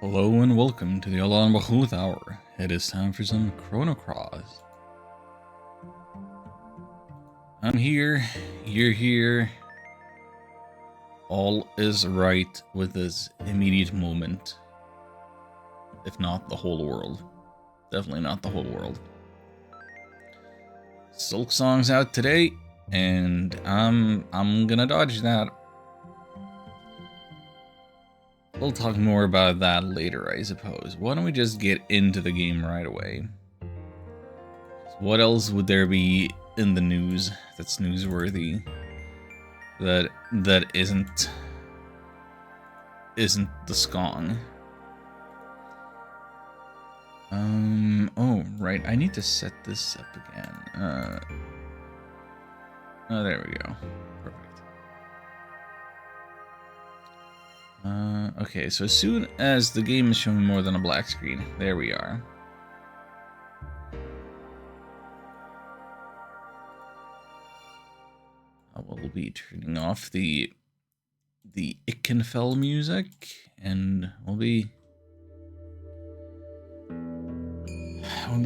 Hello and welcome to the Alan Bahuth Hour. It is time for some Chrono Cross. I'm here, you're here. All is right with this immediate moment. If not the whole world. Definitely not the whole world. Silk Song's out today, and I'm gonna dodge that. We'll talk more about that later, I suppose. Why don't we just get into the game right away? What else would there be in the news that's newsworthy that isn't the Skong? Oh, right, I need to set this up again. Oh, there we go. Perfect. Okay, so as soon as the game is showing more than a black screen, there we are. We'll be turning off the Ickenfell music, and we'll be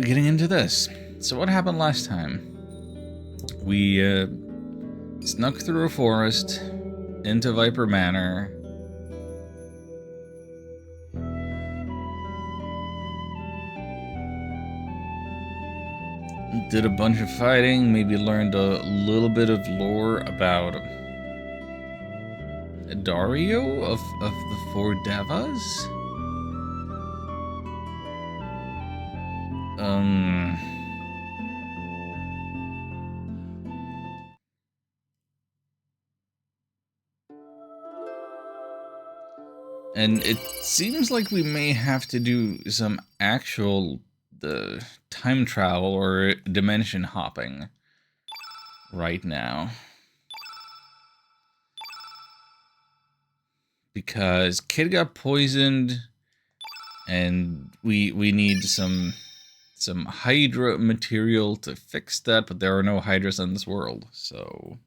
getting into this. So what happened last time? We snuck through a forest into Viper Manor. Did a bunch of fighting, maybe learned a little bit of lore about Dario of the Four Devas. And it seems like we may have to do some actual time travel or dimension hopping right now, because Kid got poisoned and we need some hydra material to fix that, but there are no hydras in this world, so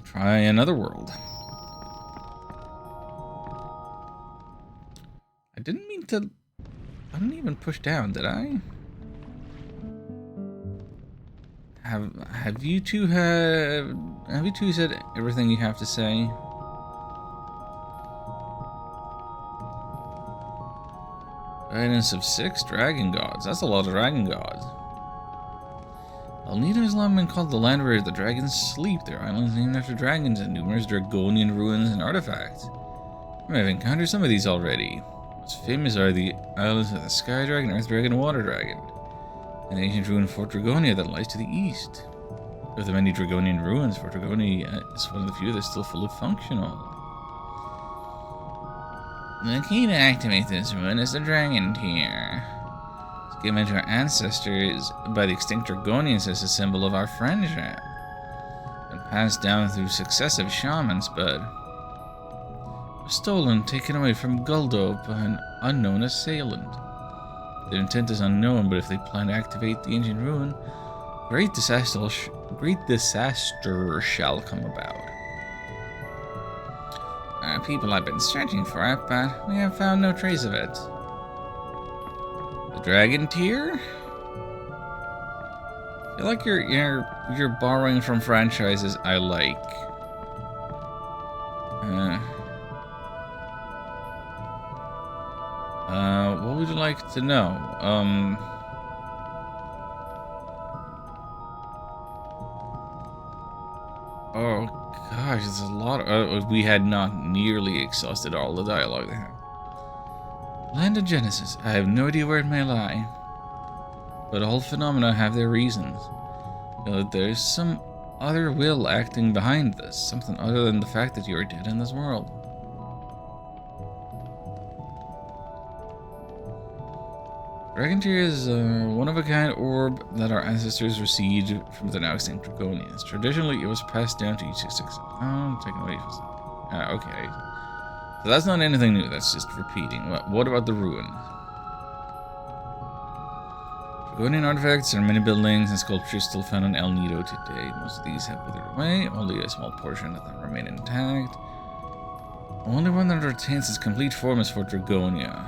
try another world. I didn't mean to. I didn't even push down, did I? Have you two said everything you have to say? Guidance of 6 dragon gods. That's a lot of dragon gods. Alnida has long been called the land where the dragons sleep. Their islands named after dragons and numerous Dragonian ruins and artifacts. We have encountered some of these already. Most famous are the islands of the Sky Dragon, Earth Dragon, and Water Dragon, and the ancient ruin Fort Dragonia that lies to the east. Of the many Dragonian ruins, Fort Dragonia is one of the few that's still fully functional. The key to activate this ruin is the Dragon Tear. It's given to our ancestors by the extinct Dragonians as a symbol of our friendship. It's passed down through successive shamans, but stolen, taken away from Guldo by an unknown assailant. Their intent is unknown, but if they plan to activate the ancient ruin, great disaster shall come about. People have been searching for it, but we have found no trace of it. The Dragon Tear? I feel like you're borrowing from franchises I like. What would you like to know? Oh gosh, it's a lot of, we had not nearly exhausted all the dialogue there. Land of Genesis. I have no idea where it may lie, but all phenomena have their reasons. There's some other will acting behind this, something other than the fact that you are dead in this world. Dragon Tear is a one-of-a-kind orb that our ancestors received from the now extinct Dragonians. Traditionally, it was passed down to each successive. Oh, taken away. Okay. So that's not anything new, that's just repeating. What about the ruin? Dragonian artifacts and many buildings and sculptures still found in El Nido today. Most of these have withered away, only a small portion of them remain intact. Only one that retains its complete form is Fort Dragonia.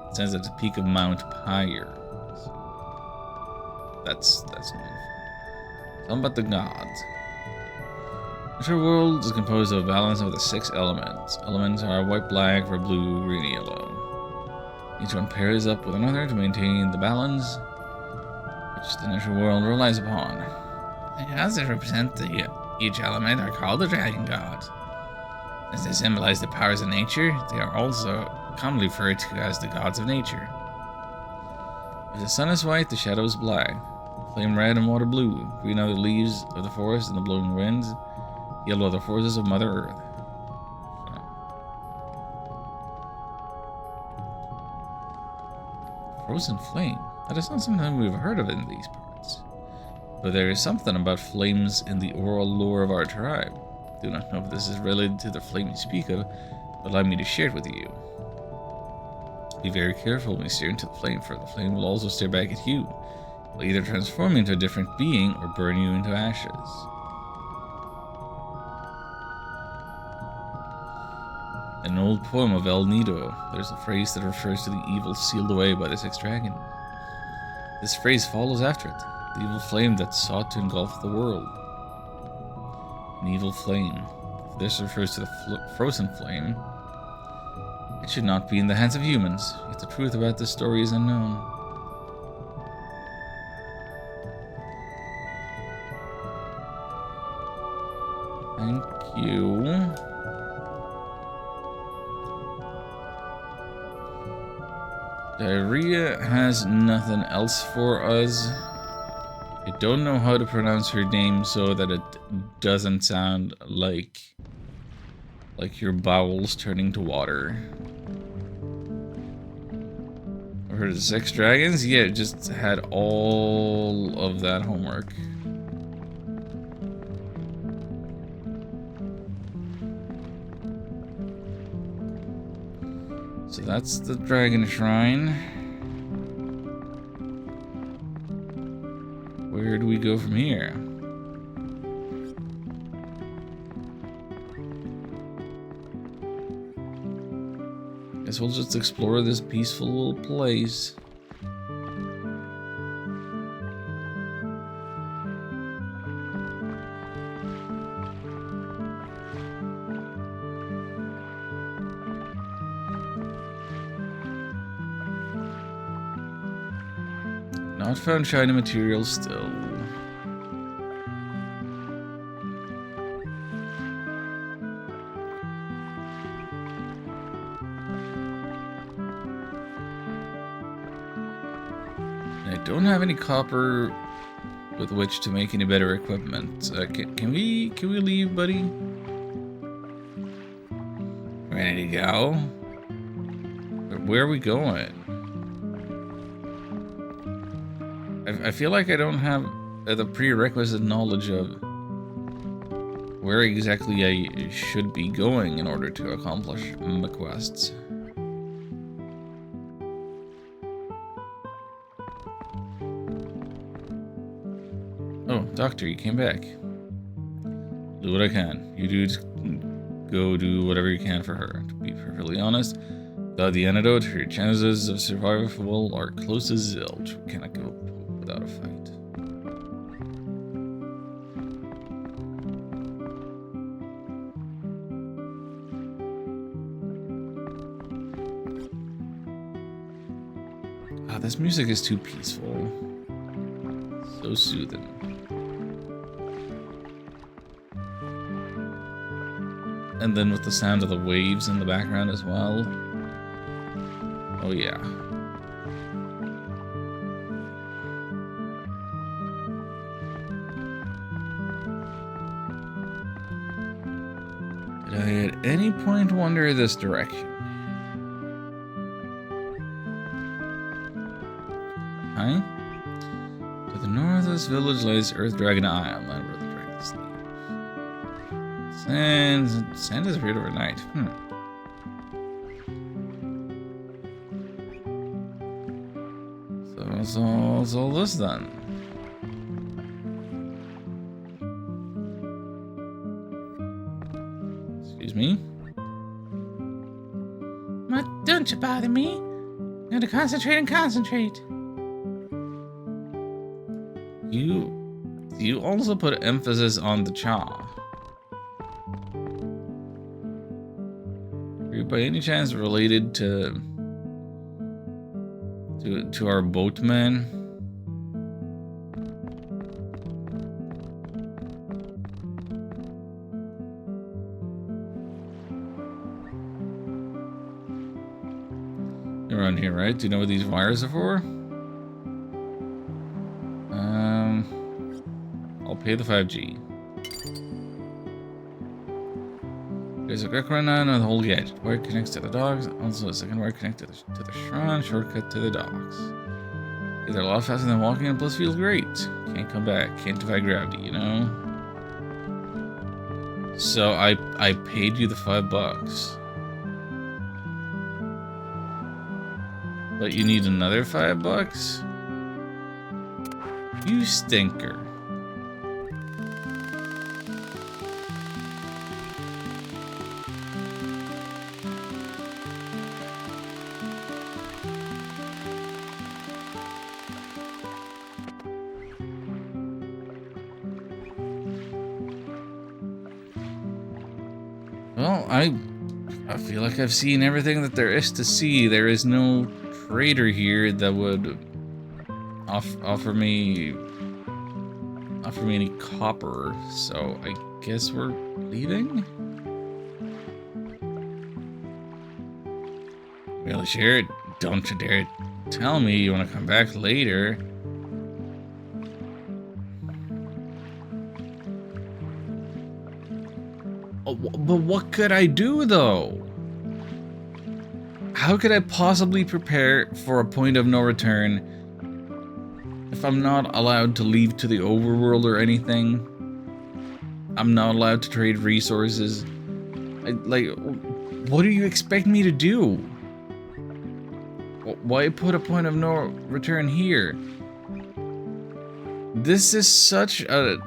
It stands at the peak of Mount Pyre. That's known. Something about the gods. Our world is composed of a balance of the 6 elements. Elements are white, black, red, blue, green, yellow. Each one pairs up with another to maintain the balance which the natural world relies upon. The gods that represent each element are called the dragon gods. As they symbolize the powers of nature, they are also commonly referred to as the gods of nature. If the sun is white, the shadow is black. Flame red and water blue. Green are the leaves of the forest and the blowing winds. Yellow are the forces of Mother Earth. Frozen flame. That is not something we've heard of in these parts. But there is something about flames in the oral lore of our tribe. I do not know if this is related to the flame you speak of, but allow me to share it with you. Be very careful when you stare into the flame, for the flame will also stare back at you. It will either transform you into a different being or burn you into ashes. In an old poem of El Nido, there's a phrase that refers to the evil sealed away by the 6 dragons. This phrase follows after it, the evil flame that sought to engulf the world. An evil flame. If this refers to the frozen flame, it should not be in the hands of humans, yet the truth about this story is unknown. Thank you. Diarrhea has nothing else for us. I don't know how to pronounce her name so that it doesn't sound like your bowels turning to water. I've heard of the 6 dragons? Yeah, just had all of that homework. So that's the dragon shrine. Where do we go from here? Guess we'll just explore this peaceful little place. Not found shiny material still. I don't have any copper with which to make any better equipment. Can we leave, buddy? Ready to go? Where are we going? I feel like I don't have the prerequisite knowledge of where exactly I should be going in order to accomplish the quests. Oh, Doctor, you came back. Do what I can. You dudes go do whatever you can for her. To be perfectly honest, without the antidote, her chances of survival are close to zilch. We cannot go without a fight. Ah, this music is too peaceful. So soothing. And then with the sound of the waves in the background as well. Oh yeah. Did I at any point wander this direction? Huh? To the north of this village lies Earth Dragon Isle, land where the dragons sleep. Sand is appeared overnight. So what's all this then? Excuse me? Don't you bother me. I'm going to concentrate and concentrate. You also put emphasis on the cha. Are you by any chance related to our boatman? You're around here, right? Do you know what these wires are for? I'll pay the 5G. There's a quick run on the whole gadget. Wire connects to the docks. Also, a second wire connected to the shrine. Shortcut to the docks. Either a lot faster than walking, and plus feels great. Can't come back. Can't defy gravity, you know. So I paid you the $5. But you need another $5? You stinker. Well, I feel like I've seen everything that there is to see. There is no trader here that would offer me any copper, so I guess we're leaving? Really, sure, don't you dare tell me you want to come back later. Oh, but what could I do, though? How could I possibly prepare for a point of no return if I'm not allowed to leave to the overworld or anything? I'm not allowed to trade resources. What do you expect me to do? Why put a point of no return here? This is such a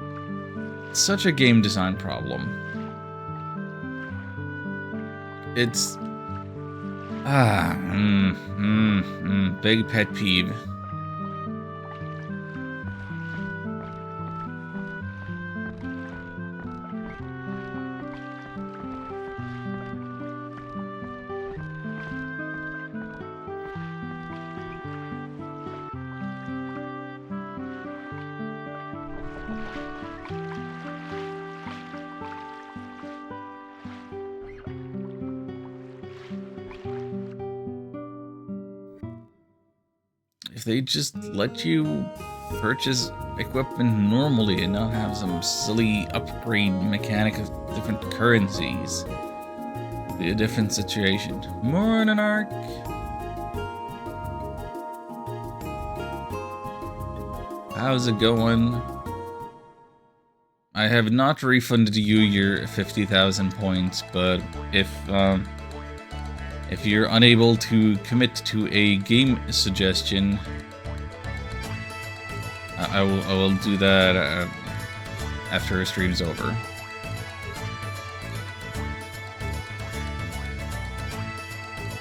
game design problem. It's big pet peeve. If they just let you purchase equipment normally and not have some silly upgrade mechanic of different currencies, it'd be a different situation. Morning, Ark. How's it going? I have not refunded you your 50,000 points, but if you're unable to commit to a game suggestion, I will do that after the stream's over.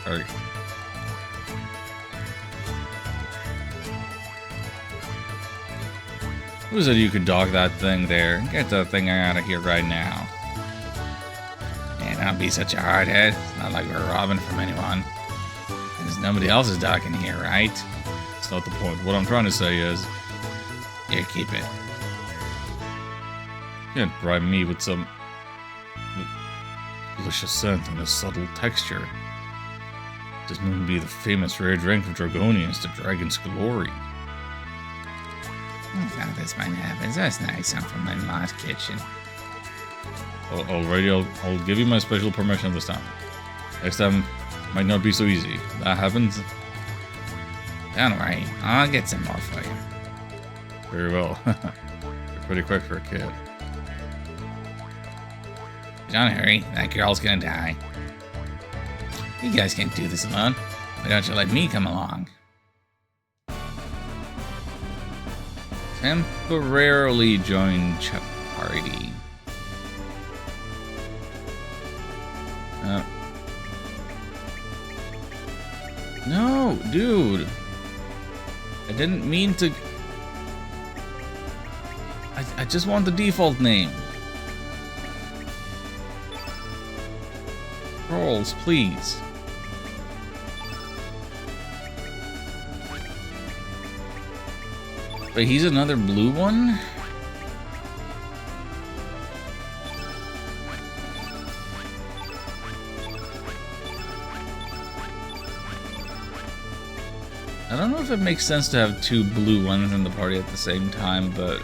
Alright. Who said you could dock that thing there? Get that thing out of here right now. Man, don't be such a hardhead. It's not like we're robbing from anyone. There's nobody else is docking here, right? That's not the point. What I'm trying to say is, here, keep it. You can't bribe me with some delicious scent and a subtle texture. It doesn't even be the famous rare drink of Dragonians, the Dragon's Glory. None of this might happen. That's nice. I'm from my mom's kitchen. Alrighty, I'll give you my special permission this time. Next time might not be so easy. If that happens, don't worry, I'll get some more for you. Very well. You're pretty quick for a kid. Don't hurry, that girl's gonna die. You guys can't do this alone. Why don't you let me come along? Temporarily join party. Dude. I didn't mean to... I just want the default name. Trolls, please. Wait, he's another blue one? I don't know if it makes sense to have two blue ones in the party at the same time, but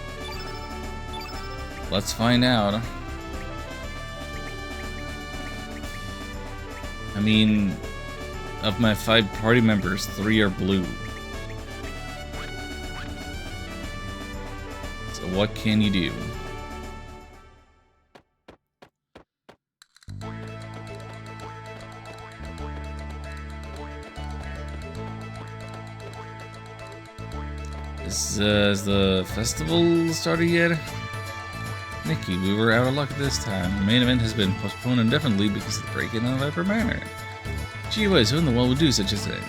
let's find out. I mean, of my 5 party members, 3 are blue. So what can you do? Is the festival started yet? Nikki, we were out of luck this time. The main event has been postponed indefinitely because of the break-in of Viper Manor. Gee whiz, who in the world would do such a thing?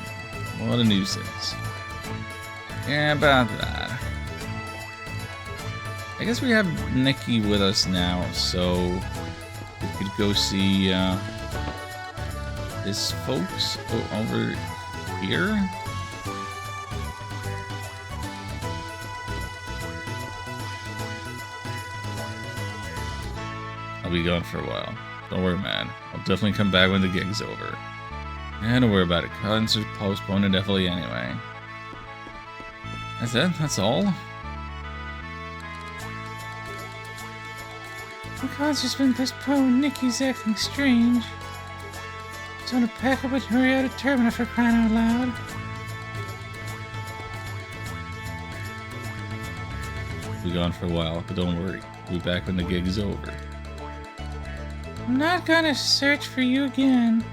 What a nuisance. Yeah, about that. I guess we have Nikki with us now, so we could go see his folks over here. I'll be gone for a while. Don't worry, man. I'll definitely come back when the gig's over. Yeah, don't worry about it. Concert's postponed indefinitely anyway. That's it? That's all? The concert's been postponed. Nikki's acting strange. Just want to pack up and hurry out of Termina for crying out loud. I'll be gone for a while, but don't worry. We'll be back when the gig's over. I'm not gonna search for you again.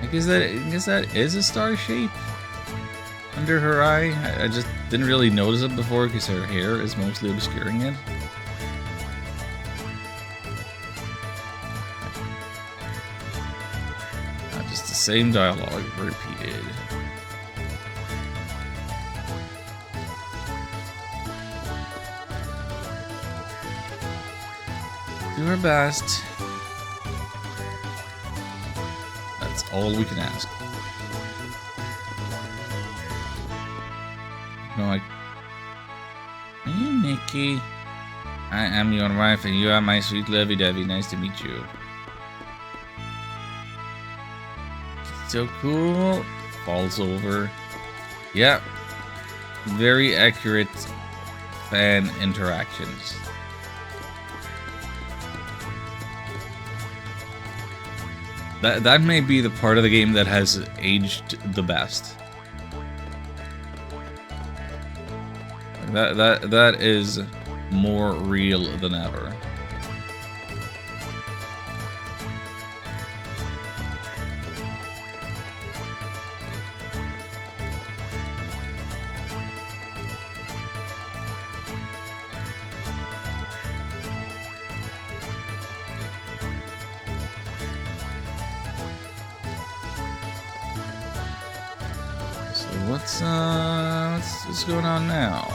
I guess that is a star shape under her eye. I just didn't really notice it before because her hair is mostly obscuring it. Just the same dialogue repeated. Do our best. That's all we can ask. No, like, hey, Nikki. I am your wife, and you are my sweet lovey-dovey. Nice to meet you. So cool. Falls over. Yeah. Very accurate fan interactions. That may be the part of the game that has aged the best. That is more real than ever. What's going on now?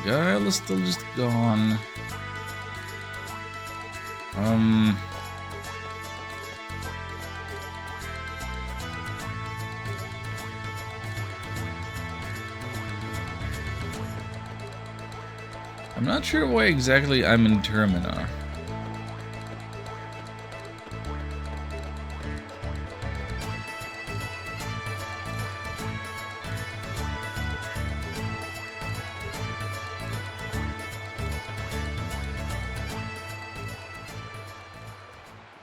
Guile is still just gone. I'm not sure why exactly I'm in Termina.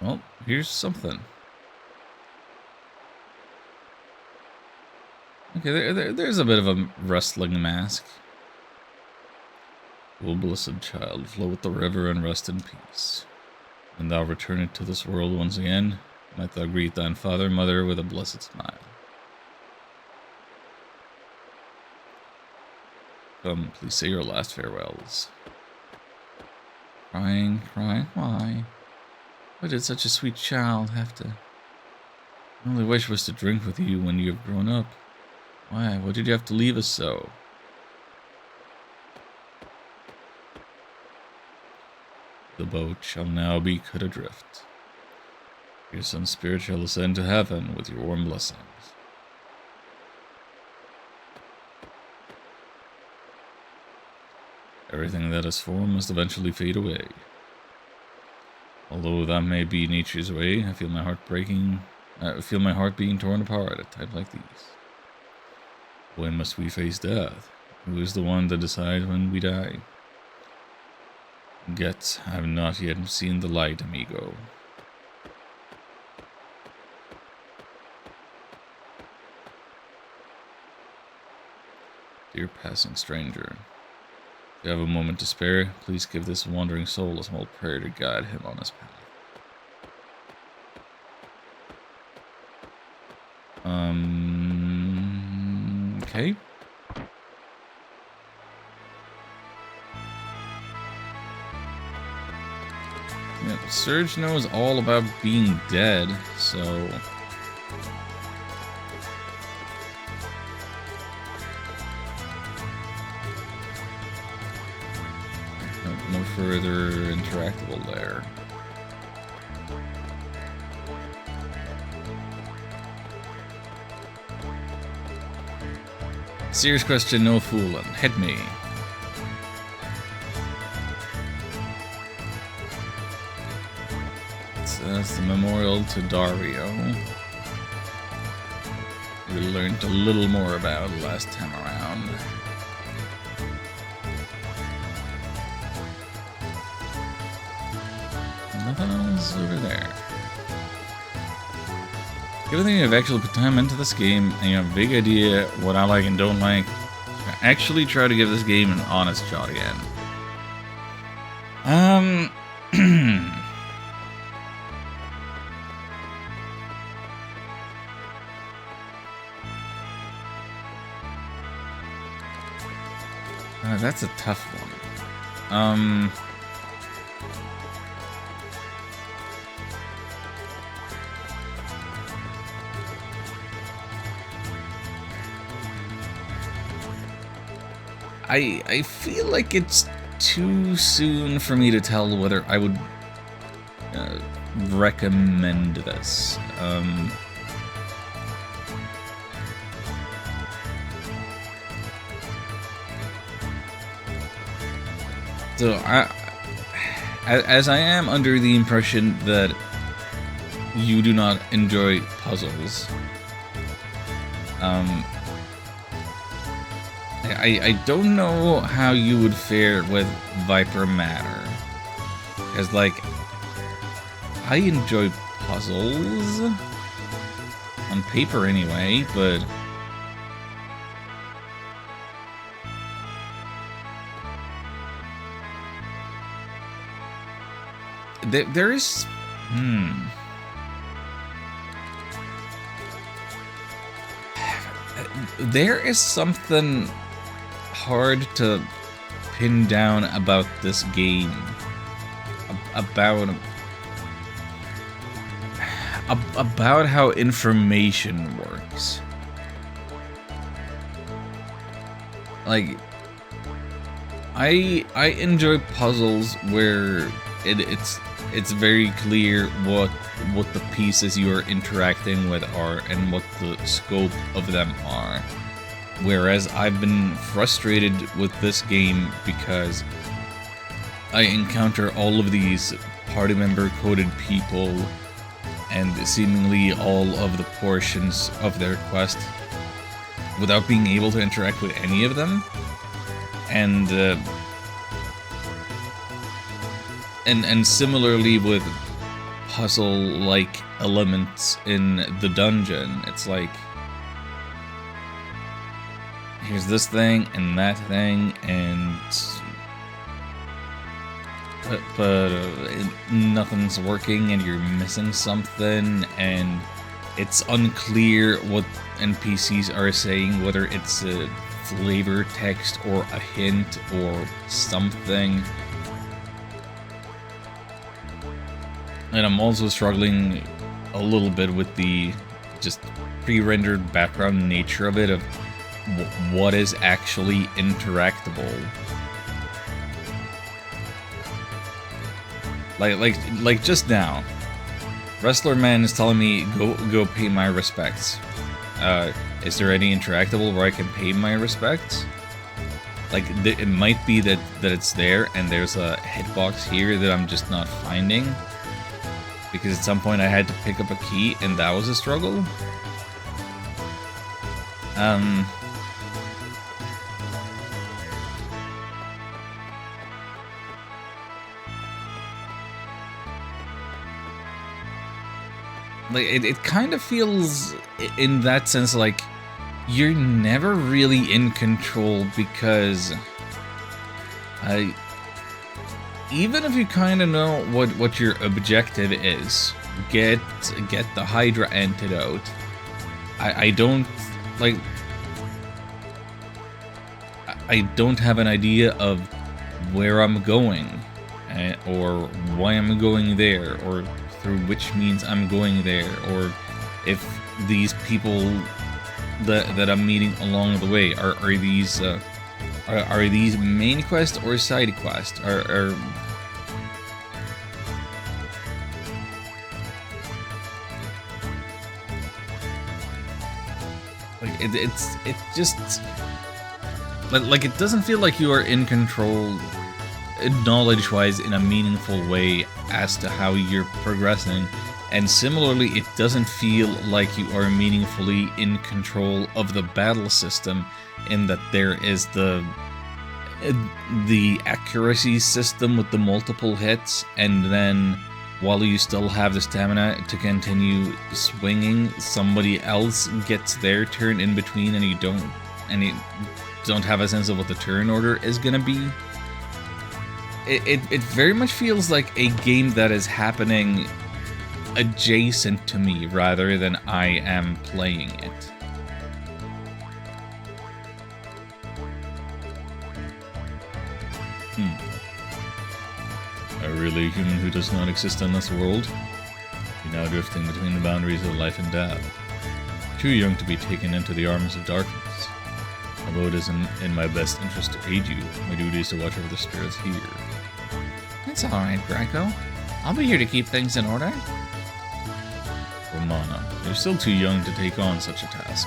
Well, here's something. Okay, there's a bit of a rustling mask. O blessed child, flow with the river and rest in peace. When thou returnest to this world once again, might thou greet thine father and mother with a blessed smile. Come, please say your last farewells. Crying, crying, why? Why did such a sweet child have to... My only wish was to drink with you when you have grown up. Why? Why did you have to leave us so? The boat shall now be cut adrift. Your son's spirit shall ascend to heaven with your warm blessings. Everything that is formed must eventually fade away. Although that may be nature's way, I feel my heart breaking. I feel my heart being torn apart at times like these. When must we face death? Who is the one that decides when we die? Yet I have not yet seen the light, amigo. Dear passing stranger, if you have a moment to spare, please give this wandering soul a small prayer to guide him on his path. Okay. Yeah, Surge knows all about being dead, so... No further interactable there. Serious question, no fooling. Hit me. So that's the memorial to Dario. We learned a little more about last time around. Nothing else over there. Given that I've actually put time into this game, and you have a big idea what I like and don't like, I actually try to give this game an honest shot again. That's a tough one. I feel like it's too soon for me to tell whether I would recommend this. So as I am under the impression that you do not enjoy puzzles, I don't know how you would fare with Viper Matter. Because, like, I enjoy puzzles. On paper, anyway, but... There is... There is something hard to pin down about this game. About how information works. Like, I enjoy puzzles where it's very clear what the pieces you are interacting with are and what the scope of them are. Whereas I've been frustrated with this game because I encounter all of these party member coded people and seemingly all of the portions of their quest without being able to interact with any of them. And similarly with puzzle-like elements in the dungeon, it's like, here's this thing and that thing, and but nothing's working and you're missing something, and it's unclear what NPCs are saying, whether it's a flavor text or a hint or something. And I'm also struggling a little bit with the just pre-rendered background nature of it, of what is actually interactable. Like just now, Wrestler Man is telling me go pay my respects. Is there any interactable where I can pay my respects? Like it might be that it's there, and there's a hitbox here that I'm just not finding. Because at some point I had to pick up a key, and that was a struggle. Like it kind of feels, in that sense, like you're never really in control, because even if you kind of know what your objective is, get the Hydra antidote, I don't like. I don't have an idea of where I'm going, or why I'm going there, or through which means I'm going there, or if these people that I'm meeting along the way are these main quests or side quests? Are like it's just like it doesn't feel like you are in control knowledge-wise in a meaningful way as to how you're progressing, and similarly it doesn't feel like you are meaningfully in control of the battle system, in that there is the accuracy system with the multiple hits, and then while you still have the stamina to continue swinging, somebody else gets their turn in between, and you don't have a sense of what the turn order is gonna be. It very much feels like a game that is happening adjacent to me rather than I am playing it. Are you really a human who does not exist in this world? You're now drifting between the boundaries of life and death. Too young to be taken into the arms of darkness. Although it is in my best interest to aid you, my duty is to watch over the spirits here. That's alright, Greco. I'll be here to keep things in order. Romana, you're still too young to take on such a task.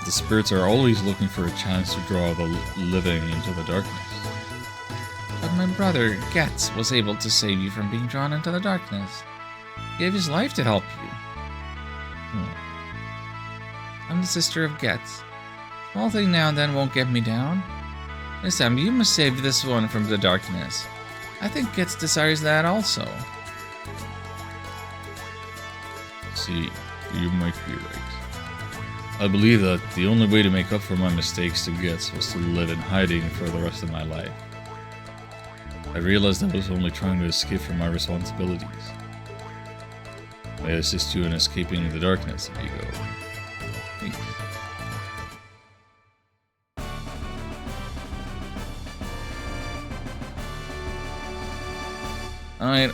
The spirits are always looking for a chance to draw the living into the darkness. But my brother, Getz, was able to save you from being drawn into the darkness. He gave his life to help you. I'm the sister of Getz. Small thing now and then won't get me down. This time, you must save this one from the darkness. I think Getz desires that also. See, you might be right. I believe that the only way to make up for my mistakes to Getz was to live in hiding for the rest of my life. I realized I was only trying to escape from my responsibilities. May I assist you in escaping the darkness, amigo? Thanks. Alright,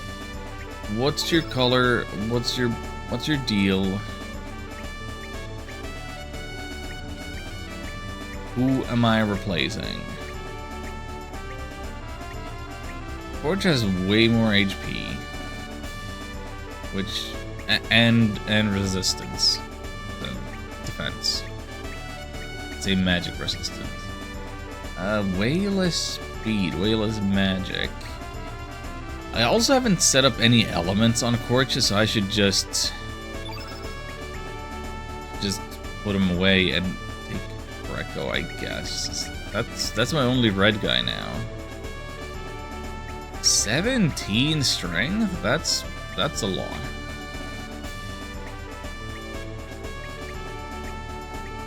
what's your color? What's your deal? Who am I replacing? Forge has way more HP, which and resistance than defense. It's a magic resistance. Way less speed, way less magic. I also haven't set up any elements on Korcha, so I should just put him away and take Greco, I guess. That's my only red guy now. 17 strength? That's a lot.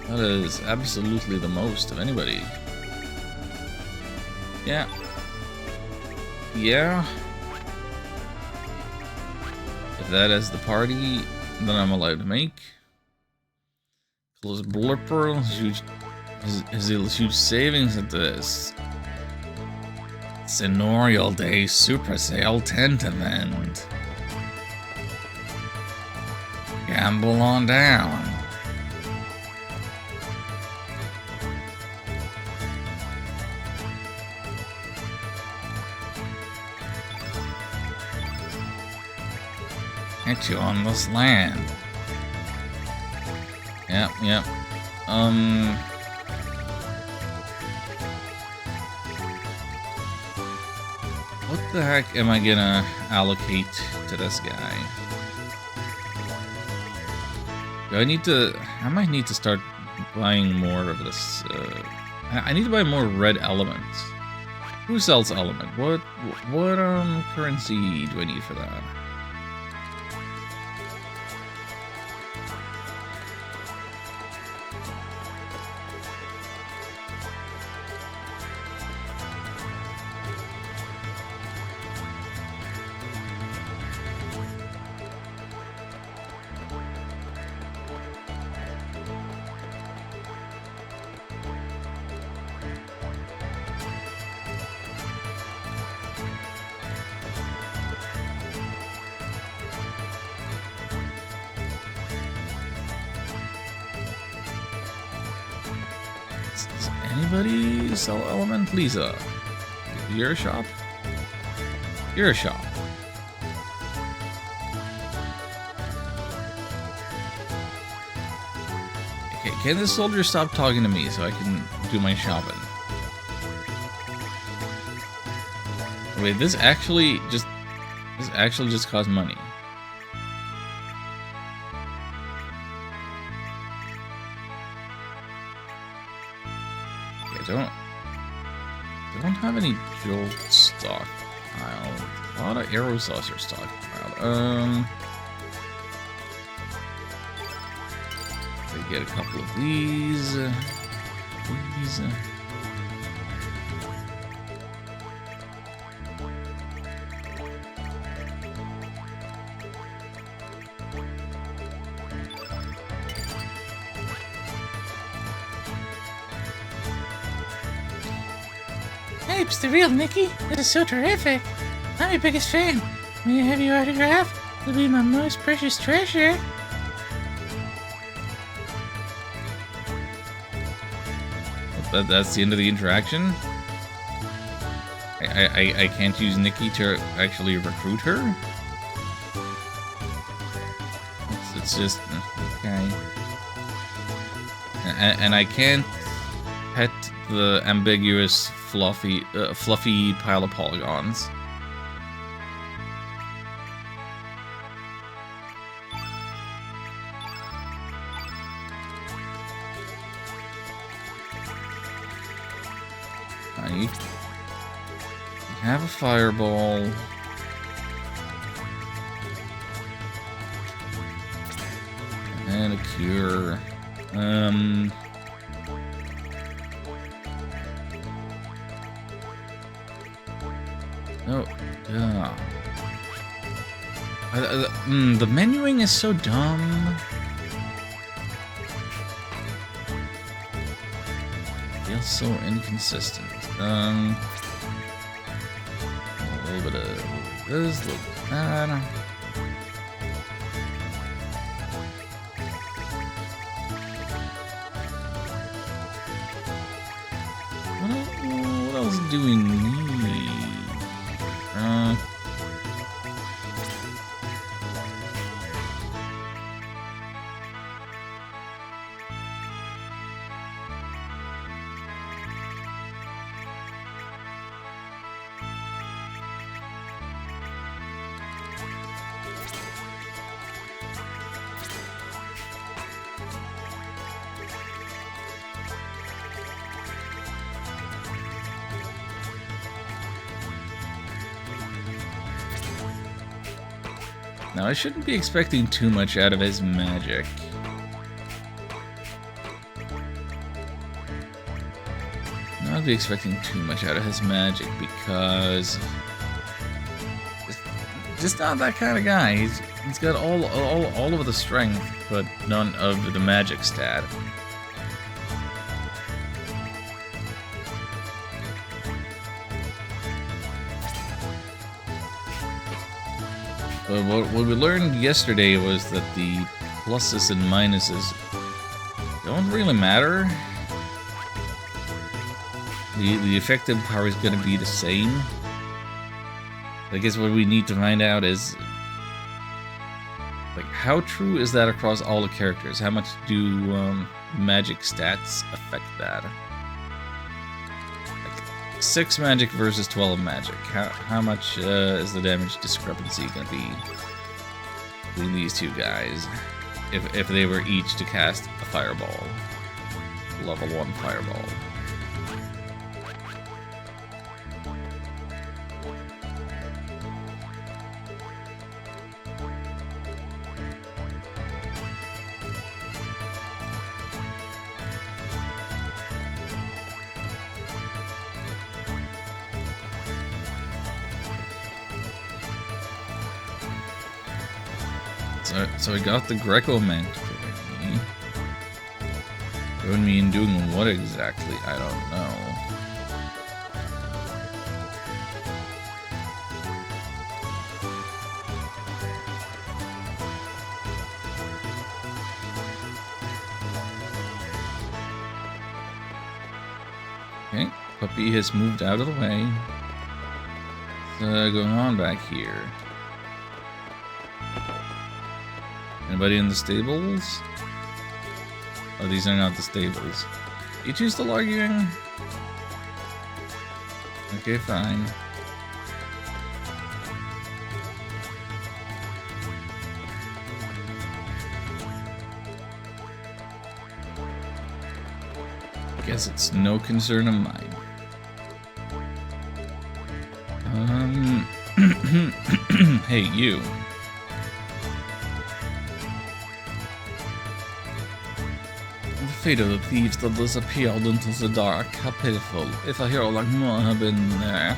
That is absolutely the most of anybody. Yeah. yeah. If that is the party that I'm allowed to make. Close blurper, huge savings at this Scenarial Day Super Sale tent event. Gamble on down. Get you on this land. Yep. What the heck am I gonna allocate to this guy? Do I need to... I might need to start buying more of this. I need to buy more red elements. Who sells element? What currency do I need for that? Does anybody sell element? Lisa, you're a shop? You're a shop. Okay, can this soldier stop talking to me so I can do my shopping? Wait, this actually just costs money. Don't have any Jolt stockpile. A lot of arrow saucer stockpile. They get a couple of these. Hey, it's the real Nikki. This is so terrific. I'm your biggest fan. May I have your autograph? It'll be my most precious treasure. That's the end of the interaction? I can't use Nikki to actually recruit her? It's just... okay. And I can't pet the ambiguous fluffy pile of polygons. I have a fireball. And a cure. No, the menuing is so dumb. Feels so inconsistent. A little bit of this, a little bit of that. What else do we need? Now, I shouldn't be expecting too much out of his magic. Not be expecting too much out of his magic because just not that kind of guy. He's got all of the strength, but none of the magic stat. But what we learned yesterday was that the pluses and minuses don't really matter. The effective power is going to be the same. I guess what we need to find out is, like, how true is that across all the characters? How much do magic stats affect that? Like 6 magic versus 12 magic. How much is the damage discrepancy going to be between these two guys if they were each to cast a fireball, level 1 fireball? So I got the Greco mantle for me. Doing me and doing what exactly? I don't know. Okay, puppy has moved out of the way. What's going on back here? Anybody in the stables? Oh, these are not the stables. You two still arguing? Okay, fine. Guess it's no concern of mine. Hey, you. The fate of the thieves that disappeared into the dark. How pitiful. If a hero like mine had been there,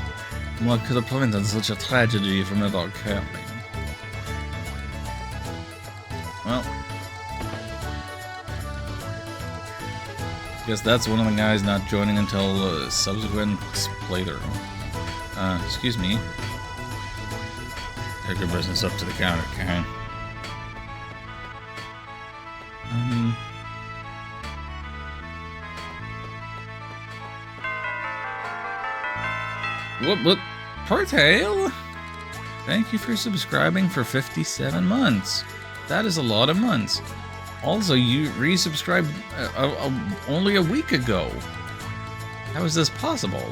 what could have prevented such a tragedy from ever occurring? Well, guess that's one of the guys not joining until subsequent playthrough. Excuse me. Take your business up to the counter, Karen. What? Portail? Thank you for subscribing for 57 months. That is a lot of months. Also, you resubscribed only a week ago. How is this possible?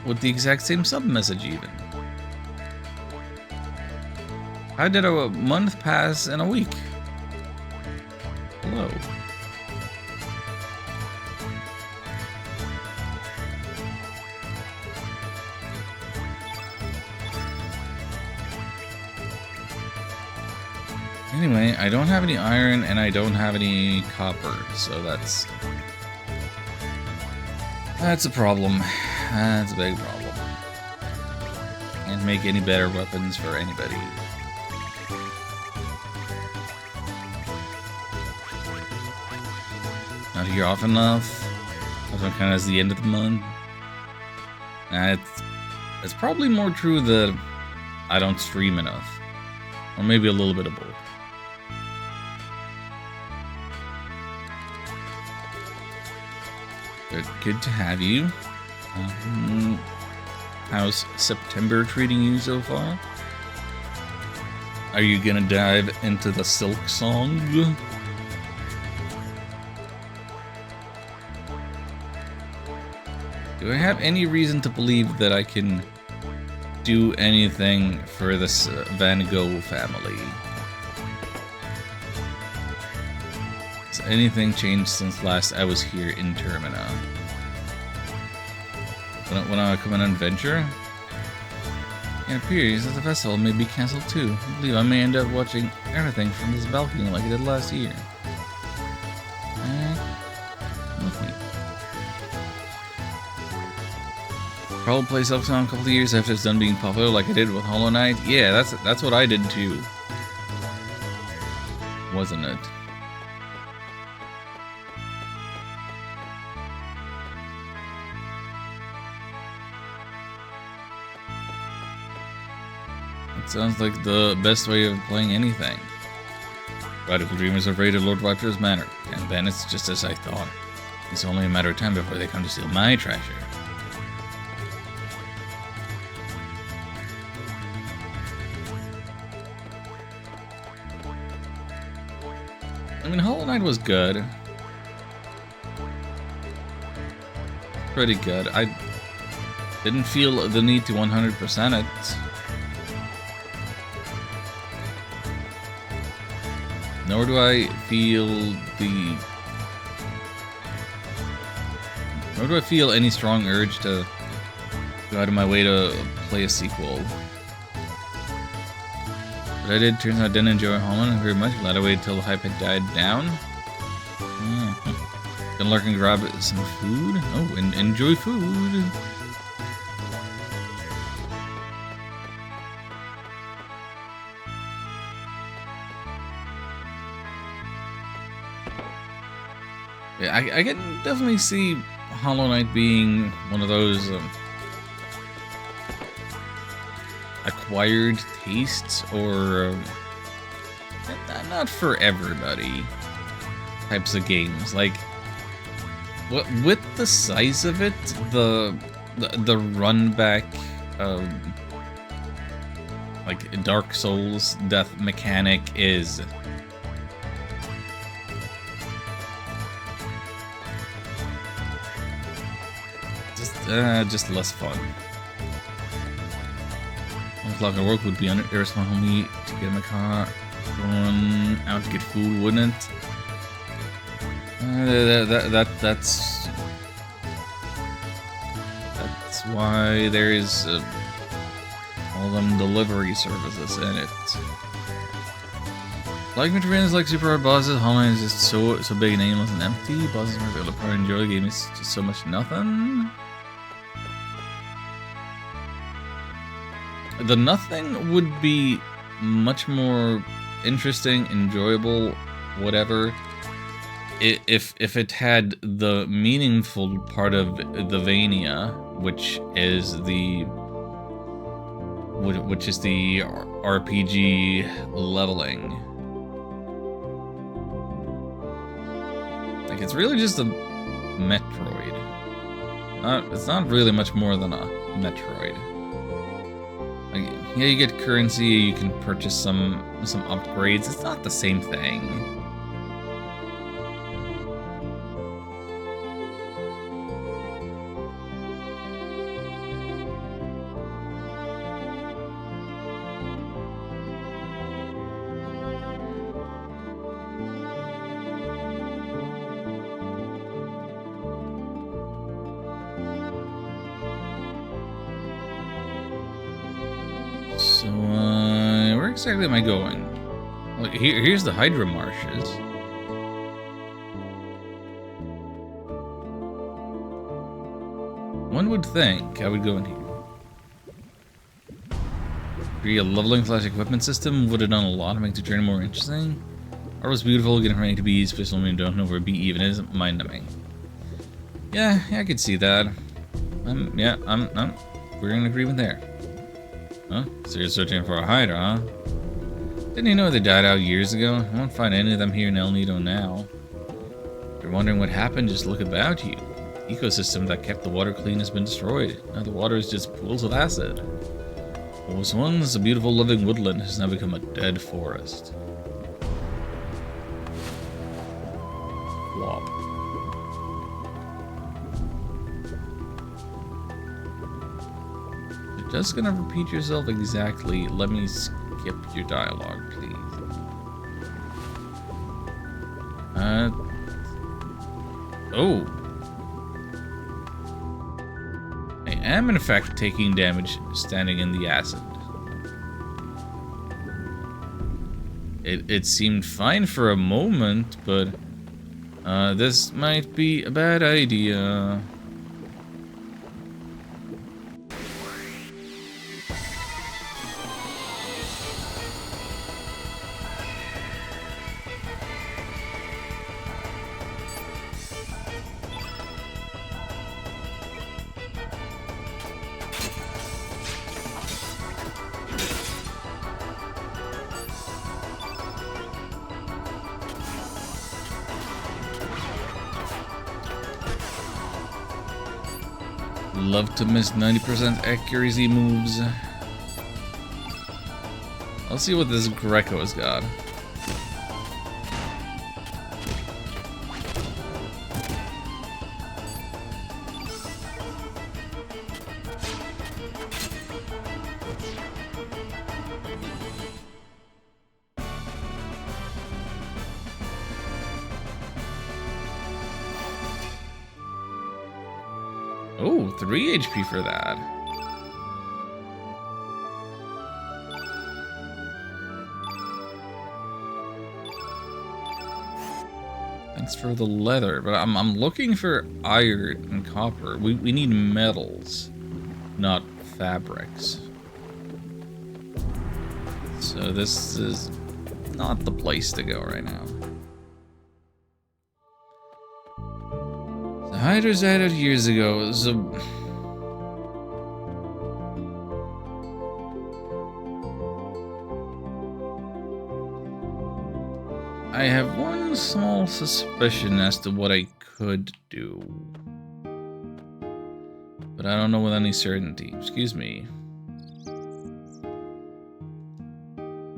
With the exact same sub message, even. How did a month pass in a week? Hello. Anyway, I don't have any iron and I don't have any copper, so that's a problem. That's a big problem. Can't make any better weapons for anybody. Not here often enough. Also kind of as the end of the month. It's probably more true that I don't stream enough. Or maybe a little bit of both. Good to have you. How's September treating you so far? Are you gonna dive into the Silk Song? Do I have any reason to believe that I can do anything for this Van Gogh family? Has anything changed since last I was here in Termina? When I come on an adventure? It appears that the festival may be cancelled too. I believe I may end up watching everything from this balcony like I did last year. With me. probably play Silksong a couple of years after it's done being popular, like I did with Hollow Knight. Yeah, that's what I did too. Wasn't it? It sounds like the best way of playing anything. Radical Dreamers have raided Lord Viper's manor, and then it's just as I thought. It's only a matter of time before they come to steal my treasure. I mean, Hollow Knight was good. Pretty good. I didn't feel the need to 100% it. Nor do I feel any strong urge to go out of my way to play a sequel. But I did. Turns out I didn't enjoy Hollow Knight very much. Glad I waited till the hype had died down. Gonna lurk and grab some food. Oh, and enjoy food. Yeah, I can definitely see Hollow Knight being one of those acquired tastes or not for everybody types of games. Like, with the size of it, the run back like Dark Souls death mechanic is just less fun. 1 o'clock at work would be irresponsible of me to get in my car, going out to get food, wouldn't it? That's why there is all them delivery services in it. Like Materials, like super hard bosses, Hollow Knight is just so big and aimless and empty. Bosses might be able to part enjoy the game. It's just so much nothing. The nothing would be much more interesting, enjoyable, whatever, if it had the meaningful part of the Vania, which is the RPG leveling. Like, it's really just a Metroid. It's not really much more than a Metroid. Like, yeah, you get currency, you can purchase some upgrades. It's not the same thing. So, where exactly am I going? Well, here's the Hydra marshes. One would think I would go in here. Be a leveling / equipment system would have done a lot to make the journey more interesting. Art was beautiful, getting from A to B, especially when you don't know where B even is, mind-numbing. Yeah, I could see that. We're in agreement there. Huh? So you're searching for a hydra, huh? Didn't you know they died out years ago? I won't find any of them here in El Nido now. If you're wondering what happened, just look about you. The ecosystem that kept the water clean has been destroyed. Now the water is just pools of acid. What was once a beautiful living woodland has now become a dead forest. Wop. Just gonna repeat yourself exactly. Let me skip your dialogue, please. Oh. I am in fact taking damage standing in the acid. It seemed fine for a moment, but this might be a bad idea. Love to miss 90% accuracy moves. Let's see what this Greco has got. Oh, 3 HP for that. Thanks for the leather, but I'm looking for iron and copper. We need metals, not fabrics. So this is not the place to go right now. The hydras added years ago, so I have one small suspicion as to what I could do, but I don't know with any certainty. Excuse me.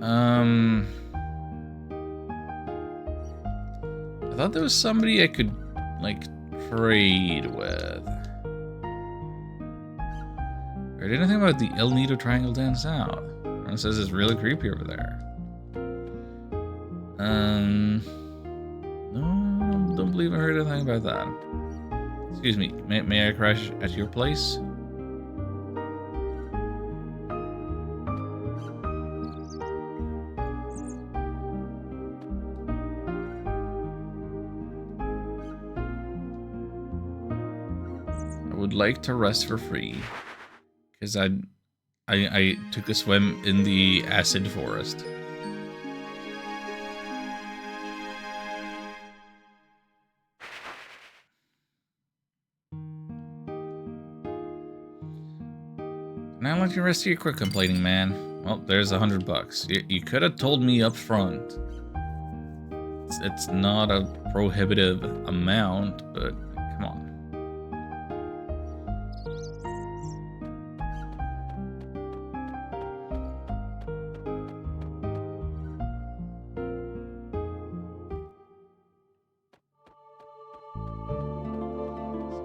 I thought there was somebody I could, like, trade with. I didn't think about the El Nido Triangle down south. It says it's really creepy over there. No, don't believe I heard anything about that. Excuse me, may I crash at your place? I would like to rest for free, because I took a swim in the acid forest. Now let you rest here quick, complaining man. Well, there's $100. You could have told me up front. It's not a prohibitive amount, but come on.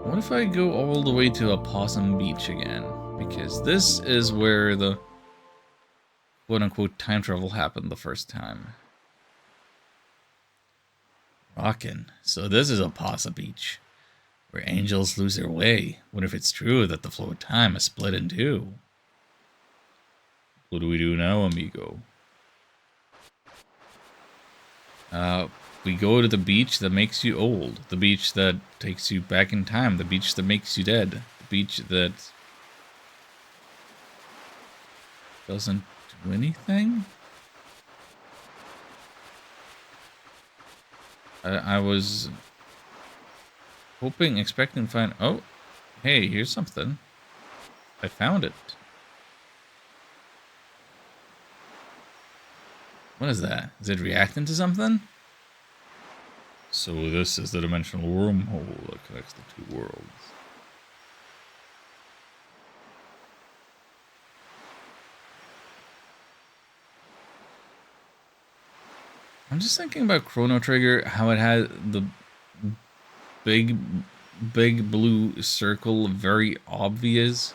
What if I go all the way to Opossum Beach again? Because this is where the quote-unquote time travel happened the first time. Rockin'. So this is Opossum Beach, where angels lose their way. Wonder if it's true that the flow of time is split in two. What do we do now, amigo? We go to the beach that makes you old. The beach that takes you back in time. The beach that makes you dead. The beach that doesn't do anything? I was hoping, expecting to find... Oh, hey, here's something. I found it. What is that? Is it reacting to something? So this is the dimensional wormhole that connects the two worlds. I'm just thinking about Chrono Trigger, how it had the big blue circle, very obvious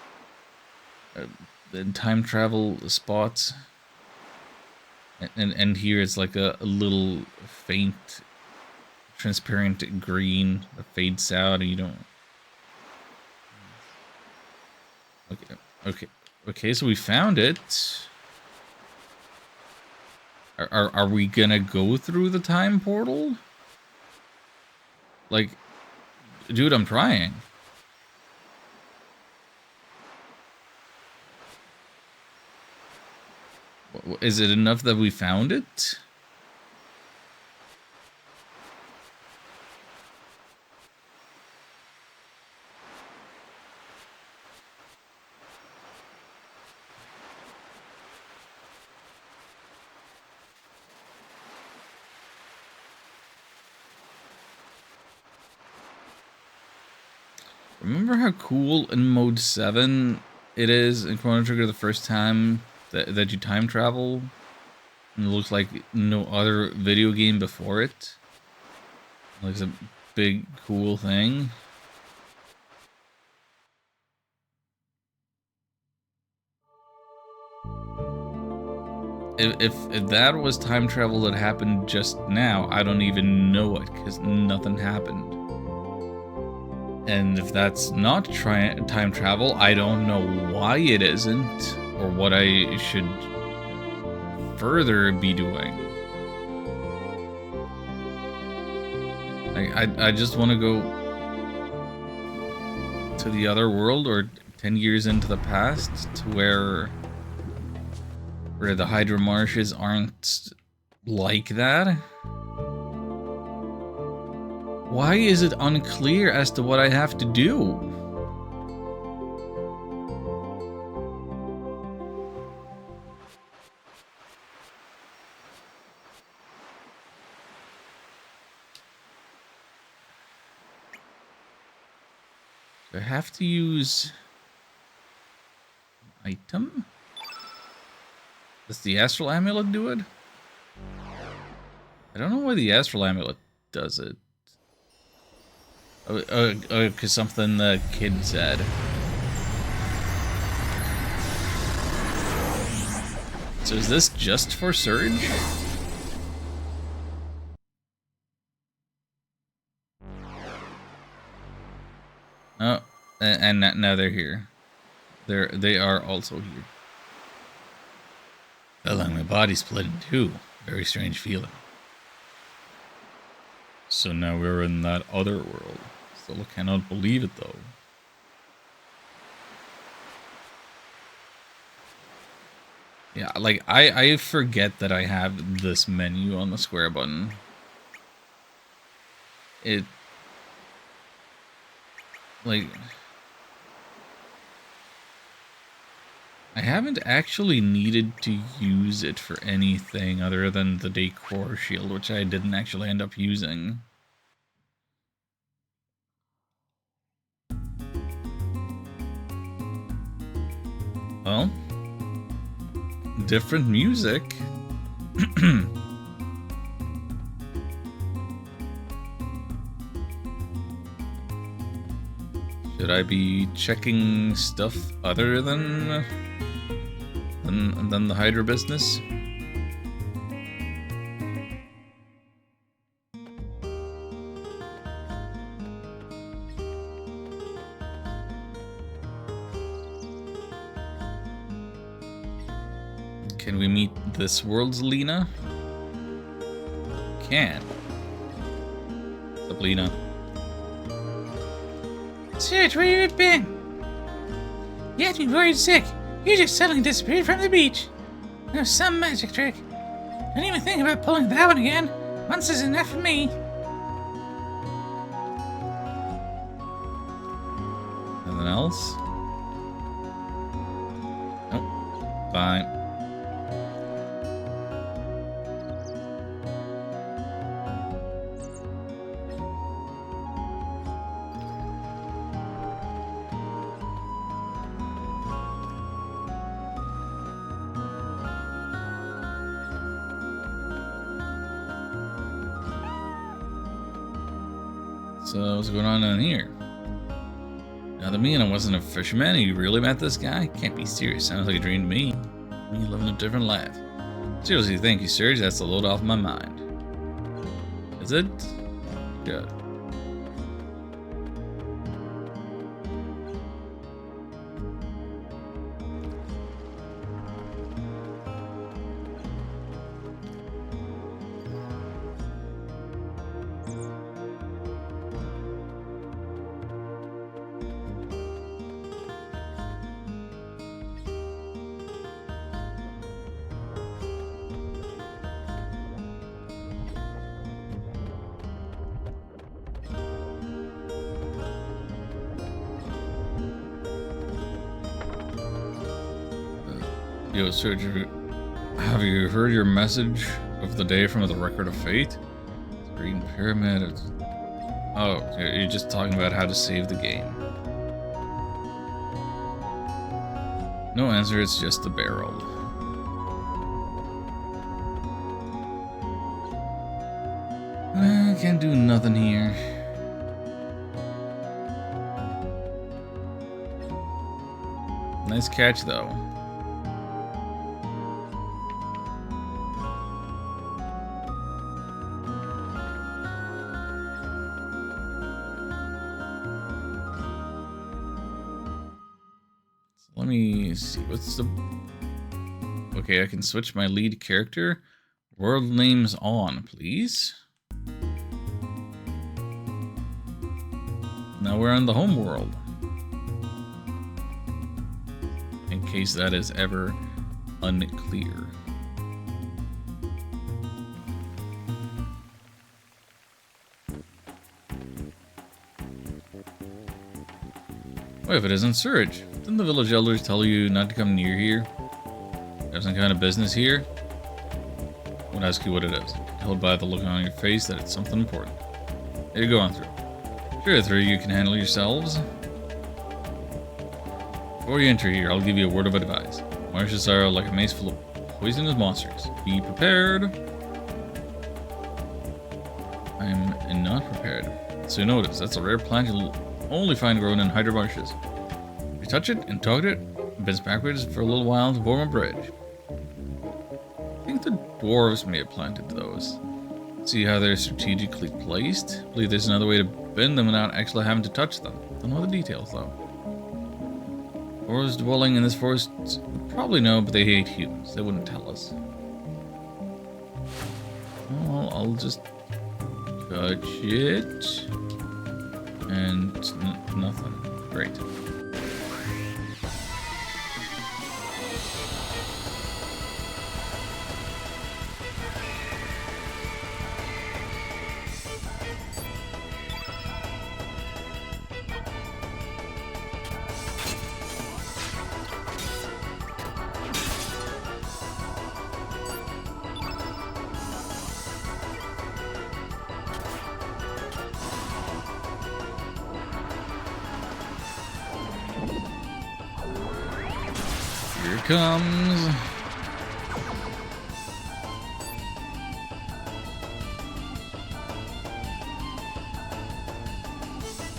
time travel spots. And here it's like a little faint, transparent green that fades out, and you don't. Okay. So we found it. Are we gonna go through the time portal? Like, dude, I'm trying. Is it enough that we found it? Remember how cool in Mode 7 it is in Chrono Trigger the first time that you time travel? And it looks like no other video game before it. Like it's a big, cool thing. If that was time travel that happened just now, I don't even know it, because nothing happened. And if that's not time travel, I don't know why it isn't, or what I should further be doing. I just want to go to the other world, or 10 years into the past, to where the Hydra marshes aren't like that. Why is it unclear as to what I have to do? Do I have to use an item? Does the Astral Amulet do it? I don't know why the Astral Amulet does it. Oh, because something the kid said. So is this just for Surge? Oh, and now they're here. They are also here. Felt like my body split in two. Very strange feeling. So now we're in that other world. Still cannot believe it though. Yeah, like I forget that I have this menu on the square button. It like I haven't actually needed to use it for anything other than the decor shield, which I didn't actually end up using. Well, different music. Should I be checking stuff other than the Hydra business? Can we meet this world's Lena? Can. What's up, Lena? Serge, where you been? You had me worried sick. You just suddenly disappeared from the beach. That was some magic trick. Don't even think about pulling that one again. Once is enough for me. Nothing else? Nope. Fine. So what's going on down here? Now that me and I wasn't a fisherman, you really met this guy? Can't be serious. Sounds like a dream to me. Me living a different life. Seriously, thank you, Serge. That's a load off my mind. Is it? Good. Yo, Serge, have you heard your message of the day from the Record of Fate? Green Pyramid. Oh, you're just talking about how to save the game. No answer, it's just the barrel. I can't do nothing here. Nice catch, though. Let me see, what's the... Okay, I can switch my lead character. World names on, please. Now we're on the home world. In case that is ever unclear. What if it isn't Surge? Didn't the village elders tell you not to come near here? There's some kind of business here? I won't ask you what it is. Told by the look on your face that it's something important. Here you go on through. Sure, the three of you can handle yourselves. Before you enter here, I'll give you a word of advice. Marshes are like a maze full of poisonous monsters. Be prepared. I'm not prepared. So notice, that's a rare plant you'll only find grown in hydra marshes. If you touch it and tug it, it bends backwards for a little while to form a bridge. I think the dwarves may have planted those. See how they're strategically placed? I believe there's another way to bend them without actually having to touch them. Don't know the details though. Dwarves dwelling in this forest would probably know, but they hate humans. They wouldn't tell us. Well, I'll just touch it. And nothing. Great. Here it comes.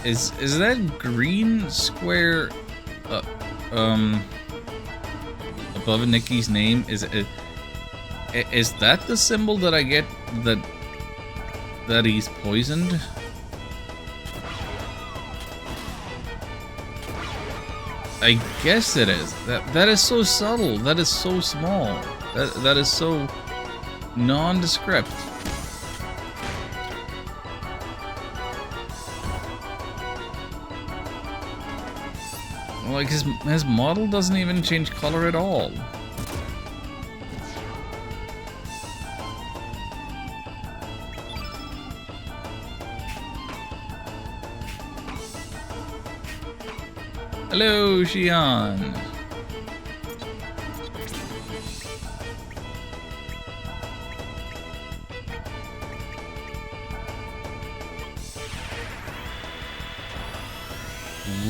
Is that green square above Nikki's name? Is that the symbol that I get that he's poisoned? I guess it is. That is so subtle. That is so small. That is so nondescript. Like his model doesn't even change color at all. Hello, Xian.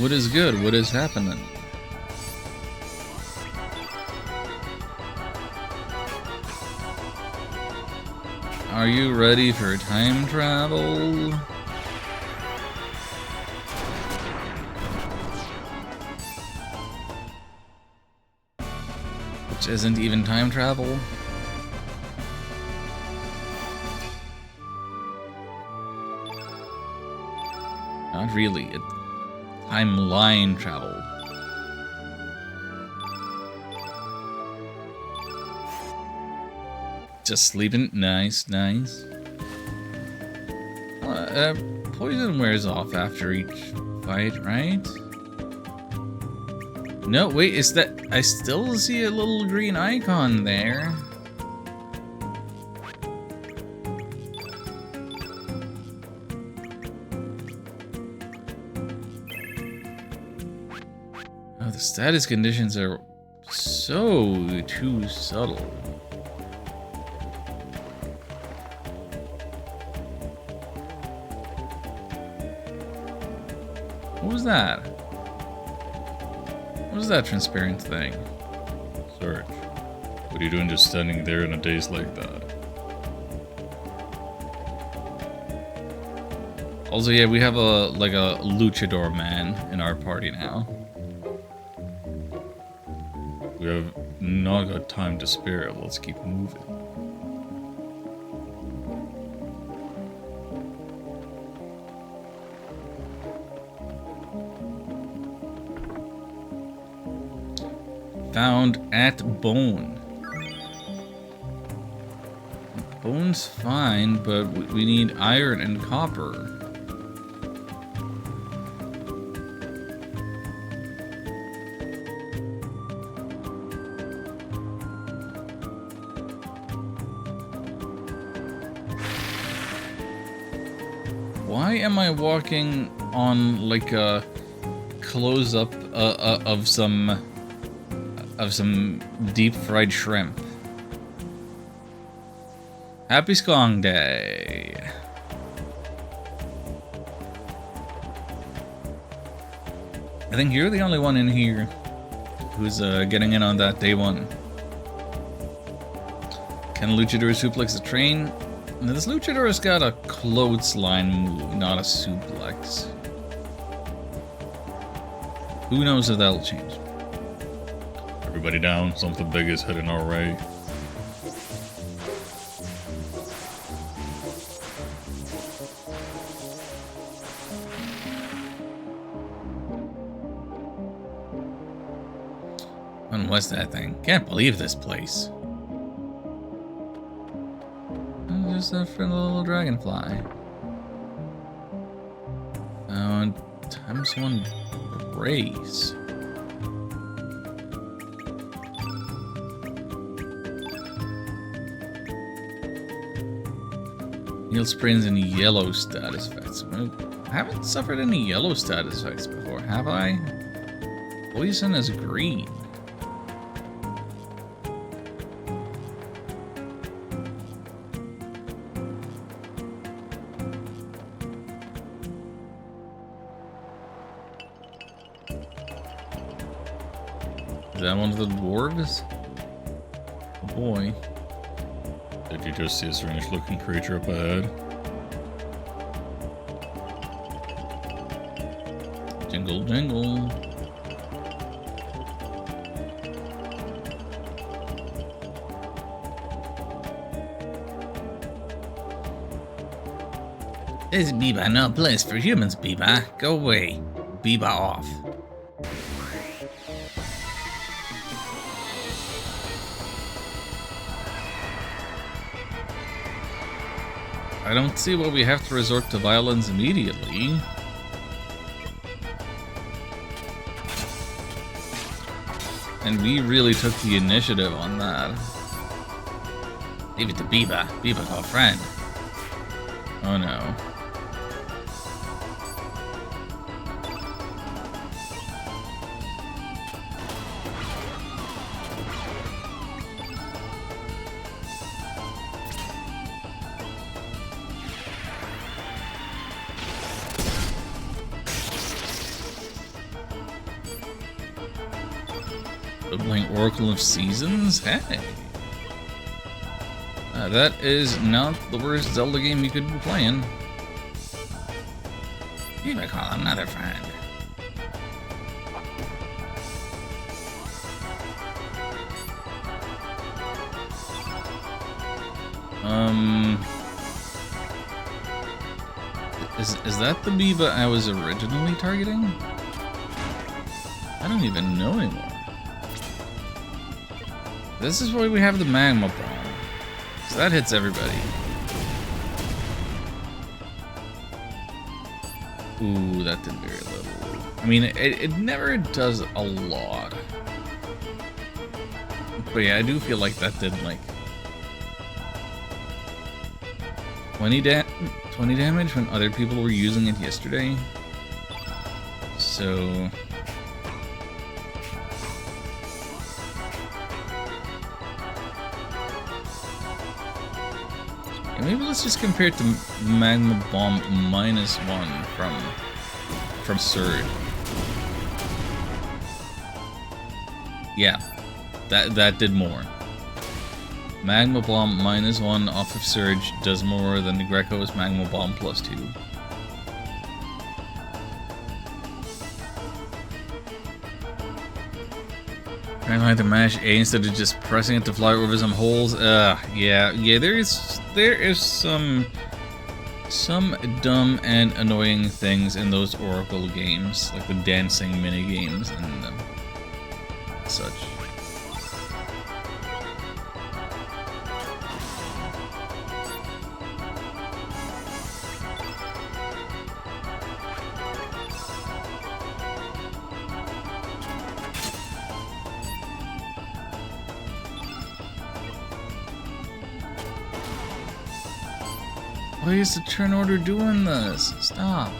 What is good? What is happening? Are you ready for time travel? Which isn't even time travel. Not really. It's timeline travel. Just sleeping. Nice, nice. Poison wears off after each fight, right? No, wait, is that... I still see a little green icon there. Oh, the status conditions are so too subtle. What was that? What was that transparent thing? search. What are you doing just standing there in a daze like that? Also, yeah, we have a luchador man in our party now. We have not got time to spare. Let's keep moving. Found at bone. Bone's fine, but we need iron and copper. Why am I walking on like a close-up of some deep-fried shrimp? Happy Skong Day! I think you're the only one in here who's getting in on that day one. Can a luchador suplex a train? This luchador's got a clothesline move, not a suplex. Who knows if that'll change? Everybody down, something big is heading our way. When was that thing? Can't believe this place. Just a friendly little dragonfly. And ×1 brace. Heal sprains and yellow status effects. I haven't suffered any yellow status effects before, have I? Poison is green. Is that one of the dwarves? Oh boy. Did you just see a strange looking creature up ahead? Jingle jingle. This is Biba, no place for humans, Biba. Go away. Biba off. I don't see why we have to resort to violence immediately. And we really took the initiative on that. Leave it to Biba. Biba called friend. Oh no. Playing Oracle of Seasons? Hey! That is not the worst Zelda game you could be playing. You might call another friend. Is that the Biba I was originally targeting? I don't even know anymore. This is why we have the magma bomb. So that hits everybody. Ooh, that did very little. I mean, it never does a lot. But yeah, I do feel like that did like 20 damage when other people were using it yesterday. So maybe let's just compare it to Magma Bomb -1 from Surge. Yeah. That did more. Magma Bomb -1 off of Surge does more than the Greco's Magma Bomb +2. Trying to find the mash A instead of just pressing it to fly over some holes. Yeah. There is some dumb and annoying things in those Oracle games, like the dancing mini games and such. Why is the turn order doing this? Stop.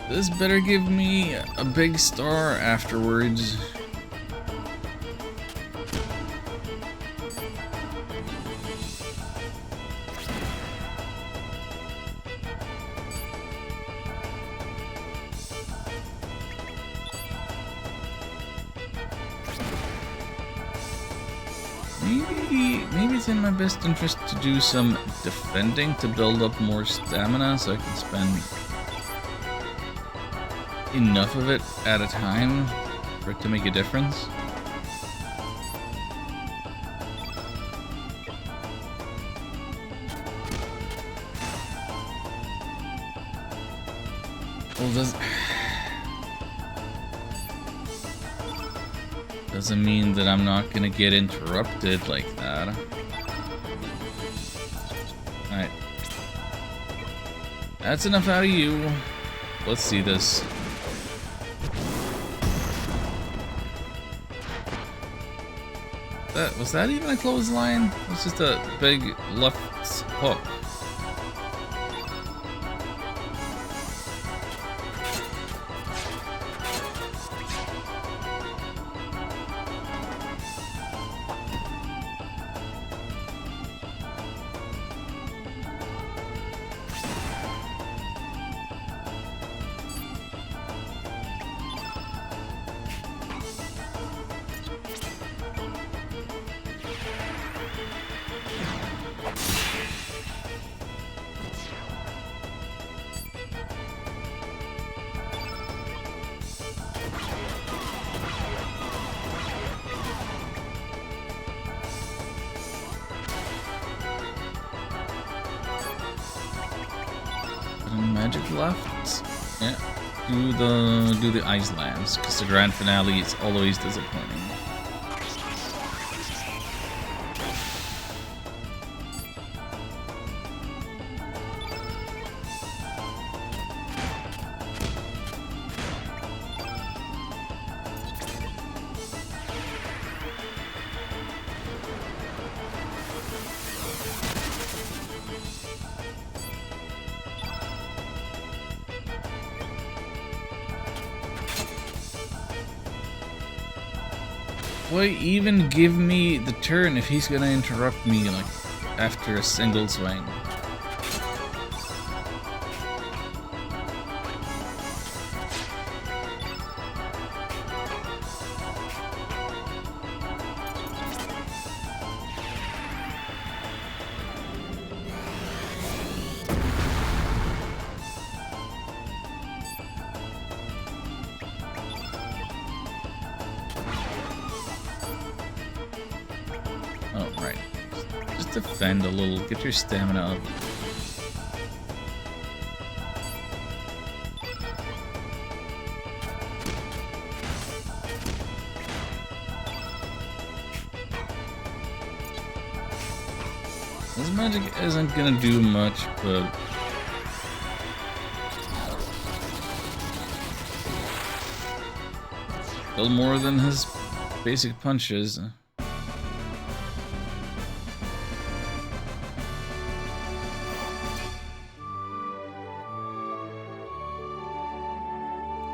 This better give me a big star afterwards. Maybe it's in my best interest to do some defending to build up more stamina so I can spend enough of it at a time for it to make a difference. Well, doesn't mean that I'm not gonna get interrupted like that. Alright. That's enough out of you. Let's see this. Was that even a clothesline? It was just a big left hook. Magic left. Yeah. Do the ice lands, because the grand finale is always disappointing. Why even give me the turn if he's gonna interrupt me like after a single swing? Oh, right. Just defend a little, get your stamina up. His magic isn't gonna do much, but still more than his basic punches.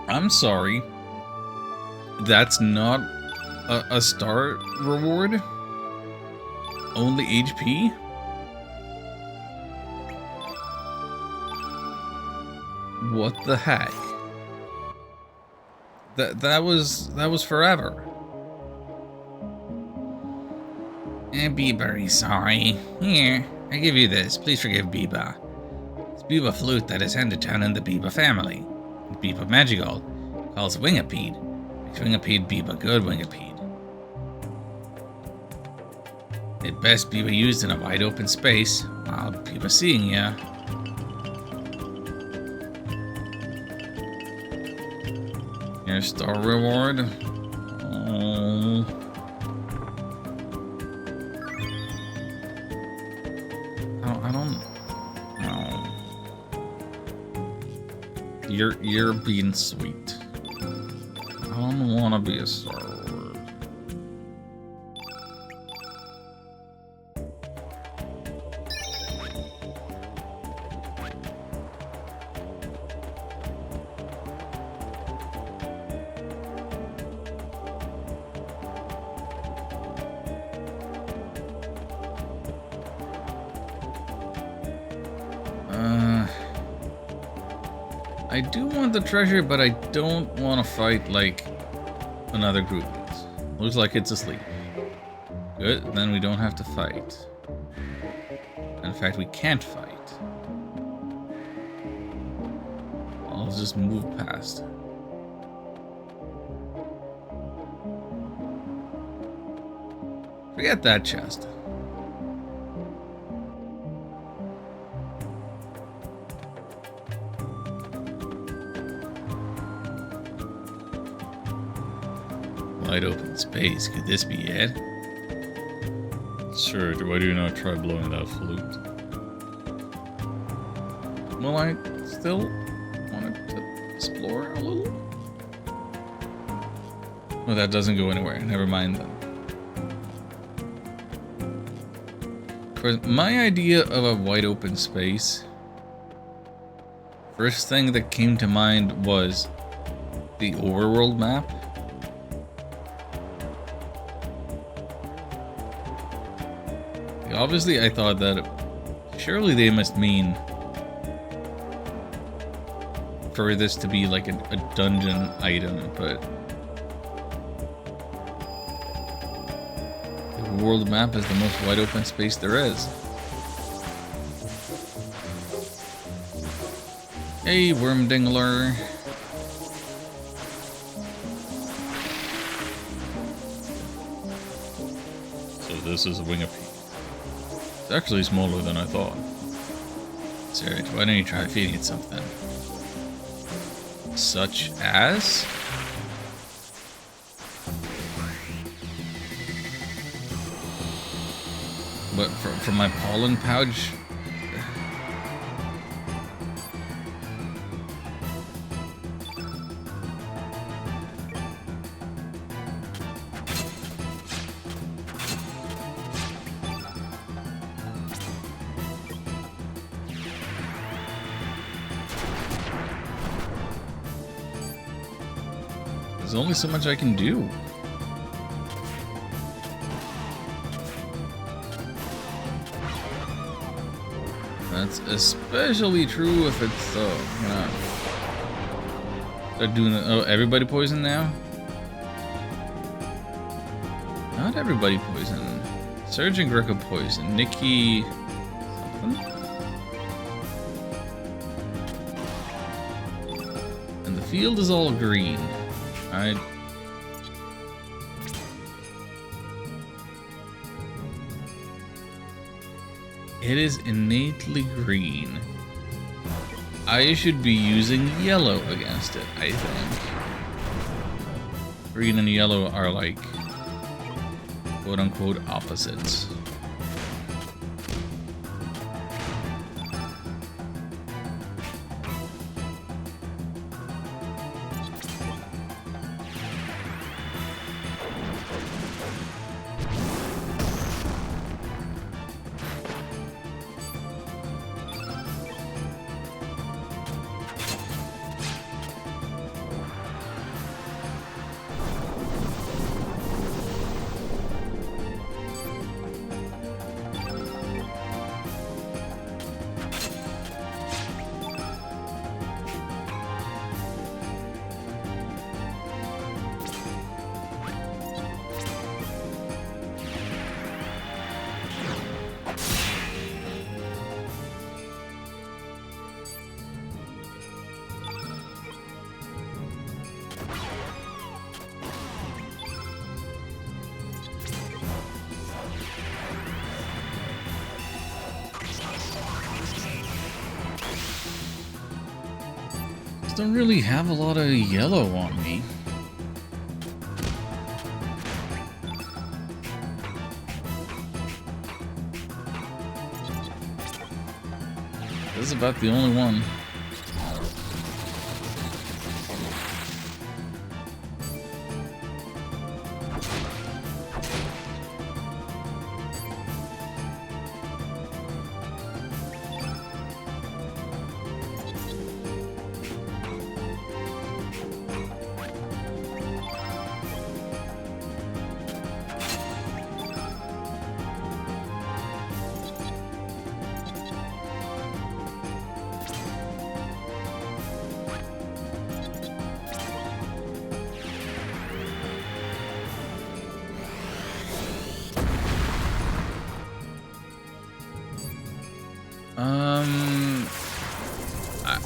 I'm sorry. That's not a star reward? Only HP? What the heck? That was forever. Biba, very sorry. Here, I give you this. Please forgive Biba. It's Biba Flute that is handed down in the Biba family. Biba Magical calls Wingapede. Makes Wingapede Biba good Wingapede. It best Biba used in a wide open space while Biba seeing ya. Your star reward? Oh. I don't know. You're being sweet. I don't want to be a star reward. I do want the treasure, but I don't want to fight like another group. Looks like it's asleep. Good, then we don't have to fight. In fact, we can't fight. I'll just move past. Forget that chest. Wide open space. Could this be it? Sure, why do you not try blowing that flute? Well, I still wanted to explore a little. Well, that doesn't go anywhere. Never mind then. Of course, my idea of a wide open space, first thing that came to mind was the overworld map. Obviously, I thought that surely they must mean for this to be like a dungeon item, but the world map is the most wide open space there is. Hey, Wormdingler. So this is a Wingapede. It's actually smaller than I thought. Serge, why don't you try feeding it something? Such as? But from my pollen pouch? There's only so much I can do. That's especially true if it's start doing the, oh, everybody poison now? Not everybody poison. Serge and Greco poison. Nikki something? And the field is all green. It is innately green. I should be using yellow against it, I think. Green and yellow are like quote-unquote opposites. don't really have a lot of yellow on me. This is about the only one.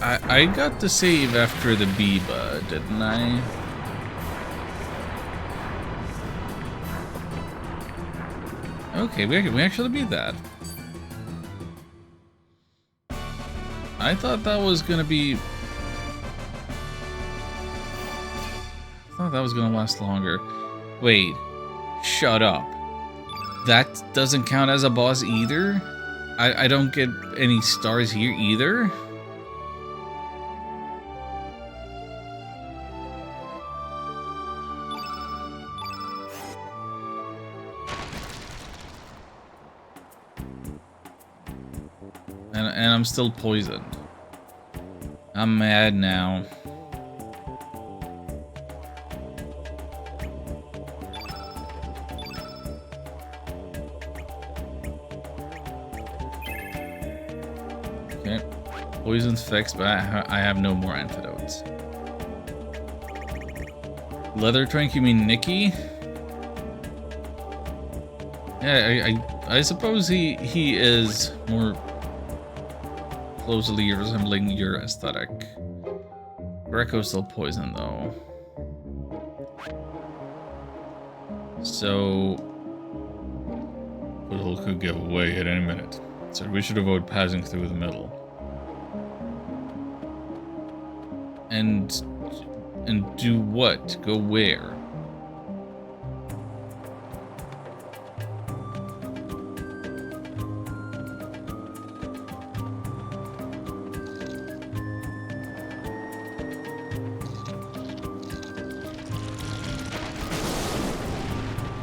I got the save after the Biba, didn't I? Okay, we actually beat that. I thought that was gonna be... I thought that was gonna last longer. Wait, shut up. That doesn't count as a boss either? I don't get any stars here either? And I'm still poisoned. I'm mad now. Okay. Poison's fixed, but I have no more antidotes. Leather Trank, you mean Nikki? Yeah, I suppose he is more closely resembling your aesthetic. Greco's still poisoned though. So Foothold could give away at any minute. So we should avoid passing through the middle. And do what? Go where?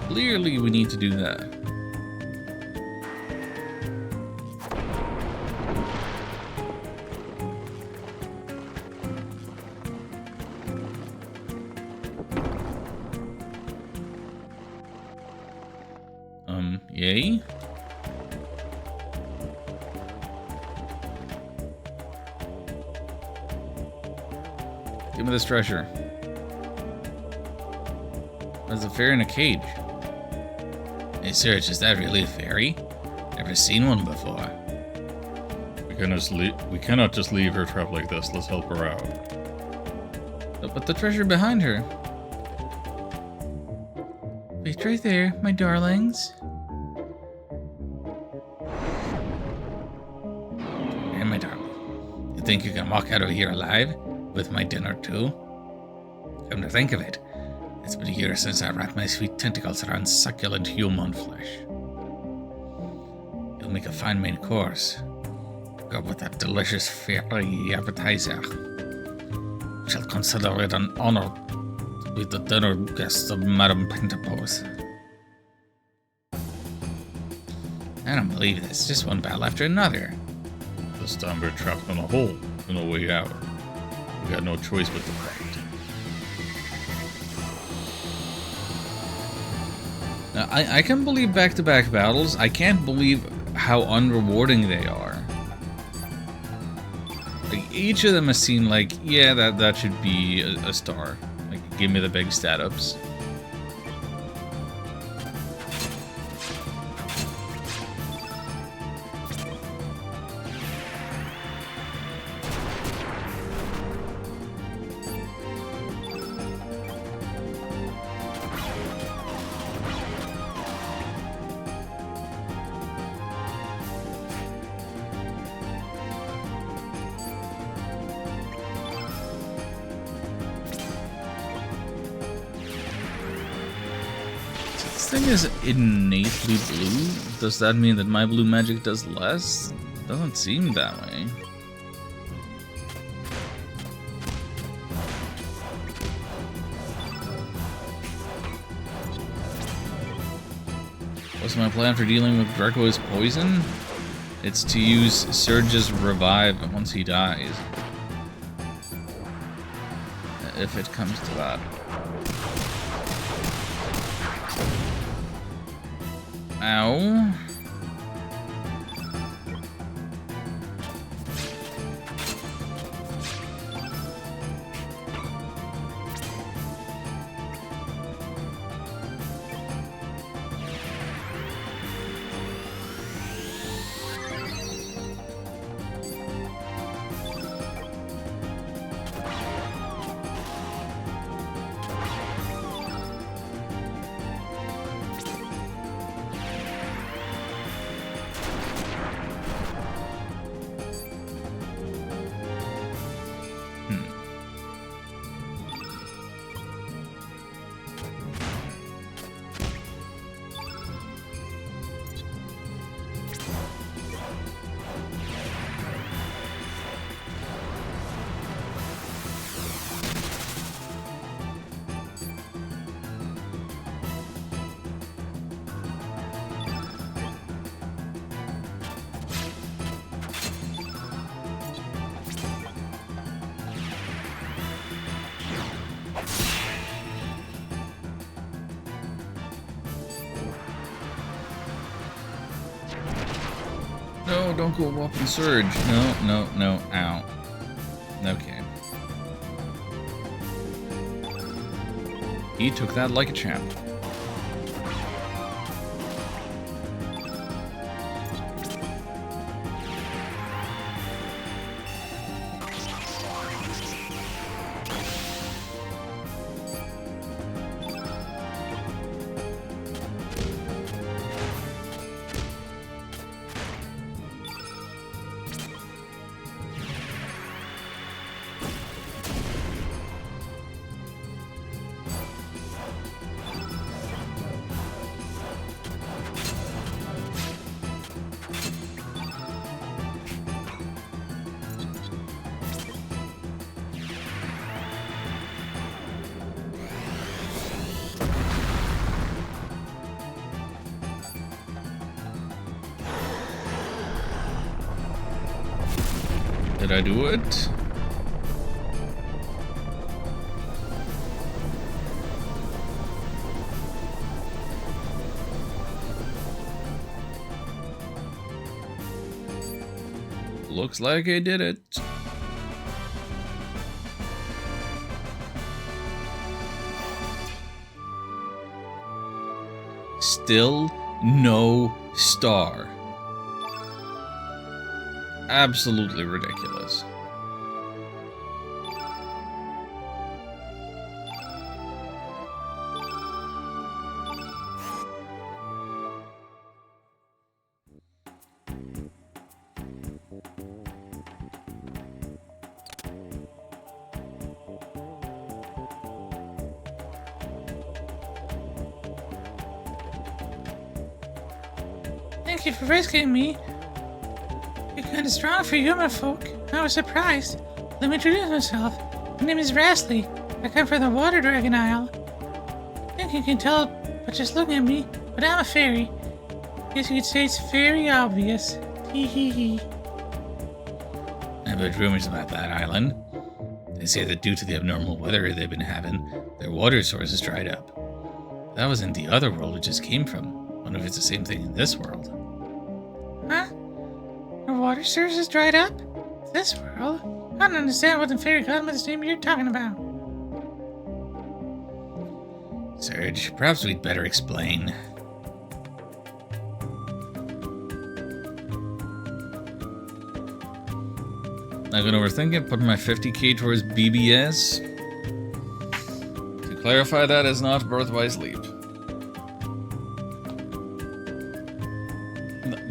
Clearly we need to do that. Yay? Give me this treasure. There's a fairy in a cage. Hey, Serge, is that really a fairy? Never seen one before. We cannot just leave her trapped like this. Let's help her out. But the treasure behind her. Wait right there, my darlings. Hey, my darling. You think you can walk out of here alive? With my dinner, too? Come to think of it, it's been a year since I wrapped my sweet tentacles around succulent human flesh. You'll make a fine main course. Go with that delicious fairy appetizer. Shall consider it an honor to be the dinner guest of Madame Pentapose. I don't believe this. Just one battle after another. This time we're trapped in a hole. No way out. We got no choice but to fight. Now, I can believe back-to-back battles. I can't believe how unrewarding they are. Like, each of them has seemed like, yeah, that should be a star. Like, give me the big stat-ups. this thing is innately blue, does that mean that my blue magic does less? Doesn't seem that way. What's my plan for dealing with Draco's poison? It's to use Surge's revive once he dies. If it comes to that. Ow. No, don't go whopping Surge. No, no, no. Ow. Okay. He took that like a champ. Did I do it? Looks like I did it. Still no star. Absolutely ridiculous. Thank you for rescuing me. You're kind of strong for human folk. I was surprised. Let me introduce myself. My name is Rastly. I come from the Water Dragon Isle. I think you can tell by just looking at me, but I'm a fairy. Guess you could say it's very obvious. Hee hee hee. I've heard rumors about that island. They say that due to the abnormal weather they've been having, their water source has dried up. That was in the other world it just came from. Wonder if it's the same thing in this world. Huh? Our water source is dried up? This world? I don't understand what the fairy godmother's name you're talking about. Surge, perhaps we'd better explain. Not gonna overthink it, put my 50k towards BBS. To clarify, that is not Birth by Sleep.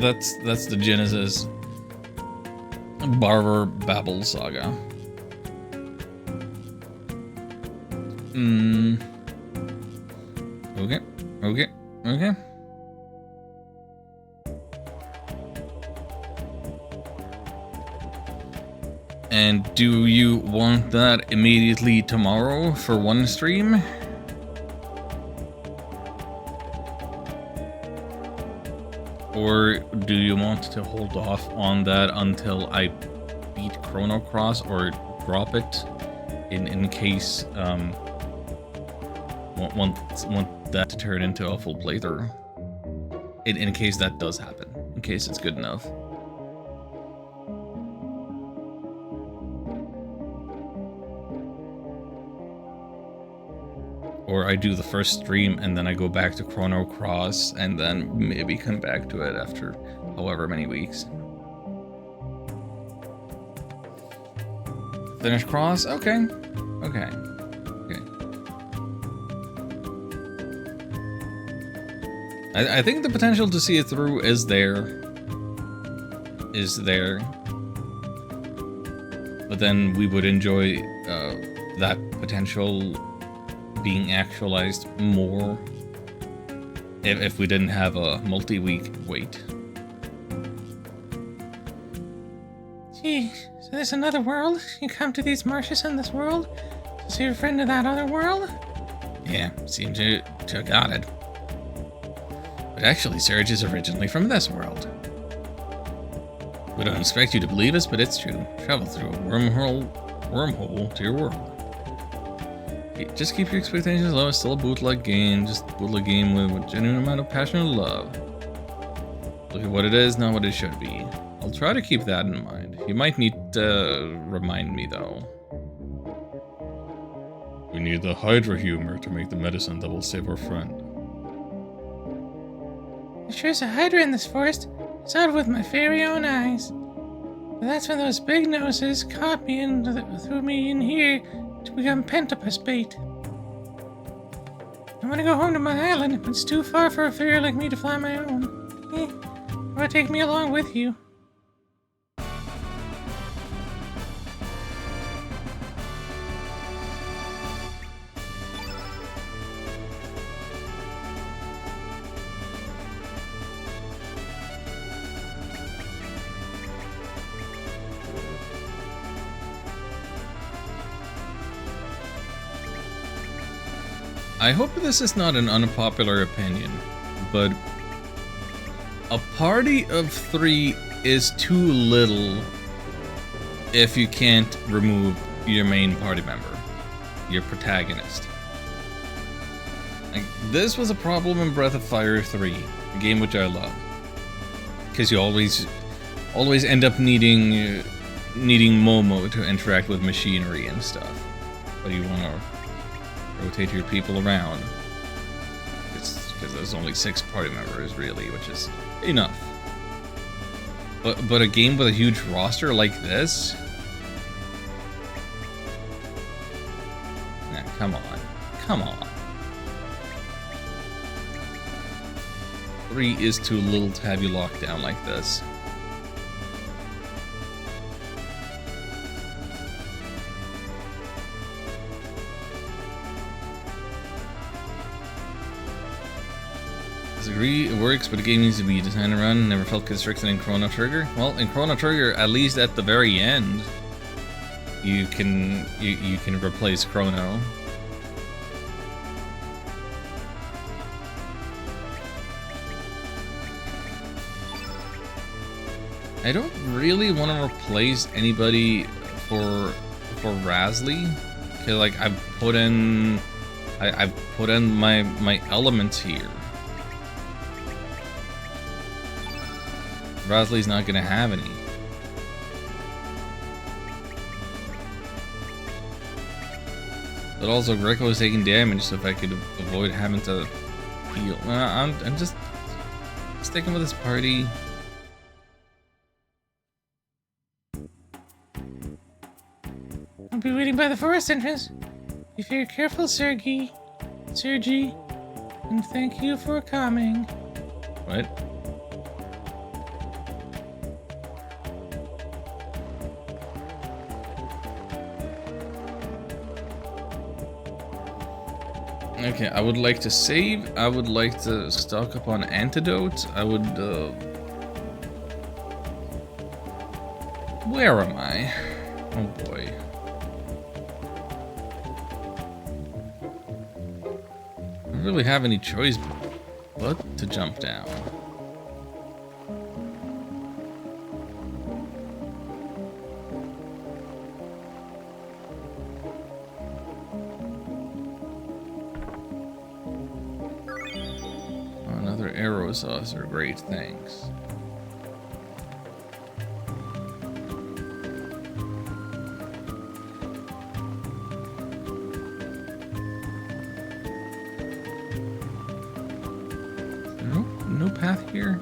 That's the Genesis Barber Babel saga. Okay. Okay. And do you want that immediately tomorrow for one stream? Or do you want to hold off on that until I beat Chrono Cross, or drop it in case want that to turn into a full playthrough? In case that does happen, in case it's good enough. Or I do the first stream and then I go back to Chrono Cross and then maybe come back to it after however many weeks. Finish Cross? Okay. Okay. Okay. I think the potential to see it through is there. But then we would enjoy that potential being actualized more if we didn't have a multi-week wait. Gee, so there's another world? You come to these marshes in this world to see your friend in that other world? Yeah, seem to have got it. But actually, Surge is originally from this world. We don't expect you to believe us, but it's true. Travel through a wormhole to your world. Just keep your expectations low. It's still a bootleg game. Just a bootleg game with a genuine amount of passion and love. Look at what it is, not what it should be. I'll try to keep that in mind. You might need to remind me, though. We need the hydra humor to make the medicine that will save our friend. There sure's a hydra in this forest. I saw it with my very own eyes. But that's when those big noses caught me and threw me in here to become pentapus bait. I want to go home to my island, but it's too far for a fairy like me to fly my own. Or take me along with you. I hope this is not an unpopular opinion, but a party of 3 is too little if you can't remove your main party member, your protagonist. Like, this was a problem in Breath of Fire 3, a game which I love, because you always end up needing Momo to interact with machinery and stuff, but you want to rotate your people around. It's because there's only 6 party members, really, which is enough. But a game with a huge roster like this? Nah, come on. Come on. 3 is too little to have you locked down like this. Disagree, it works, but the game needs to be designed around. Never felt constricted in Chrono Trigger. Well, in Chrono Trigger, at least at the very end, you can replace Chrono. I don't really want to replace anybody for Razly, because like I've put in my elements here. Razly's not gonna have any. But also Greco is taking damage, so if I could avoid having to heal. I'm just sticking with this party. I'll be waiting by the forest entrance. Be very careful, Sergi, and thank you for coming. What? Okay, I would like to save. I would like to stock up on antidote. I would, where am I? Oh boy. I don't really have any choice but to jump down. Another arrow saucer, great, thanks. No path here?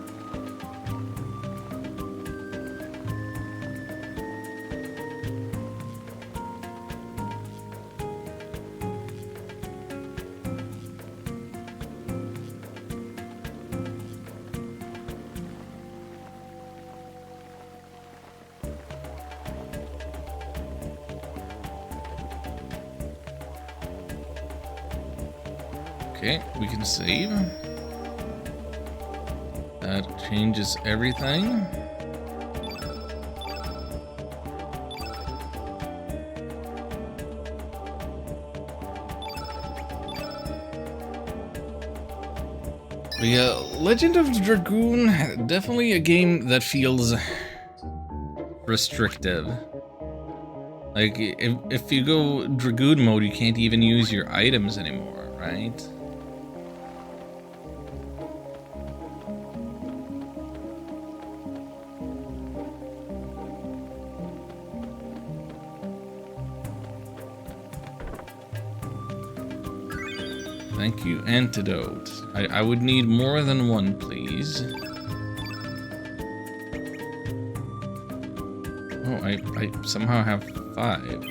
Okay, we can save. That changes everything. But yeah, Legend of the Dragoon, definitely a game that feels restrictive. Like, if you go Dragoon mode, you can't even use your items anymore, right? Thank you, antidote. I would need more than one, please. Oh, I somehow have 5.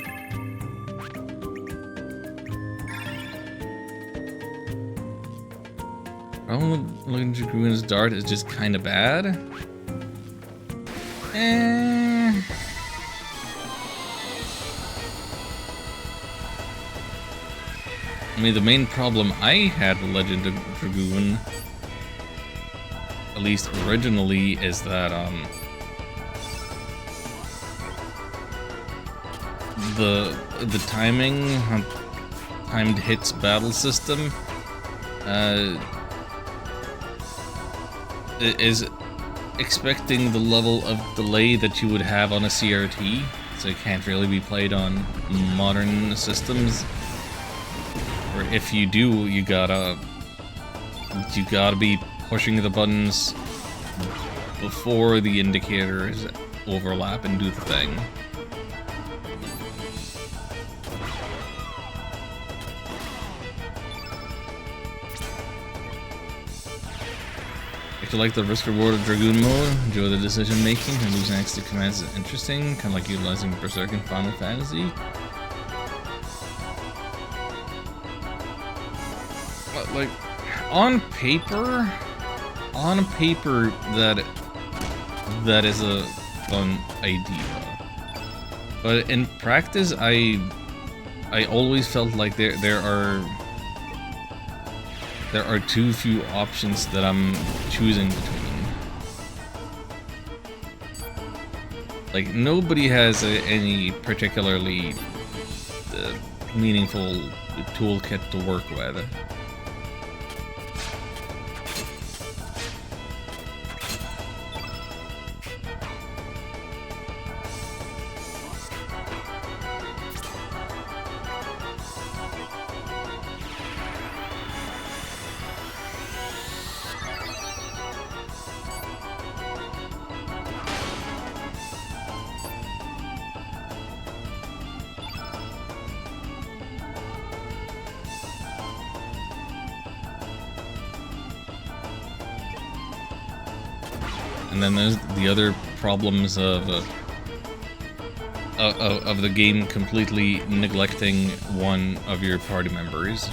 Problem with looking at Dragoon's Dart is just kind of bad. I mean, the main problem I had with Legend of Dragoon, at least originally, is that the timing, timed hits battle system, is expecting the level of delay that you would have on a CRT, so it can't really be played on modern systems. Or if you do, you gotta be pushing the buttons before the indicators overlap and do the thing. If you like the risk-reward of Dragoon mode, enjoy the decision making, and losing next to commands is interesting, kind of like utilizing Berserk in Final Fantasy. Like, on paper, that is a fun idea. But in practice, I always felt like there are too few options that I'm choosing between. Like, nobody has any particularly meaningful toolkit to work with. And then there's the other problems of the game completely neglecting one of your party members.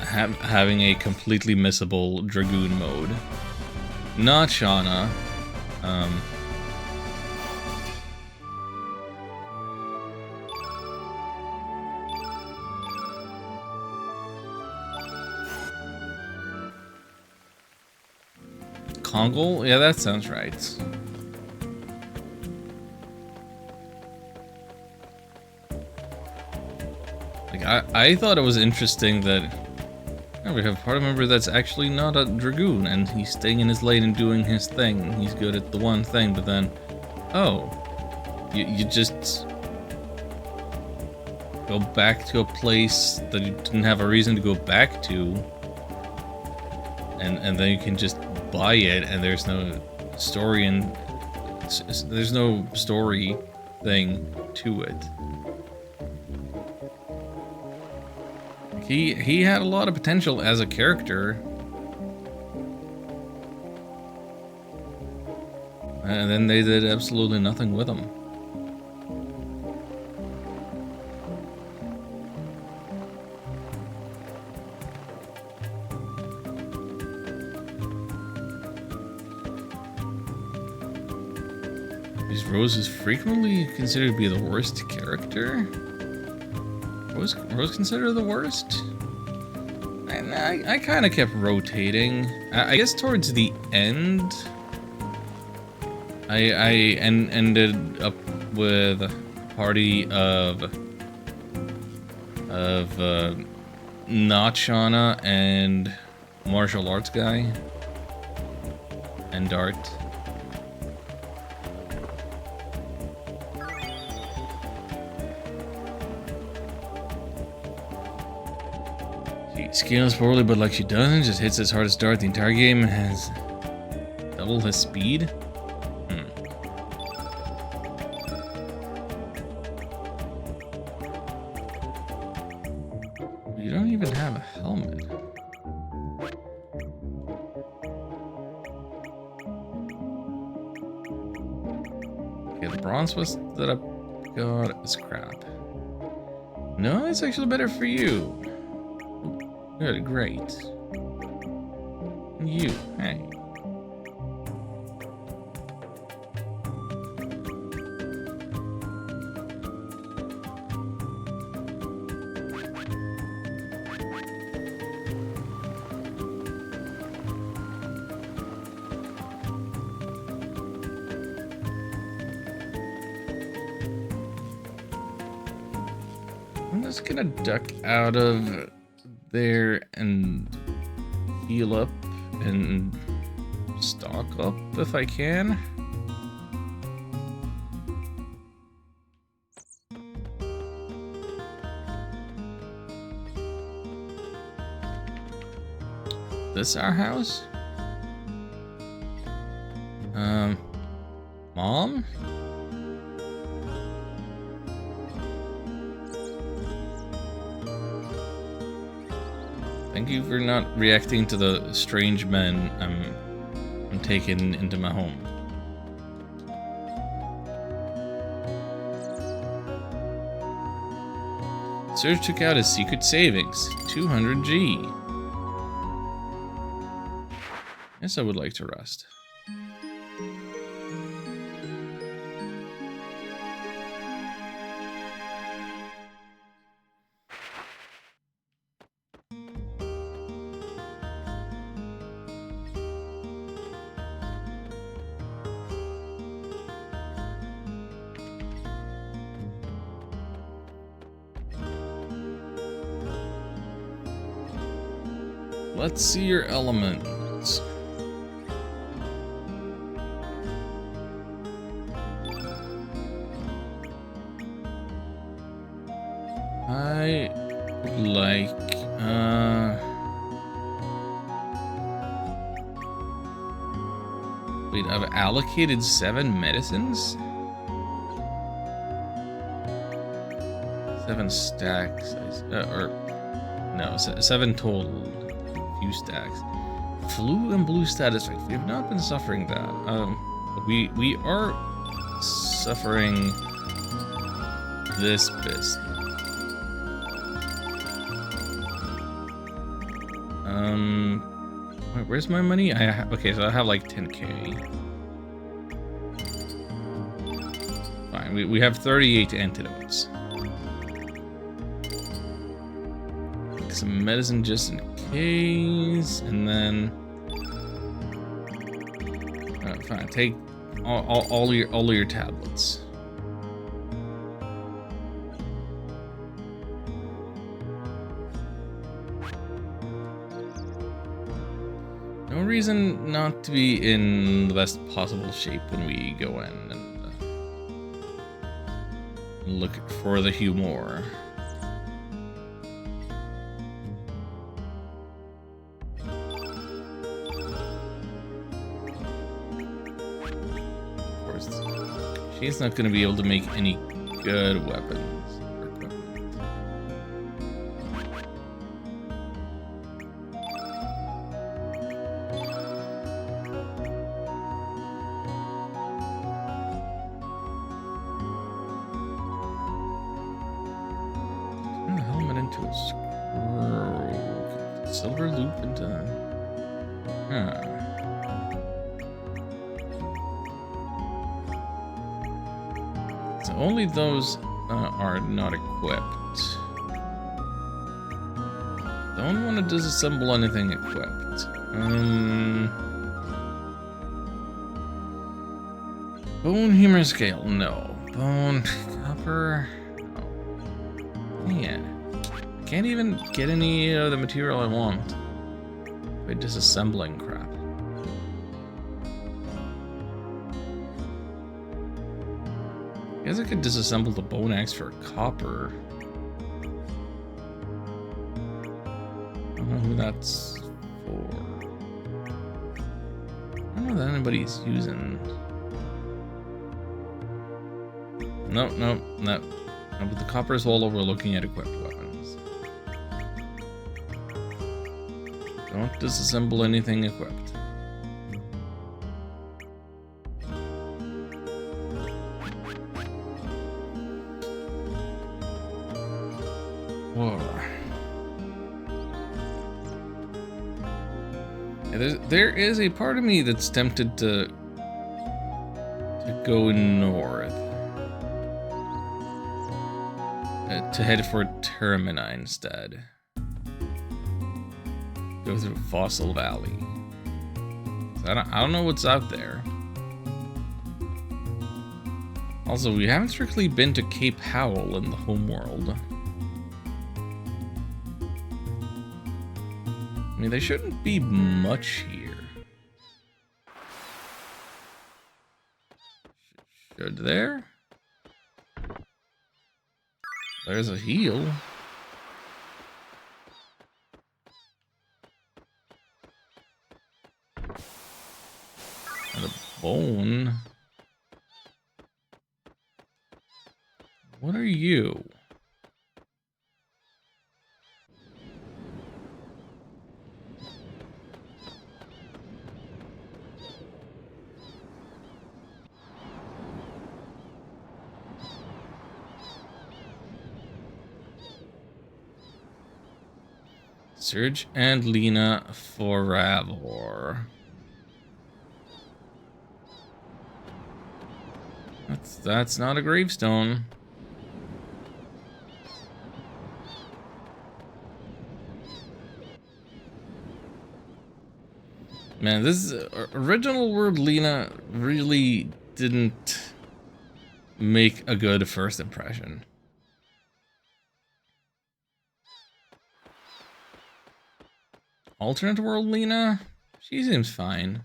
Having a completely missable Dragoon mode. Not Shauna. Kongal? Yeah, that sounds right. Like, I thought it was interesting that we have a party member that's actually not a Dragoon, and he's staying in his lane and doing his thing. He's good at the one thing, but then, oh, you just go back to a place that you didn't have a reason to go back to, and then you can just buy it, and there's no story and there's no story thing to it. He had a lot of potential as a character, and then they did absolutely nothing with him. Is Rose is frequently considered to be the worst character? Rose considered the worst? I kind of kept rotating. I guess towards the end, I ended up with a party of not Shauna and martial arts guy and Dart. She scales poorly, but like she doesn't, just hits as hard as Dart the entire game and has double his speed. You don't even have a helmet. Okay, the bronze was that I've got is crap. No, it's actually better for you. Good, great. And you, hey. I'm just gonna duck out of there and heal up and stock up if I can. This our house? Mom? Thank you for not reacting to the strange men I'm taking into my home. Serge took out his secret savings, 200G. Yes, I would like to rest. Let's see your elements. I would like, wait, I've allocated 7 medicines? 7 stacks, or, no, 7 total. Few stacks. Flu and blue status effect. We have not been suffering that. We are suffering this business. Wait, where's my money? Okay, so I have like 10K. Fine, we have 38 antidotes. Take some medicine just in case, and then fine. Take all your tablets. No reason not to be in the best possible shape when we go in and look for the humor. Of course, she's not going to be able to make any good weapons or equipment. Turn the helmet into a screw. Silver loop into... Huh. So only those are not equipped. Don't want to disassemble anything equipped. Bone humor scale, no. Bone copper, no. Yeah. Can't even get any of the material I want by disassembling crap. I guess I could disassemble the bone axe for copper. I don't know who that's for. I don't know that anybody's using. No. But the copper is all over looking at equipped weapons. Don't disassemble anything equipped. Whoa. Yeah, there is a part of me that's tempted to go north. To head for Termina instead. Go through Fossil Valley. I don't know what's out there. Also, we haven't strictly been to Cape Howell in the homeworld. I mean, there shouldn't be much here. Should there? There's a heal. And a bone. What are you? Serge and Lena forever. That's not a gravestone. Man, this original world Lena really didn't make a good first impression. Alternate world Lena? She seems fine.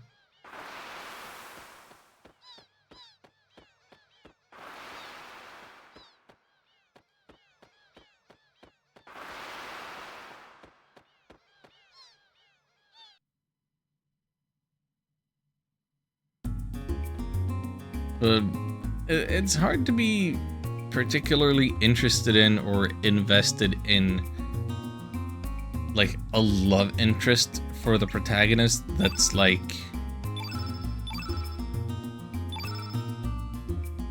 But it's hard to be particularly interested in or invested in like a love interest for the protagonist that's like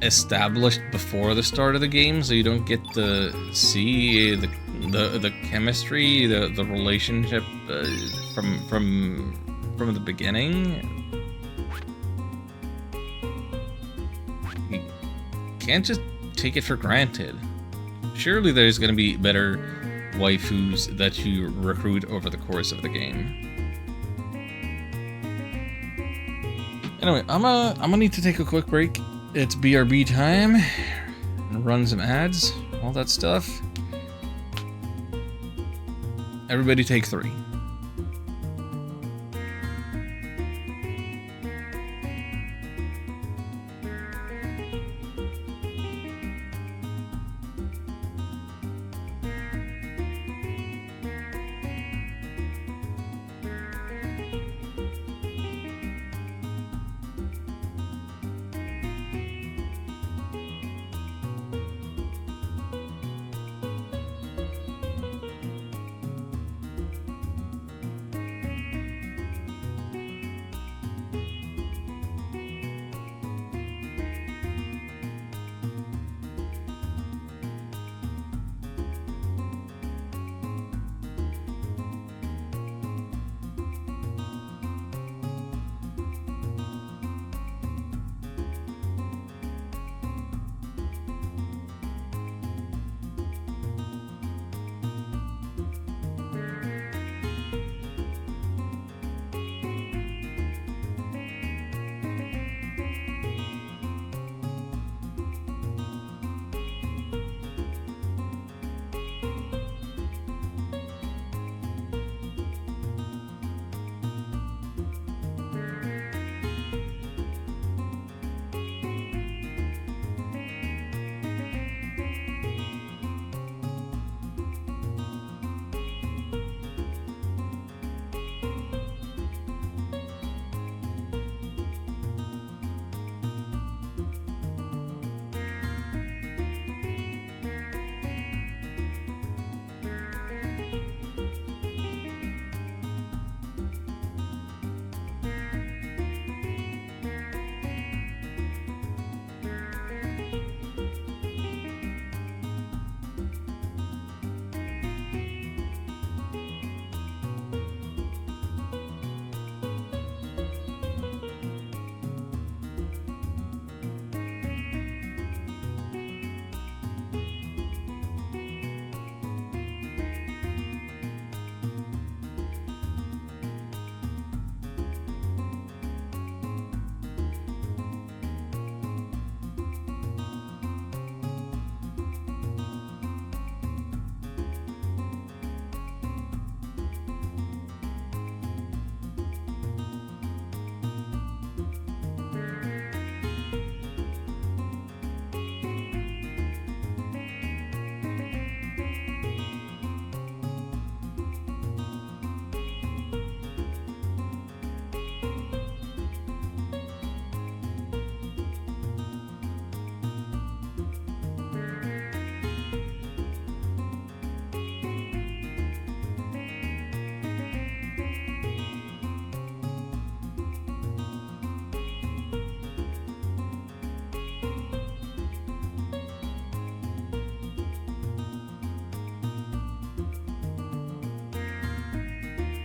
established before the start of the game, so you don't get to see the chemistry, the relationship from the beginning. You can't just take it for granted. Surely there's going to be better waifus that you recruit over the course of the game. Anyway, I'm gonna need to take a quick break. It's BRB time. Run some ads, all that stuff. Everybody take 3.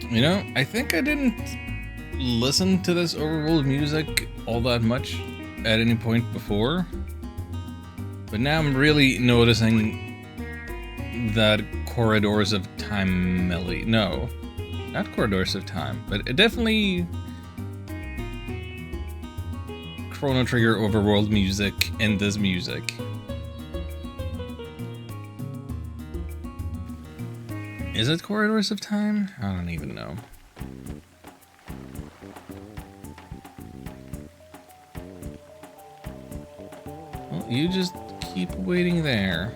You know, I think I didn't listen to this overworld music all that much at any point before, but now I'm really noticing that Corridors of Time melody. No, not Corridors of Time, but it definitely Chrono Trigger overworld music in this music. Is it Corridors of Time? I don't even know. Well, you just keep waiting there.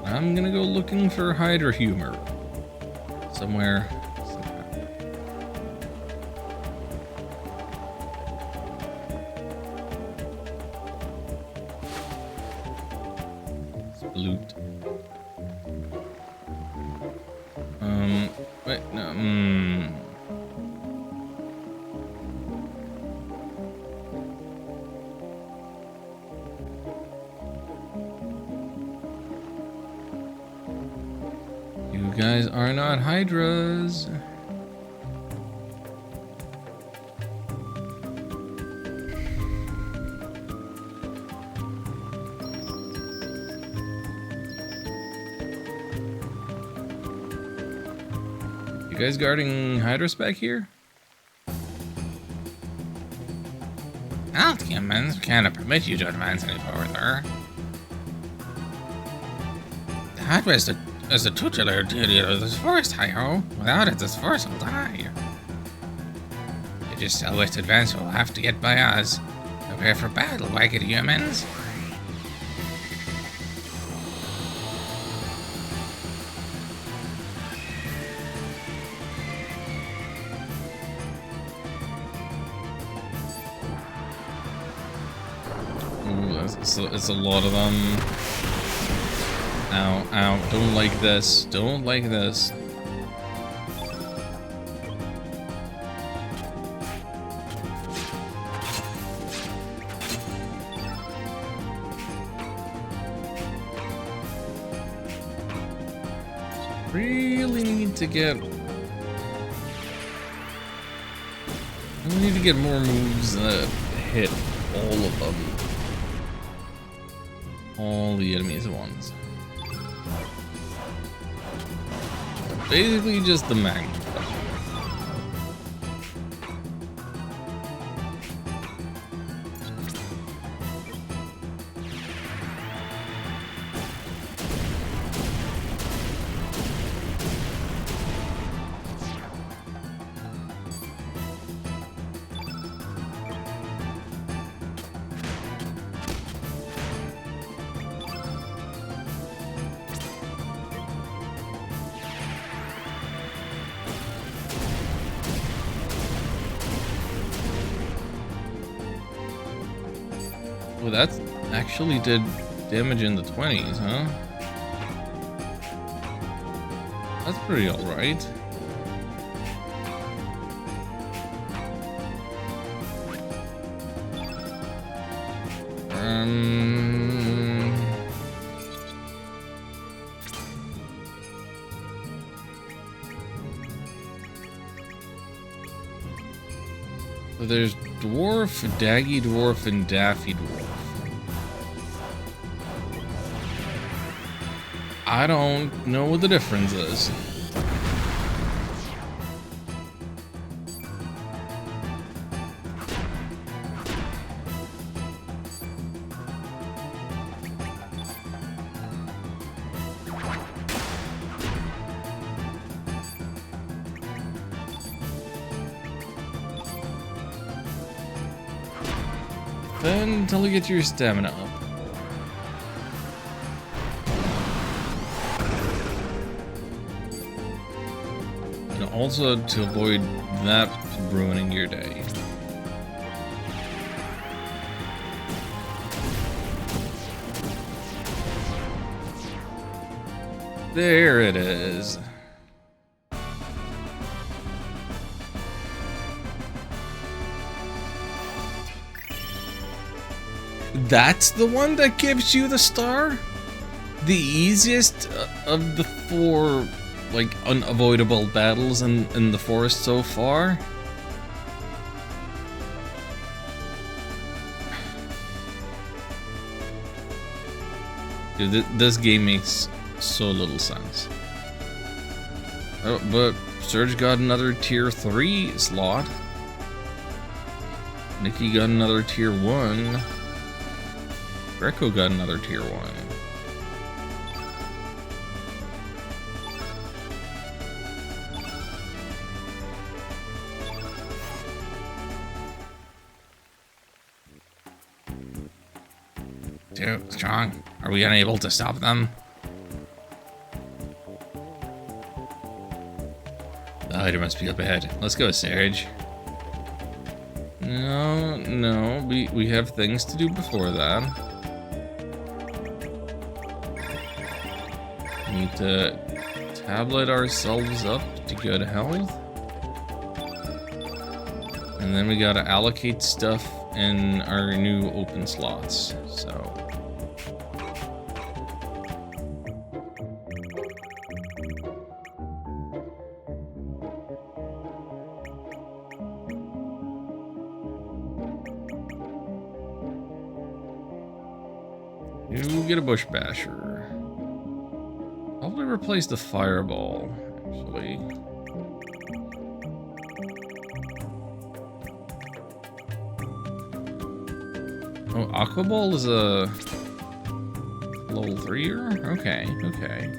I'm gonna go looking for Hydra humor. Somewhere. Loot. Wait, no, You guys are not hydras. You guys guarding hydras back here? Halt, humans. We cannot permit you to advance any further. The hydra is the tutelar deity of this forest, Hi-Ho. Without it, this forest will die. If you still wish to advance, you will have to get by us. Prepare for battle, wagged humans. Ooh, it's a lot of them. Ow, ow, don't like this. Don't like this. Really need to get... We need to get more moves that hit all of them. All the enemies at once. Basically just the magnet. Well, that actually did damage in the 20s, huh? That's pretty alright. So there's Dwarf, Daggy Dwarf, and Daffy Dwarf. I don't know what the difference is. Then until you get your stamina up. And also to avoid that ruining your day. There it is. That's the one that gives you the star? The easiest of the 4, like, unavoidable battles in the forest so far? Dude, this game makes so little sense. Oh, but Surge got another tier 3 slot. Nikki got another tier 1. Greco got another tier 1. Too strong. Are we unable to stop them? The Hydra must be up ahead. Let's go, Sarge. No, we have things to do before that. We need to tablet ourselves up to good health. And then we gotta allocate stuff in our new open slots, so... You get a bush basher. Probably replace the fireball, actually. Oh, Aqua Ball is a level 3-er? Okay, okay.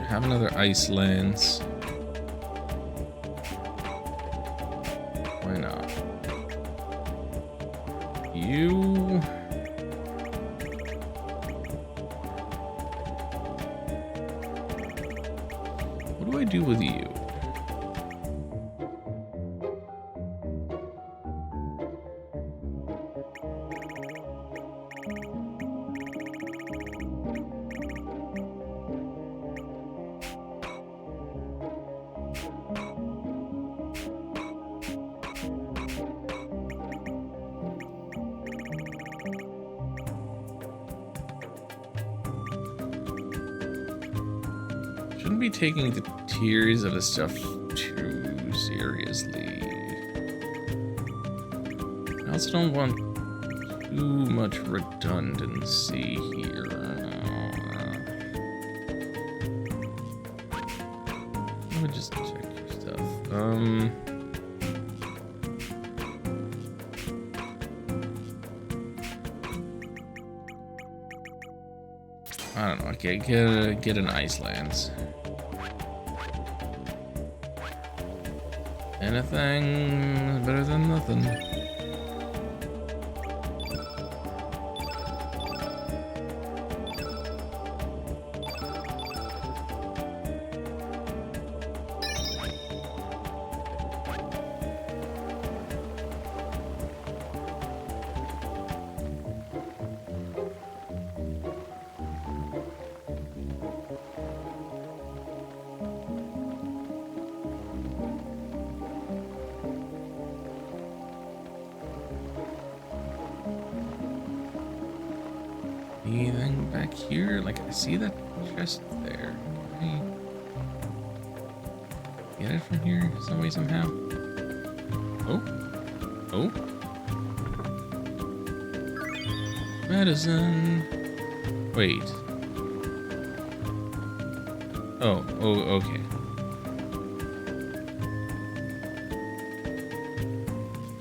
Have another ice lance. Why not? You. What do I do with you? Shouldn't be taking the tiers of the stuff too seriously. I also don't want too much redundancy here. Let me just check your stuff. I don't know. Okay, get an ice lance. Anything better than nothing. Anything back here? Like, I see that chest there. Can I get it from here some way, somehow? Oh. Oh. Medicine. Wait. Oh. Oh, okay.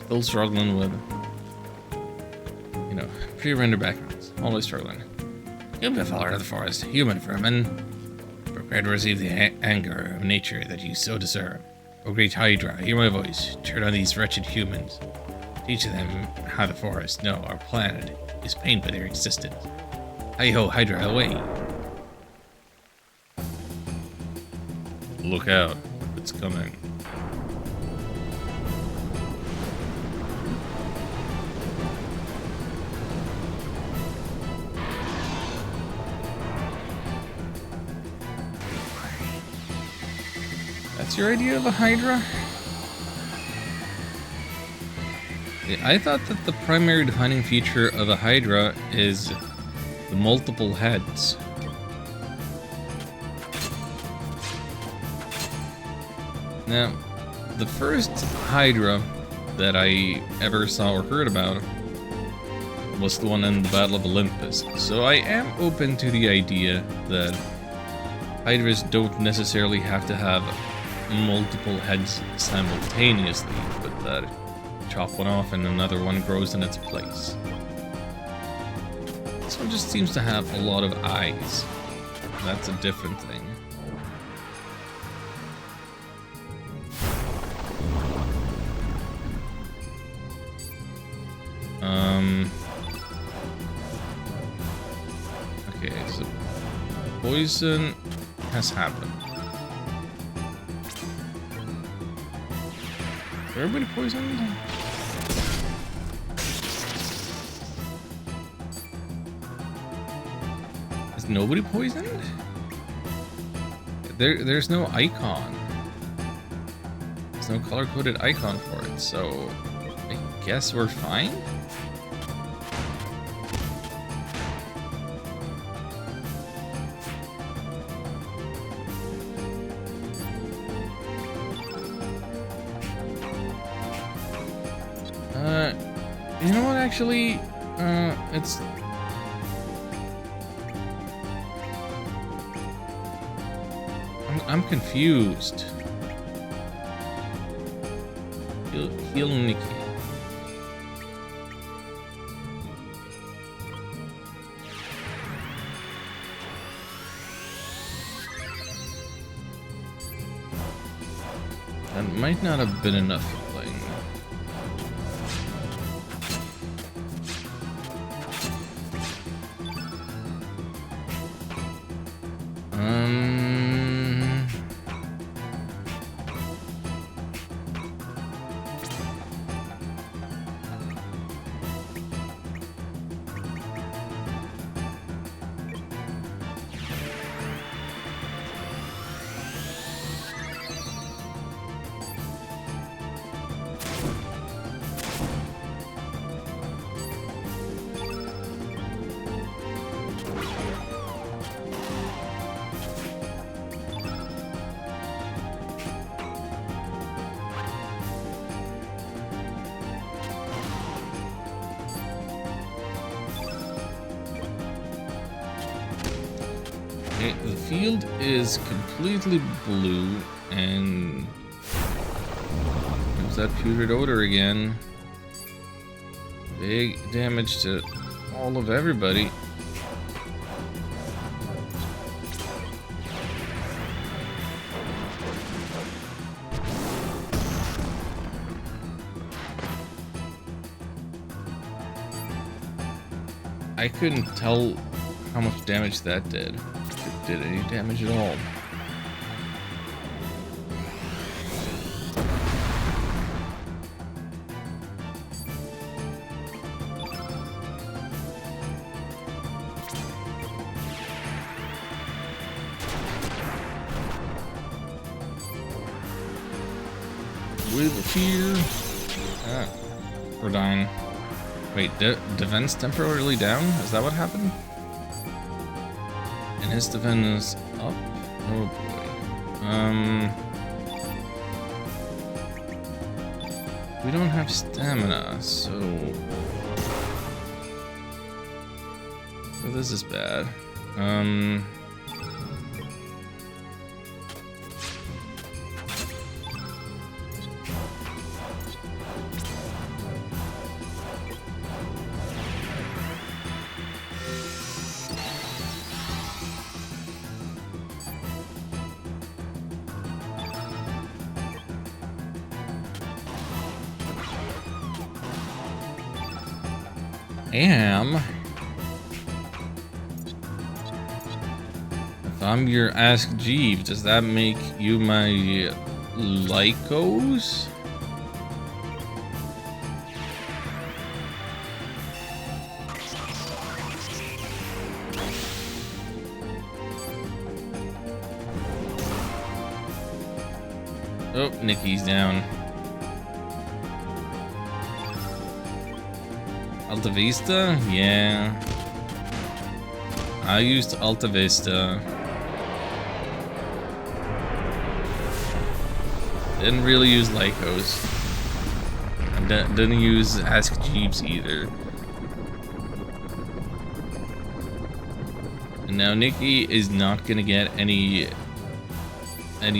Still struggling with, you know, pre-render backgrounds. Always struggling. You'll be a follower of the forest, human vermin. Prepare to receive the anger of nature that you so deserve. O great Hydra, hear my voice. Turn on these wretched humans. Teach them how the forest, no, our planet, is pained by their existence. Hi-ho, Hydra, away. Look out. It's coming. That's your idea of a Hydra? Yeah, I thought that the primary defining feature of a Hydra is the multiple heads. Now, the first Hydra that I ever saw or heard about was the one in the Battle of Olympus, so I am open to the idea that Hydras don't necessarily have to have multiple heads simultaneously, but that chop one off and another one grows in its place. This one just seems to have a lot of eyes. That's a different thing. Okay, so poison has happened. Is everybody poisoned? Is nobody poisoned? There's no icon. There's no color-coded icon for it, so I guess we're fine? actually, it's... I'm confused. Heal Nikki. That might not have been enough for playing. Okay, the field is completely blue, and there's that putrid odor again. Big damage to all of everybody. I couldn't tell how much damage that did. If it did any damage at all. With fear. Ah, we're dying. Wait, defense temporarily down? Is that what happened? And his defense up? Oh boy. We don't have stamina, so... Oh, this is bad. If I'm your Ask Jeeves, does that make you my Lycos? Oh, Nikki's down. Alta Vista? Yeah. I used Alta Vista. Didn't really use Lycos. And didn't use Ask Jeeves either. And now Nikki is not gonna get any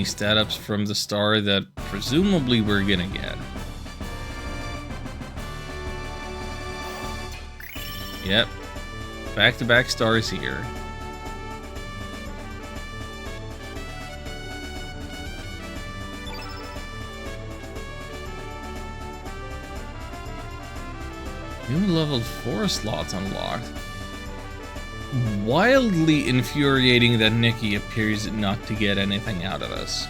stat ups from the star that presumably we're gonna get. Yep. Back-to-back stars here. New level 4 slots unlocked. Wildly infuriating that Nikki appears not to get anything out of this.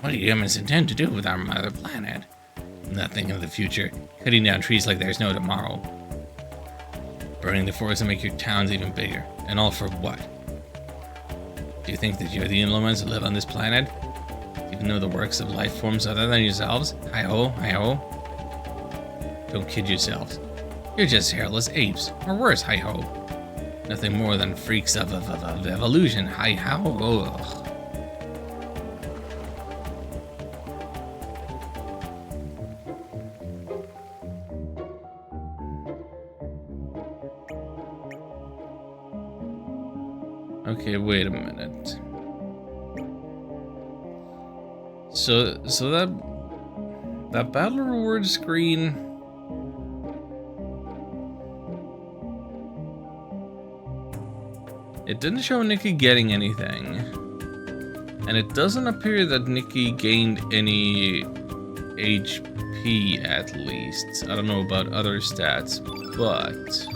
What do humans intend to do with our mother planet? Nothing in the future. Cutting down trees like there's no tomorrow. Burning the forest to make your towns even bigger. And all for what? Do you think that you're the only ones who live on this planet? Do you know the works of life forms other than yourselves? Hi-ho, hi-ho. Don't kid yourselves. You're just hairless apes, or worse, hi-ho. Nothing more than freaks of evolution, hi-ho. Ugh. Okay, wait a minute. So that battle reward screen, it didn't show Nikki getting anything, and it doesn't appear that Nikki gained any HP at least. I don't know about other stats, but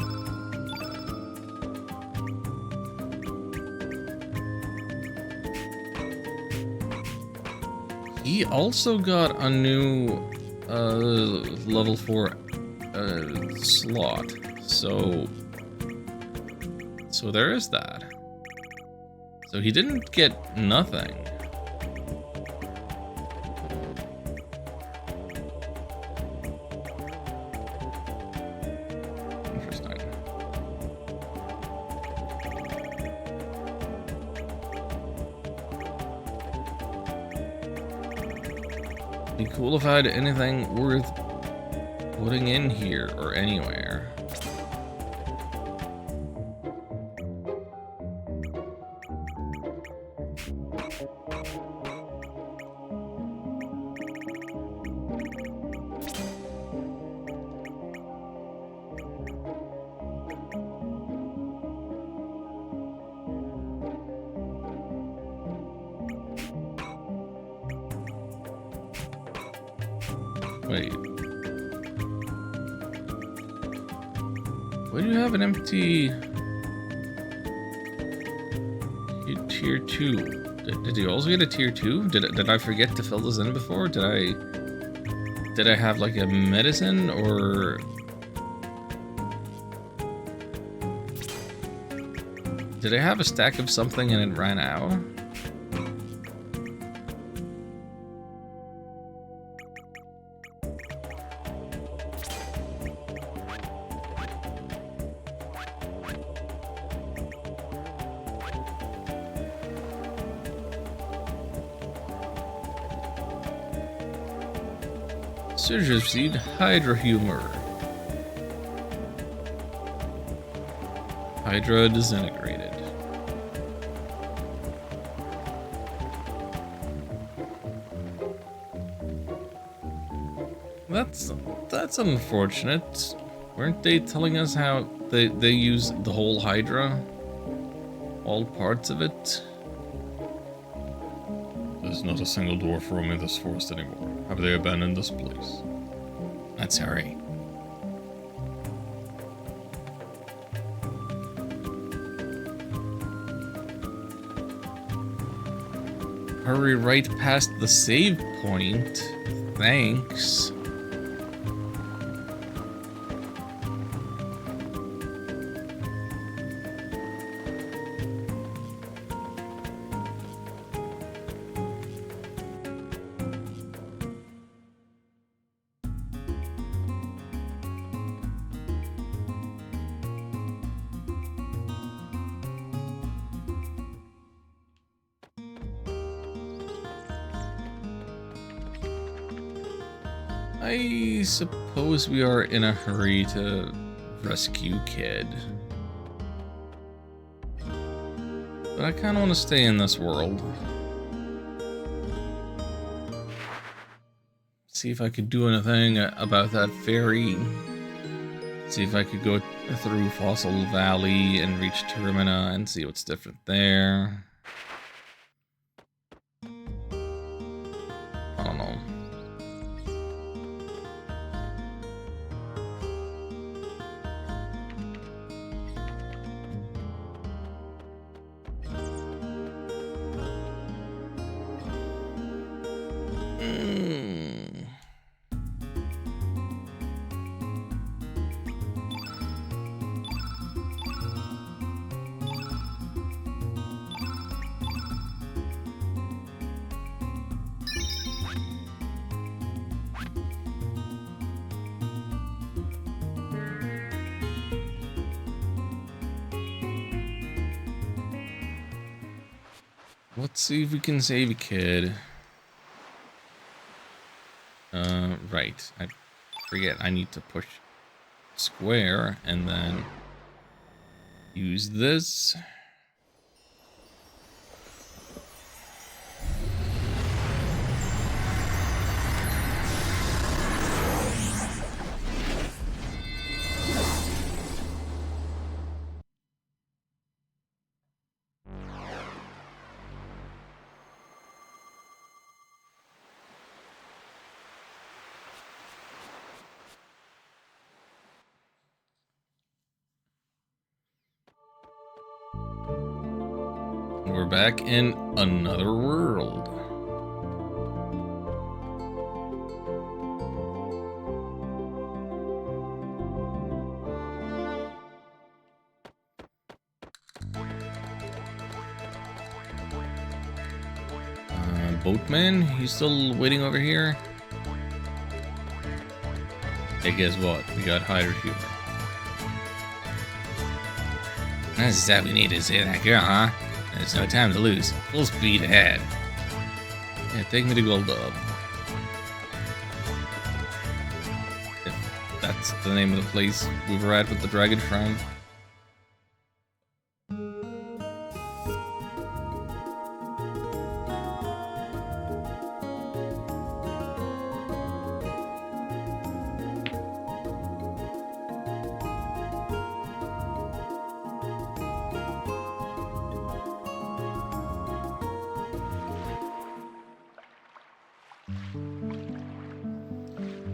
he also got a new level 4 slot, so there is that. So he didn't get nothing. Interesting. Be cool if I had anything worth putting in here or anywhere. Wait. Why do you have an empty tier 2? Did you also get a tier 2? Did I forget to fill this in before? Did I have like a medicine, or did I have a stack of something and it ran out? Surge received Hydra humor. Hydra disintegrated. That's unfortunate. Weren't they telling us how they use the whole Hydra? All parts of it? There's not a single dwarf roaming this forest anymore. Have they abandoned this place? Let's hurry. Hurry right past the save point. Thanks. I suppose we are in a hurry to rescue Kid. But I kind of want to stay in this world. See if I could do anything about that ferry. See if I could go through Fossil Valley and reach Termina and see what's different there. I don't know. Let's see if we can save a kid. Right. I forget. I need to push square and then use this. We're back in another world. Boatman, he's still waiting over here. Hey, guess what? We got hydras humor. That's that we need to save that girl, huh? There's no time to lose. Full speed ahead. Yeah, take me to Gold Dub. If that's the name of the place we were at with the Dragon Shrine.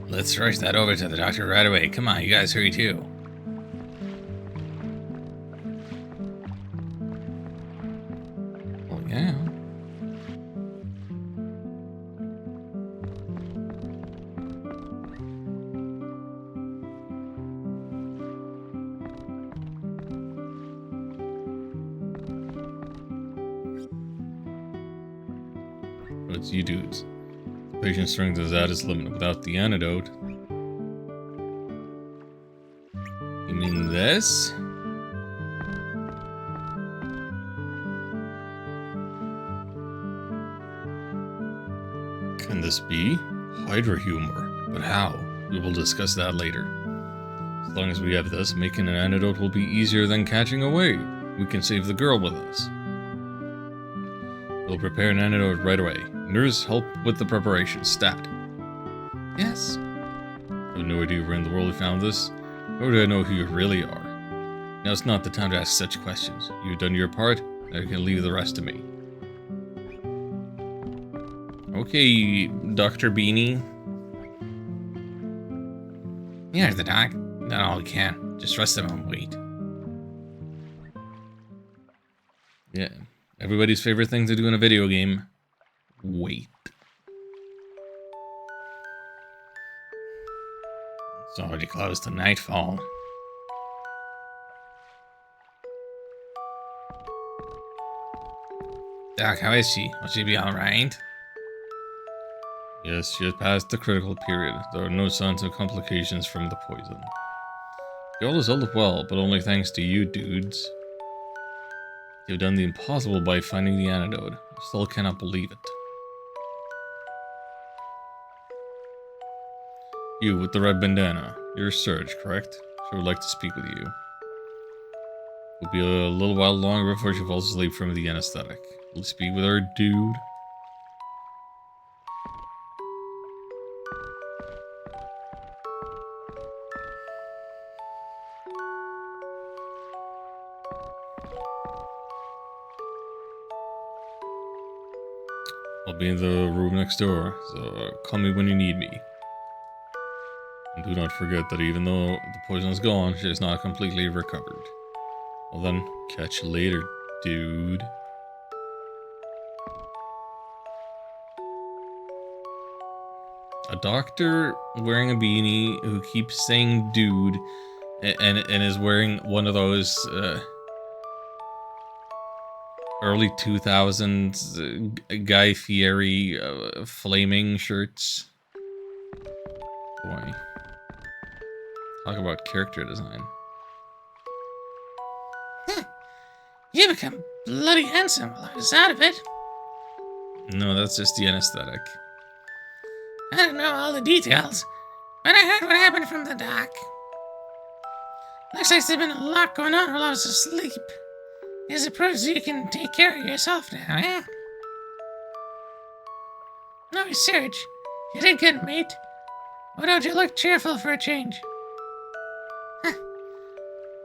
Let's rush that over to the doctor right away. Come on, you guys hurry too. Oh, yeah. But it's you dudes. Patient strength is at its limit without the antidote. You mean this? Can this be? Hydra humor. But how? We will discuss that later. As long as we have this, making an antidote will be easier than catching away. We can save the girl with us. We'll prepare an antidote right away. Nurse, help with the preparation. Stat. Yes. I have no idea where in the world we found this, nor do I know who you really are. Now it's not the time to ask such questions. You've done your part, now you can leave the rest to me. Okay, Dr. Beanie. Here's the doc. Done all we can. Just rest them and wait. Yeah, everybody's favorite thing to do in a video game. Wait. It's already close to nightfall. Doc, how is she? Will she be alright? Yes, she has passed the critical period. There are no signs of complications from the poison. Girl has held up well, but only thanks to you dudes. You've done the impossible by finding the antidote. I still cannot believe it. You with the red bandana. You're Serge, correct? She would like to speak with you. It'll be a little while longer before she falls asleep from the anesthetic. Will you speak with her, dude? I'll be in the room next door, so call me when you need me. And do not forget that even though the poison is gone, she is not completely recovered. Well then, catch you later, dude. A doctor wearing a beanie who keeps saying dude and is wearing one of those early 2000s Guy Fieri flaming shirts. Boy. Talk about character design. You become bloody handsome while I was out of it. No, that's just the anesthetic. I don't know all the details, but I heard what happened from the doc. Looks like there's been a lot going on while I was asleep. I suppose you can take care of yourself now, eh? No, Serge, you did good, mate. Why don't you look cheerful for a change? Huh.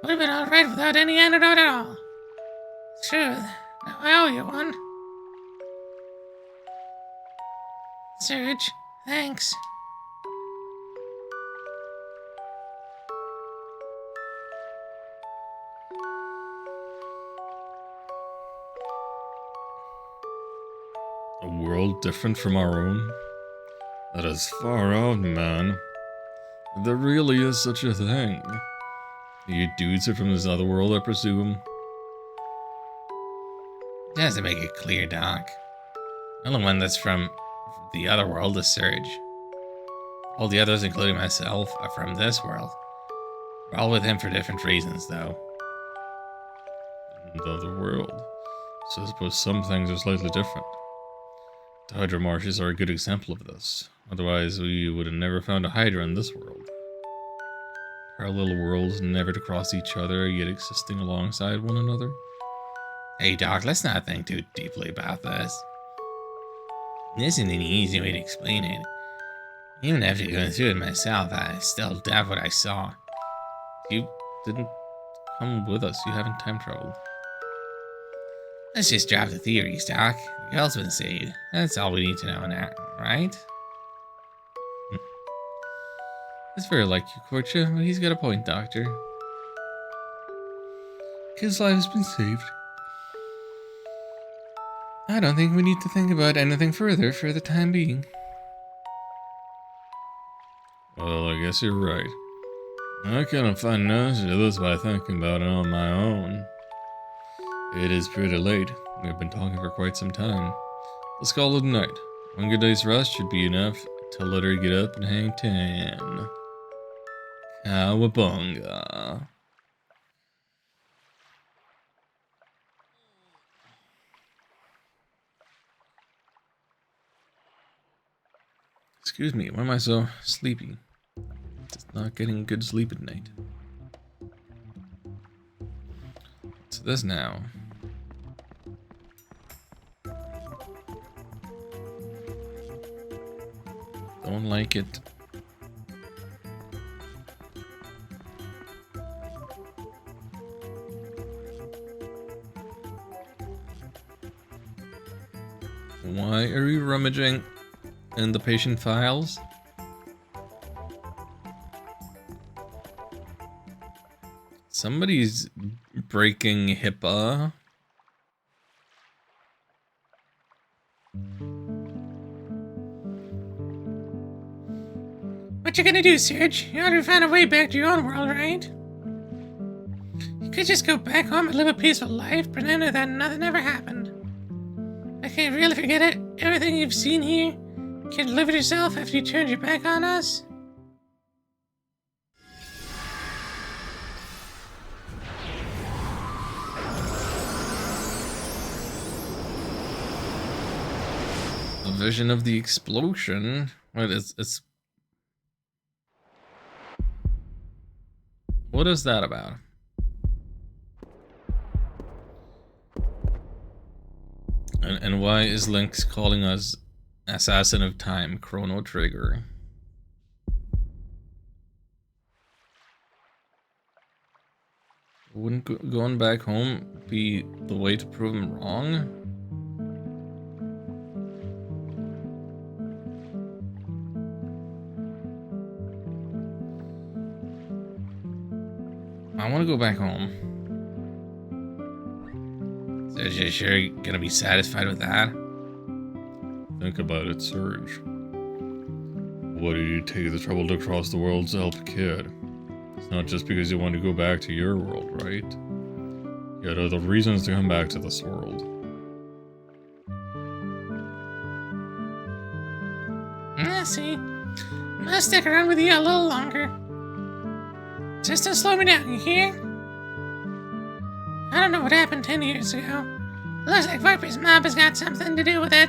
Would have been alright without any antidote at all. True, now I owe you one. Serge, thanks. A world different from our own? That is far out, man. If there really is such a thing. You dudes are from this other world, I presume. Just to make it clear, Doc. The only one that's from the other world is Serge. All the others, including myself, are from this world. We're all with him for different reasons, though. The other world. So I suppose some things are slightly different. The Hydra marshes are a good example of this. Otherwise, we would have never found a Hydra in this world. Parallel worlds never to cross each other, yet existing alongside one another. Hey, Doc, let's not think too deeply about this. There isn't any easy way to explain it. Even after going through it myself, I still doubt what I saw. You didn't come with us. You haven't time traveled. Let's just drop the theories, Doc. The girl's been saved. That's all we need to know now, right? It's very like you, Korcha, but he's got a point, Doctor. His life has been saved. I don't think we need to think about anything further for the time being. Well, I guess you're right. I couldn't find no answer to this by thinking about it on my own. It is pretty late. We've been talking for quite some time. Let's call it a night. One good day's rest should be enough to let her get up and hang ten. Cowabunga. Excuse me, why am I so sleepy? Just not getting good sleep at night. What's this now? Don't like it. Why are you rummaging in the patient files? Somebody's breaking HIPAA. What you gonna do, Serge? You ought to find a way back to your own world, right? You could just go back home and live a peaceful life, pretending that nothing ever happened. I can't really forget it. Everything you've seen here, you can live it yourself after you turned your back on us. A vision of the explosion. What it's what is that about? And why is Lynx calling us Assassin of Time, Chrono Trigger? Wouldn't going back home be the way to prove him wrong? I want to go back home. So you're sure you're gonna be satisfied with that? Think about it, Serge. Why did you take the trouble to cross the world to help a kid? It's not just because you want to go back to your world, right? You had other reasons to come back to this world. I see. I'll stick around with you a little longer. Just to slow me down, you hear? I don't know what happened 10 years ago. Looks like Viper's mob has got something to do with it.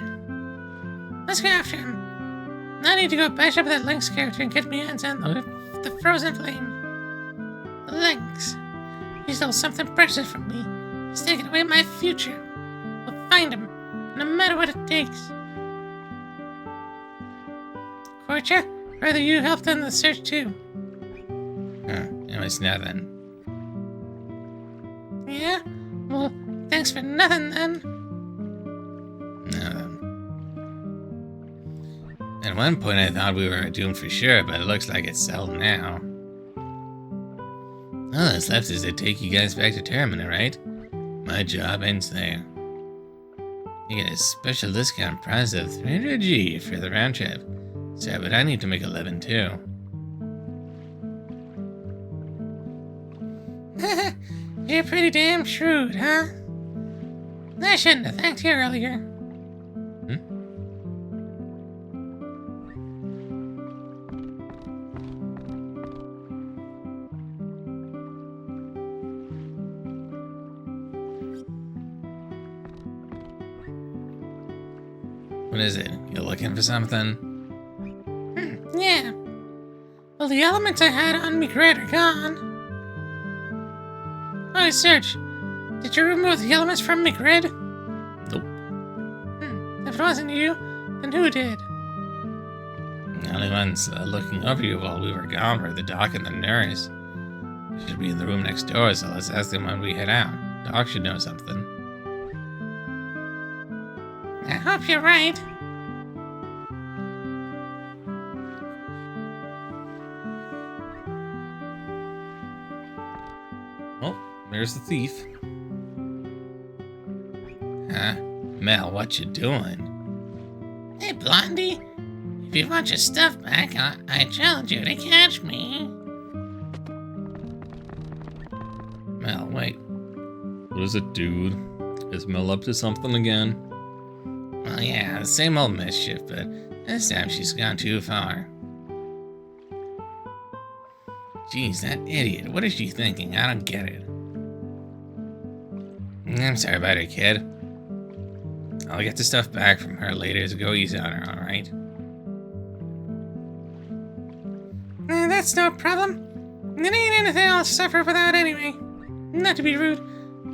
Let's go after him. I need to go bash up that Lynx character and get my hands on the frozen flame. Lynx. He stole something precious from me. He's taken away my future. We'll find him, no matter what it takes. Korcha, rather you helped in the search too. It was nothing. Yeah? Well, thanks for nothing then. Nothing. At one point I thought we were doomed for sure, but it looks like it's settled now. All that's left is to take you guys back to Termina, right? My job ends there. You get a special discount price of 300G for the round trip. Sorry, but I need to make 11 too. You're pretty damn shrewd, huh? I shouldn't have thanked you earlier. What is it? You looking for something? Yeah. Well, the elements I had on me grid are gone. Oh, Serge, did you remove the elements from me grid? Nope. If it wasn't you, then who did? The only ones looking over you while we were gone were the doc and the nurse. They should be in the room next door, so let's ask them when we head out. Doc should know something. I hope you're right. Oh, there's the thief. Huh? Mel, what you doing? Hey, Blondie. If you want your stuff back, I challenge you to catch me. Mel, wait. What is it, dude? Is Mel up to something again? Well, yeah, the same old mischief, but this time she's gone too far. Jeez, that idiot. What is she thinking? I don't get it. I'm sorry about her, kid. I'll get the stuff back from her later, so go easy on her, alright? That's no problem. It ain't anything I'll suffer without anyway. Not to be rude,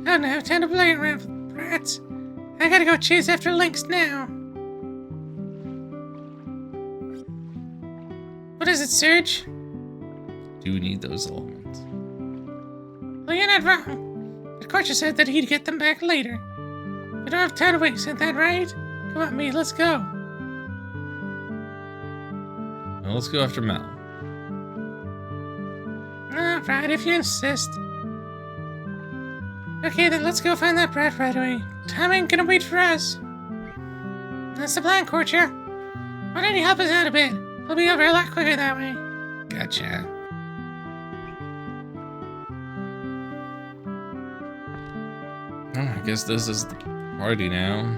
I don't have time to play around with brats. I gotta go chase after Lynx now. What is it, Serge? Do need those elements. Well, you're not wrong. The Korcha said that he'd get them back later. We don't have time to waste, isn't that right? Come on, me, let's go. Well, let's go after Mel. Alright, if you insist. Okay, then let's go find that brat right away. Time ain't gonna wait for us. That's the plan, Korcha. Why don't you help us out a bit? We'll be over a lot quicker that way. Gotcha. Oh, I guess this is the party now.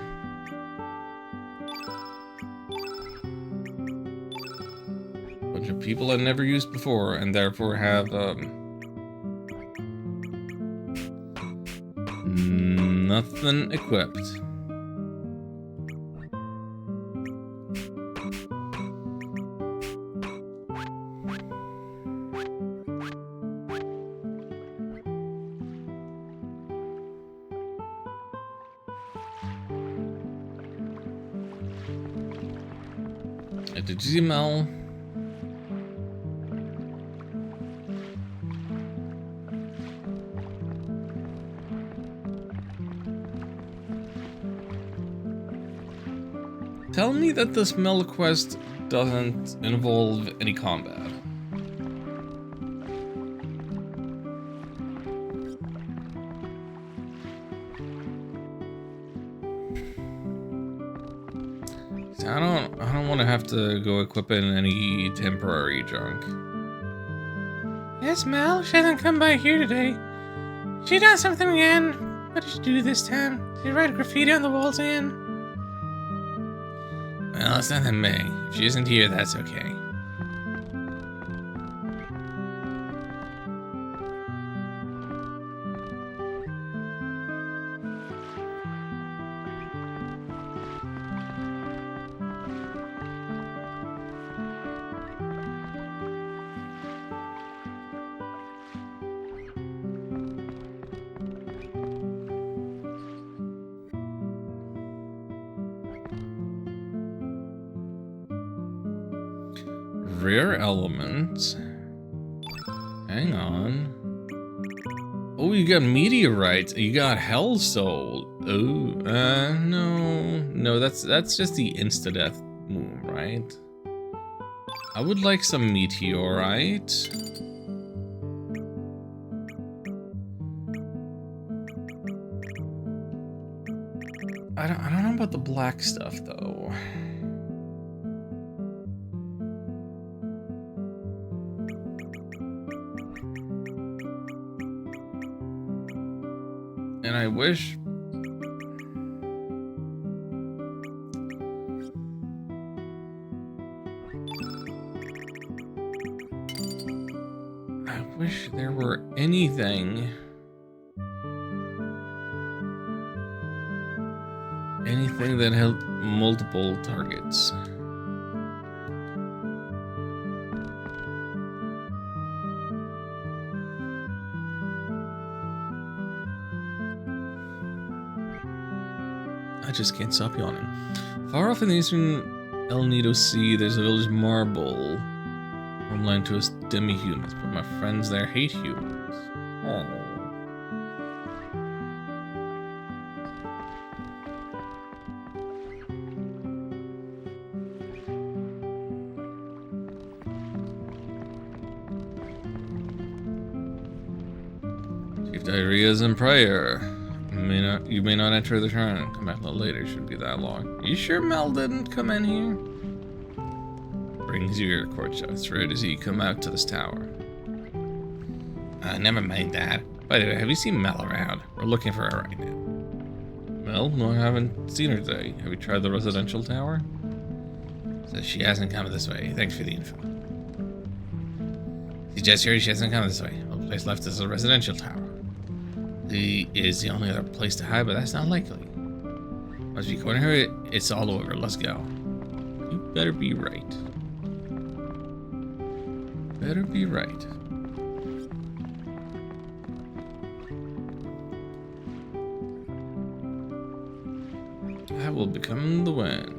Bunch of people I've never used before, and therefore have, nothing equipped. Did you see Mel? Tell me that this Mel quest doesn't involve any combat. I don't want to have to go equipping any temporary junk. Yes, Mel, she hasn't come by here today. She done something again. What did she do this time? Did she write graffiti on the walls again? Well, it's nothing big. If she isn't here, that's okay. Rare element. Hang on. Oh, you got meteorite. You got hell soul. Oh, no, that's just the insta death move, right? I would like some meteorite. I don't know about the black stuff though. And I wish there were anything that held multiple targets. I just can't stop yawning. Far off in the eastern El Nido Sea, there's a village Marble, homeland to us demi-humans, but my friends there hate humans. Oh. Chief Diarrhea's in prayer. You may not enter the shrine. Come back a little later. Shouldn't be that long. You sure Mel didn't come in here? Brings you your court shots. Rare to see you come out to this tower. Never mind that. By the way, have you seen Mel around? We're looking for her right now. Mel? No, I haven't seen her today. Have you tried the residential tower? Says she hasn't come this way. Thanks for the info. She just heard she hasn't come this way. The place left is a residential tower. Is the only other place to hide, but that's not likely. Once we corner her, it's all over. Let's go. You better be right. Better be right. I will become the wind.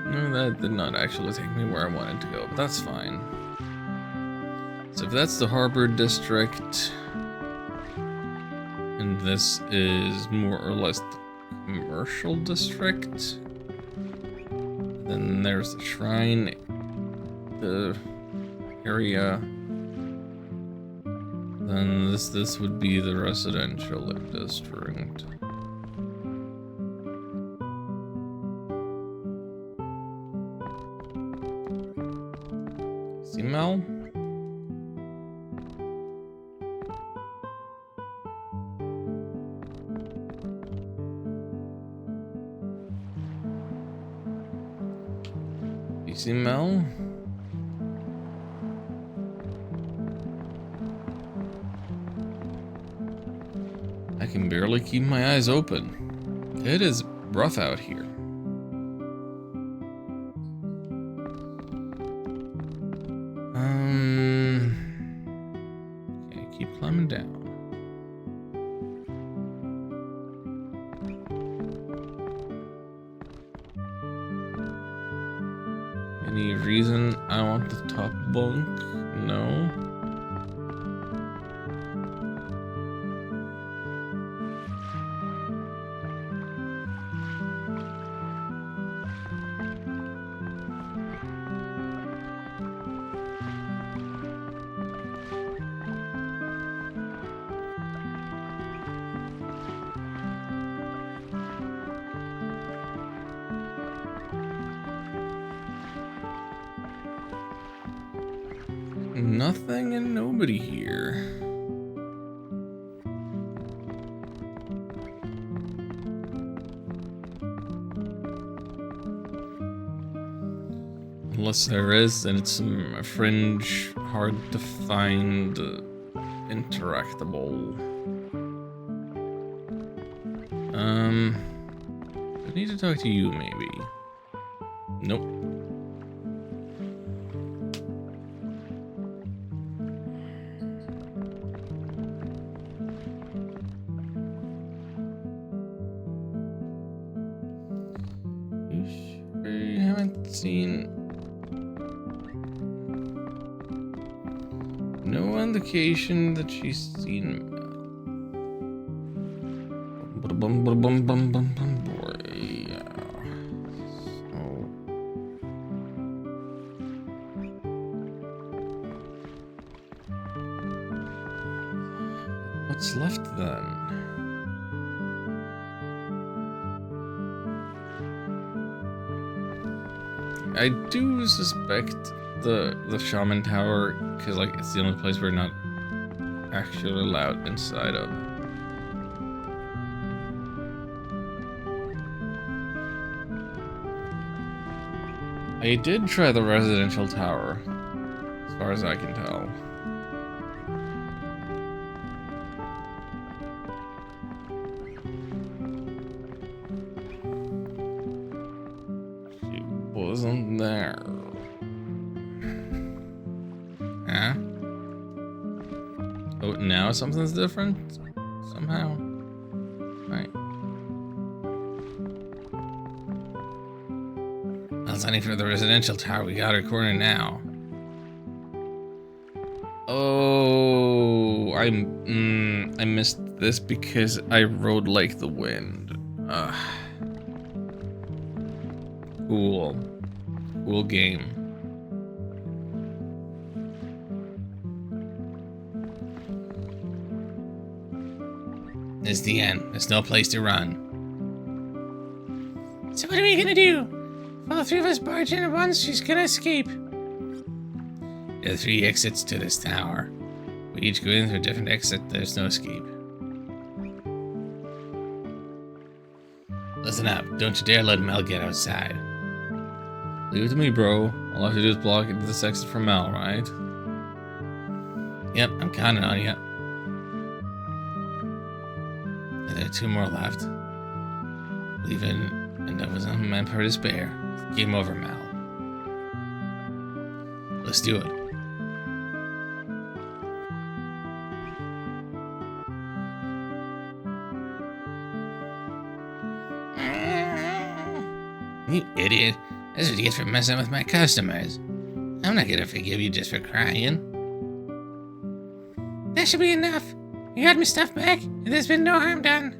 No, that did not actually take me where I wanted to go, but that's fine. So if that's the harbor district, and this is more or less the commercial district, then there's the shrine, the area, then this would be the residential district. See Mel? You see Mel? I can barely keep my eyes open. It is rough out here. Okay, keep climbing down. Any reason I want the top bunk? No. Nothing and nobody here. Unless there is, then it's some fringe, hard to find, interactable. I need to talk to you, maybe. Nope. You sure you haven't seen... No indication that she's seen... What's left then? I do suspect the shaman tower, because like it's the only place we're not actually allowed inside of. I did try the residential tower, as far as I can tell. She wasn't there. Huh? Oh, now something's different? Somehow? Right. Well, it's only for the residential tower. We got her corner now. Oh, I missed this because I rode like the wind. Cool. Cool game. This is the end. There's no place to run. So what are we gonna do? If all the three of us barge in at once, she's gonna escape. There are 3 exits to this tower. We each go in through a different exit. There's no escape. Listen up. Don't you dare let Mel get outside. Leave it to me, bro. All I have to do is block this exit from Mel, right? Yep, I'm counting on you. And there are 2 more left. Leaving, and that was meant for despair. Game over, Mel. Let's do it. You idiot. That's what you get for messing with my customers. I'm not gonna forgive you just for crying. That should be enough. You got my stuff back, and there's been no harm done.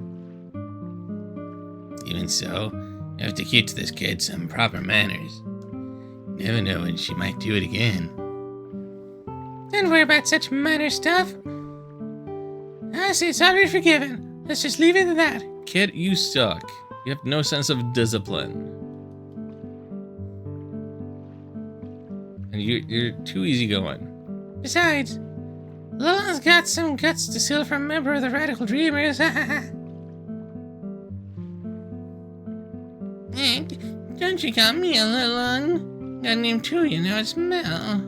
Even so, you have to teach this kid some proper manners. Never know when she might do it again. Don't worry about such minor stuff. I say it's already forgiven. Let's just leave it at that. Kid, you suck. You have no sense of discipline. And you're too easygoing. Besides, Lilon's got some guts to steal from a member of the Radical Dreamers. Hey, don't you call me a Lilon. Got a name too, you know, it's Mel.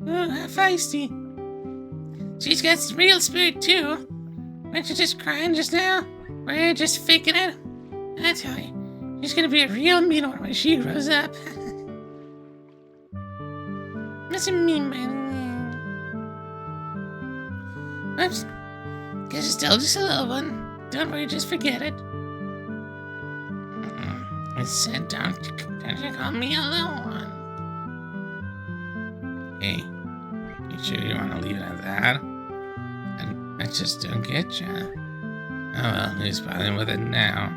Oh, how feisty. She's got some real spirit too. Weren't you just crying just now? Were you just faking it? I tell you, she's gonna be a real mean one when she grows up. What's a mean man? Oops. Guess it's still just a little one. Don't worry, just forget it. I said, don't you call me a little one. Hey, you sure you want to leave it at that? And I just don't get you. Oh well, who's bothering with it now?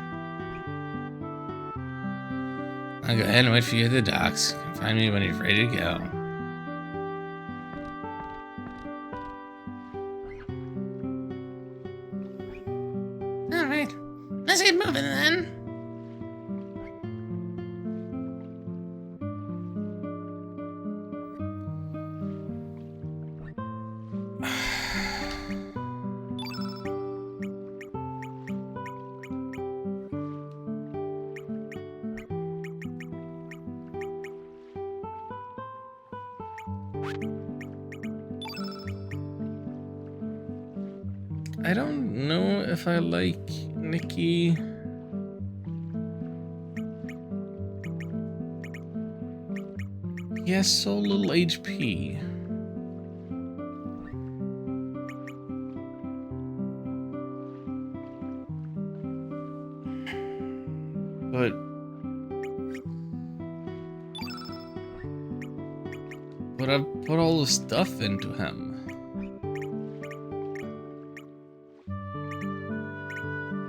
I'll go ahead and wait for you at the docks. Come find me when you're ready to go. Alright, let's get moving then. I don't know if I like Nikki. He has so little HP. But I've put all the stuff into him.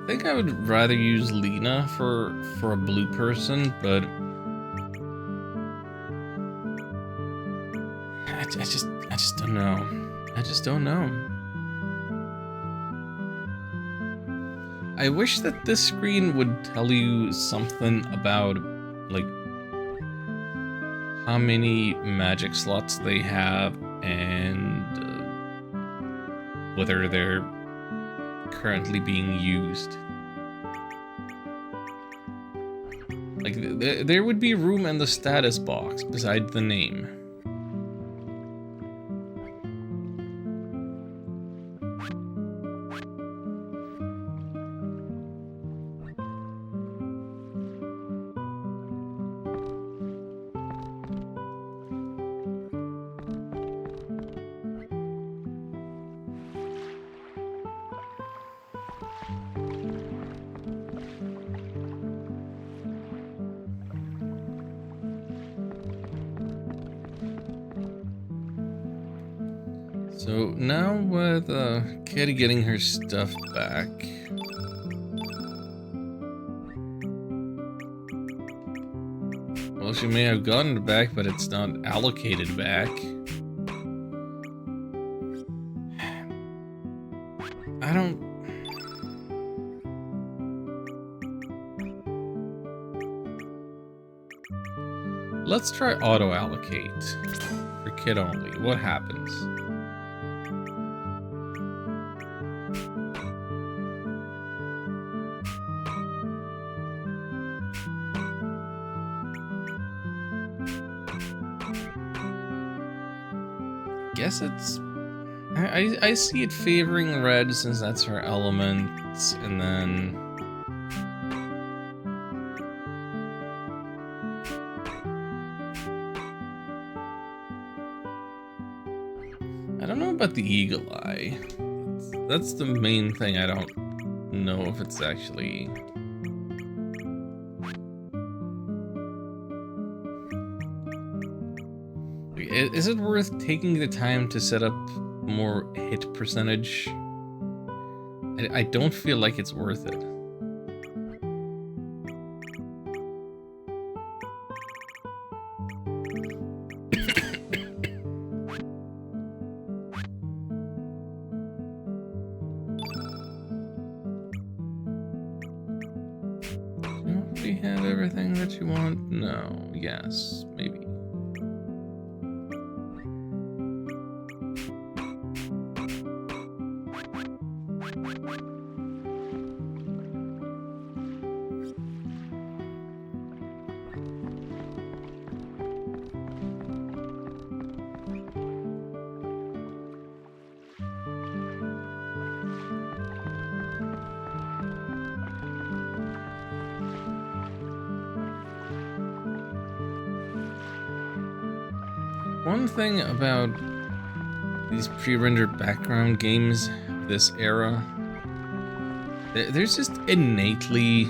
I think I would rather use Lena for a blue person, but I just don't know. I just don't know. I wish that this screen would tell you something about, like, how many magic slots they have and whether they're currently being used. Like, there would be room in the status box beside the name. So now with Kitty getting her stuff back, well, she may have gotten it back, but it's not allocated back. I don't... Let's try auto-allocate for Kid only. What happens? Guess it's... I see it favoring red since that's her element, and then... I don't know about the eagle eye. That's the main thing. I don't know if it's actually... Is it worth taking the time to set up more hit percentage? I don't feel like it's worth it. Do we have everything that you want? No. Yes. Maybe. One thing about these pre-rendered background games of this era, there's just innately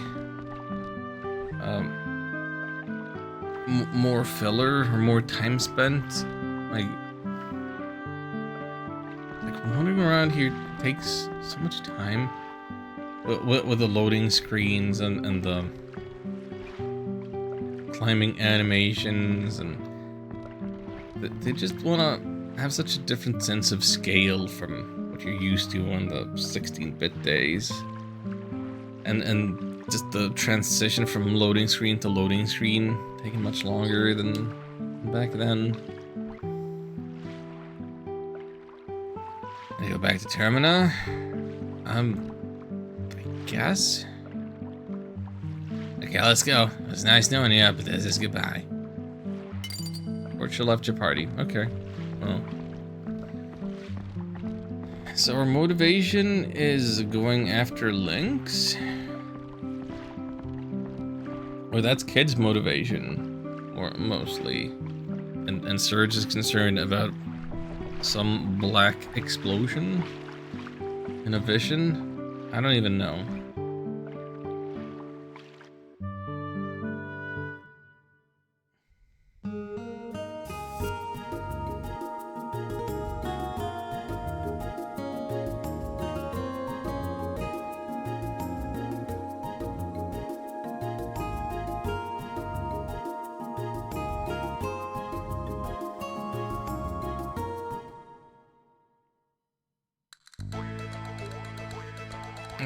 more filler or more time spent. Like wandering around here takes so much time with the loading screens and the climbing animations, and they just want to have such a different sense of scale from what you're used to on the 16-bit days. And just the transition from loading screen to loading screen taking much longer than back then. I go back to Termina. I guess. Okay, let's go. It was nice knowing you, but this is goodbye. Portia left your party. Okay. Well. So our motivation is going after Lynx? Or that's Kid's motivation, or mostly. And Surge is concerned about some black explosion in a vision? I don't even know.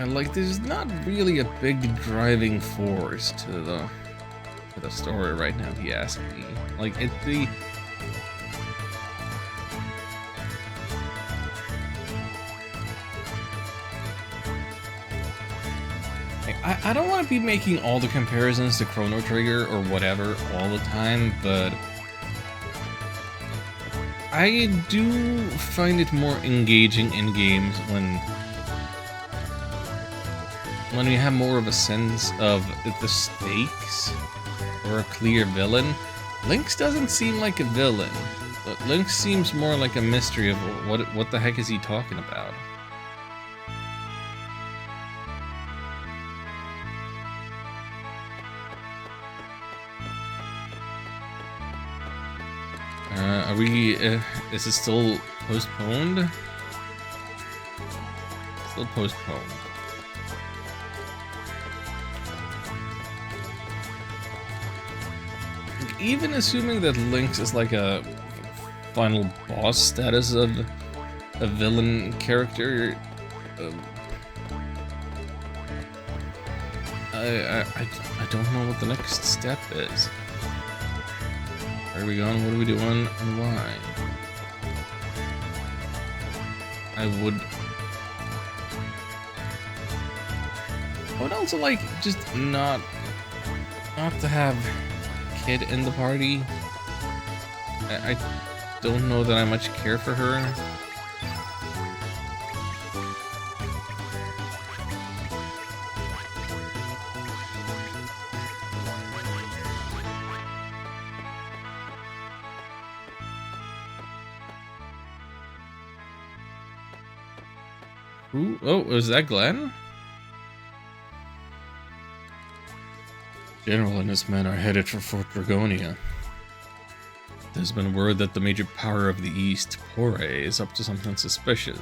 Like, there's not really a big driving force to the story right now, if you ask me. Like, I don't want to be making all the comparisons to Chrono Trigger or whatever all the time, but I do find it more engaging in games when you have more of a sense of the stakes or a clear villain. Lynx doesn't seem like a villain, but Lynx seems more like a mystery of what the heck is he talking about. Are we, is it still postponed? Still postponed. Even assuming that Lynx is like a final boss status of a villain character, I don't know what the next step is. Where are we going? What are we doing? And why? I would also like just not to have Kid in the party. I don't know that I much care for her. Who? Oh, was that Glenn? General and his men are headed for Fort Dragonia. There's been word that the major power of the East, Pore, is up to something suspicious.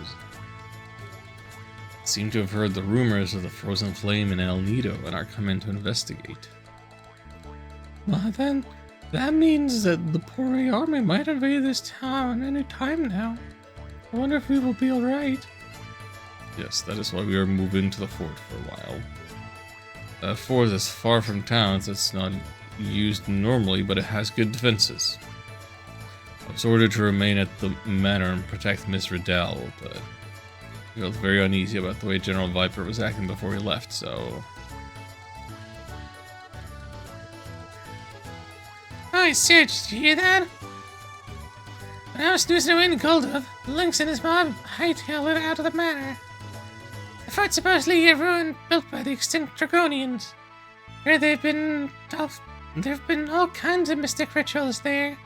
Seem to have heard the rumors of the frozen flame in El Nido and are coming to investigate. Well then, that means that the Pore army might invade this town any time now. I wonder if we will be alright. Yes, that is why we are moving to the fort for a while. Fort is far from towns, it's not used normally, but it has good defenses. I was ordered to remain at the manor and protect Miss Riddell, but I felt very uneasy about the way General Viper was acting before he left, so... Oh, Serge, did you hear that? When I was snoozing away in Goldov, Lynx and his mob hightailed it out of the manor. The fort's supposedly a ruin built by the extinct Dragonians. Here there have been all kinds of mystic rituals there.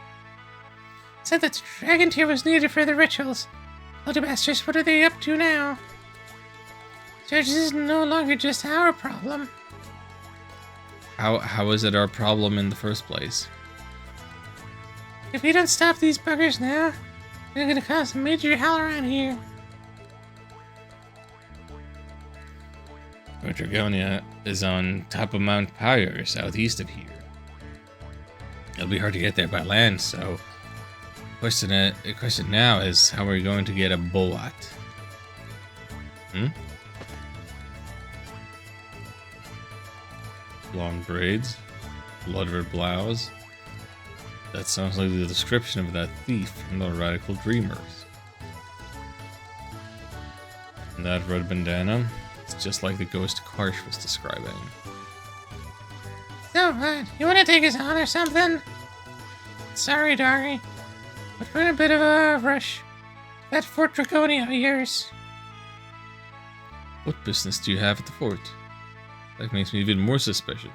Said that the dragon tear was needed for the rituals. Bloody bastards, what are they up to now? Serge, this is no longer just our problem. How is it our problem in the first place? If we don't stop these buggers now, they're gonna cause a major hell around here. Dragonia is on top of Mount Pyre, southeast of here. It'll be hard to get there by land, so the question now is how are we going to get a Boat? Long braids, blood-red blouse. That sounds like the description of that thief from the Radical Dreamers. And that red bandana, it's just like the ghost Karsh was describing. So, you wanna take us on or something? Sorry, Dari, but we're in a bit of a rush. That Fort Dragonia of yours. What business do you have at the fort? That makes me even more suspicious.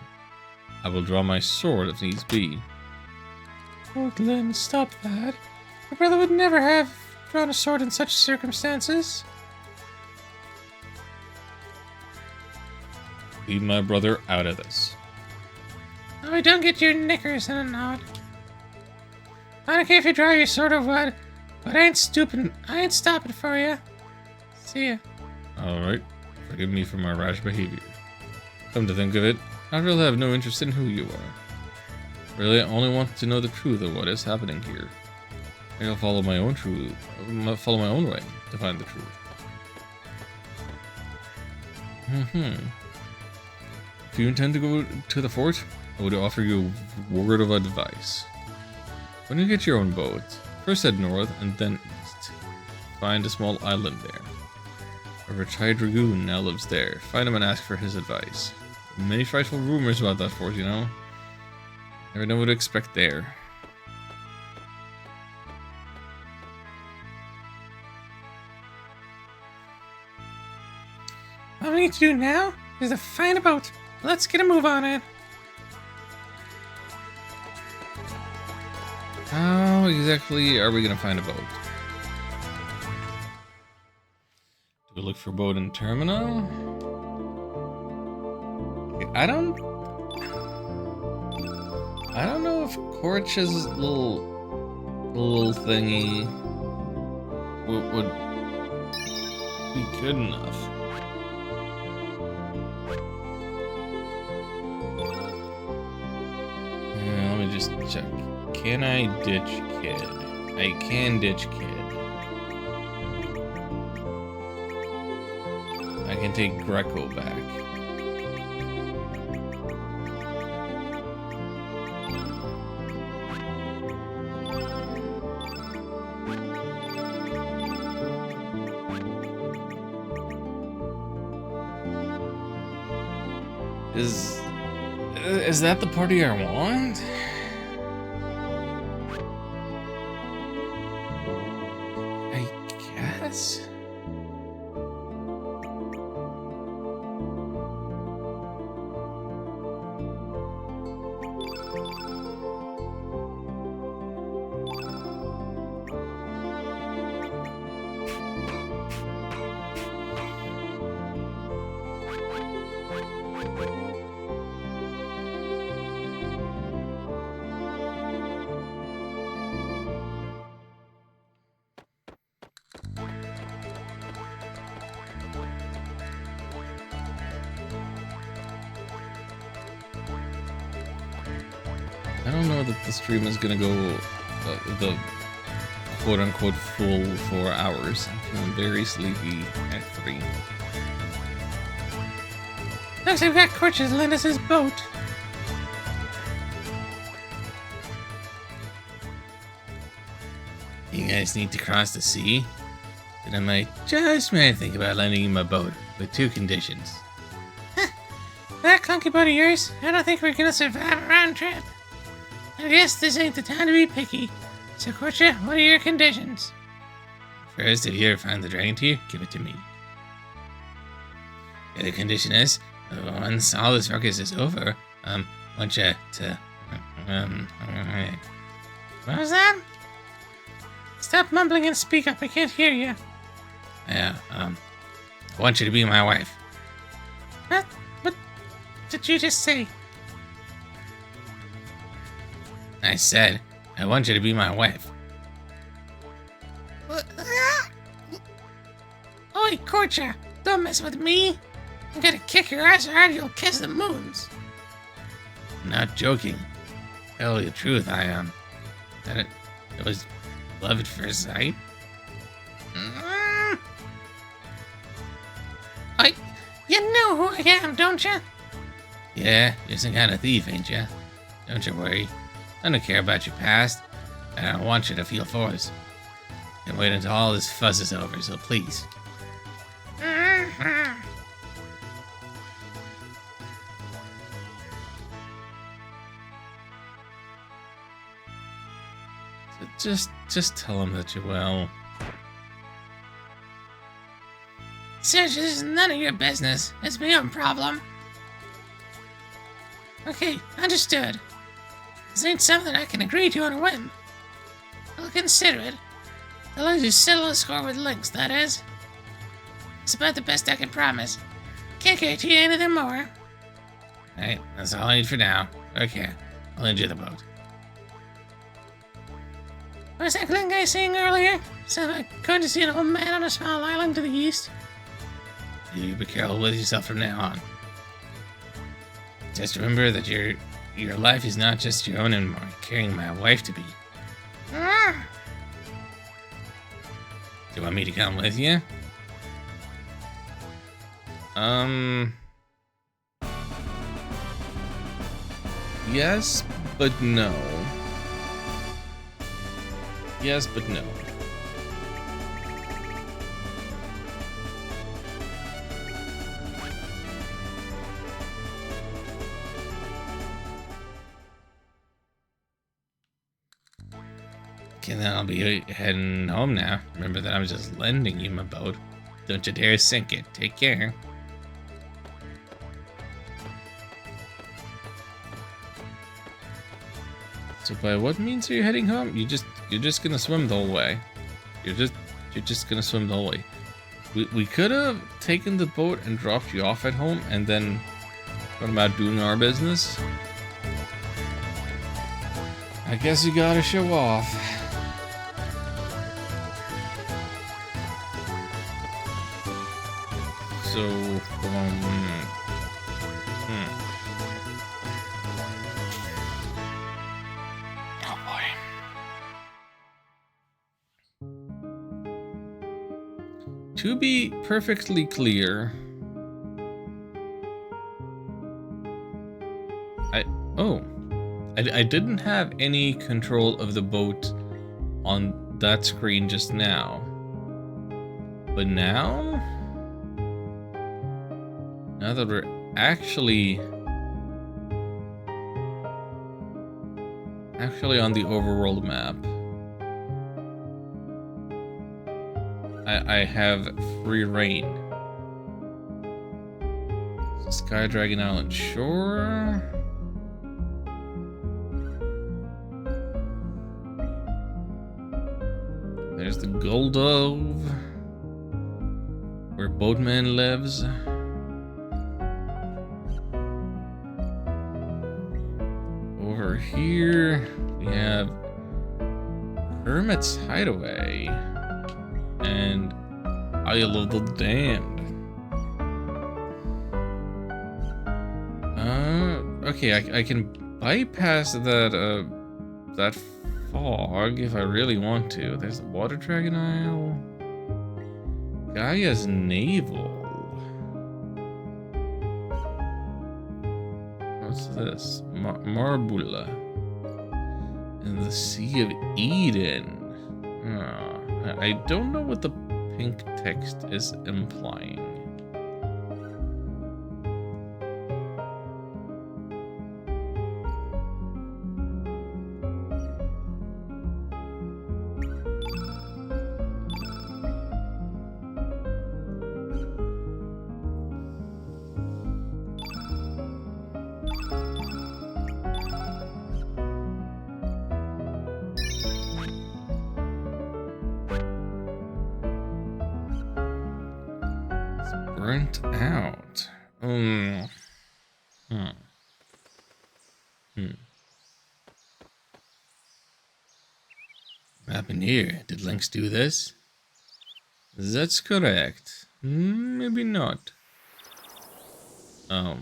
I will draw my sword if needs be. Oh, Glenn, stop that. My brother would never have drawn a sword in such circumstances. Leave my brother out of this. Oh, don't get your knickers in a knot. I don't care if you draw your sword or what, but I ain't stopping for you. See ya. Alright, forgive me for my rash behavior. Come to think of it, I really have no interest in who you are. Really, I only want to know the truth of what is happening here. I'll follow my own way to find the truth. If you intend to go to the fort, I would offer you a word of advice. When you get your own boat, first head north and then east. Find a small island there. A retired dragoon now lives there. Find him and ask for his advice. Many frightful rumors about that fort, you know. Never know what to expect there. All we need to do now is to find a boat. Let's get a move on it. How exactly are we gonna find a boat? Do we look for a boat in terminal? I don't know if Korch's little thingy would be good enough. Yeah, let me just check. Can I ditch Kid? I can ditch Kid. I can take Greco back. Is that the party I want? I guess. I don't know that the stream is gonna go the quote-unquote full 4 hours. I'm feeling very sleepy at 3. Looks like we've got Korch's lend us his boat. You guys need to cross the sea? Then I might just think about lending you my boat with 2 conditions. That clunky boat of yours, I don't think we're gonna survive a round trip. I guess this ain't the time to be picky. So, Korcha, what are your conditions? First, if you ever find the dragon tear, give it to me. The other condition is, once all this ruckus is over, I want you to, What was that? Stop mumbling and speak up, I can't hear you. Yeah, I want you to be my wife. What did you just say? I said, I want you to be my wife. Oi, Korcha, don't mess with me. I'm gonna kick your ass hard, you'll kiss the moons. I'm not joking. Tell you the truth, that it was love at first sight. You know who I am, don't you? Yeah, you're some kind of thief, ain't ya? Don't you worry. I don't care about your past, and I don't want you to feel forced. And wait until all this fuss is over, so please. So just tell him that you will. Serge, this is none of your business. It's my own problem. Okay, understood. This ain't something I can agree to on a whim. I'll consider it. I'll let you settle the score with Lynx, that is. It's about the best I can promise. Can't guarantee you anything more. Alright, that's all I need for now. Okay, I'll lend you the boat. What was that Glen guy saying earlier? Sounded like going to see an old man on a small island to the east. You be careful with yourself from now on. Just remember that your life is not just your own anymore. Carrying my wife to be. Do you want me to come with you? Yes, but no. Yes, but no. Okay, then I'll be heading home now. Remember that I was just lending you my boat. Don't you dare sink it. Take care. So by what means are you heading home? You're just gonna swim the whole way. You're just gonna swim the whole way. We could have taken the boat and dropped you off at home and then gone about doing our business. I guess you gotta show off. So, Oh boy. To be perfectly clear, I didn't have any control of the boat on that screen just now. But now that we're actually on the overworld map, I have free reign. Sky Dragon Island, sure. There's the Gold Dove, where Boatman lives. Over here, we have Hermit's Hideaway and Isle of the Damned. Okay, I can bypass that fog if I really want to. There's the Water Dragon Isle. Gaia's Navel. What's this? Marbula. And the Sea of Eden. I don't know what the pink text is implying. Burnt out. What happened here? Did Lynx do this? That's correct. Maybe not. Oh.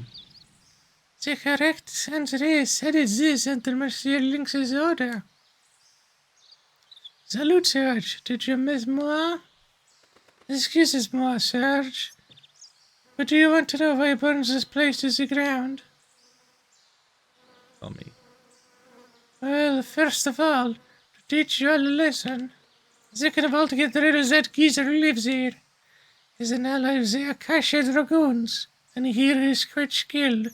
The correct answer is, that is this until Monsieur Lynx's order. Salut, Serge. Did you miss moi? Excusez-moi, Serge. But do you want to know why he burns this place to the ground? Tell me. Well, first of all, to teach you all a lesson. Second of all, to get rid of that geezer who lives here. He's an ally of the Akasha Dragoons, and here he's quite skilled.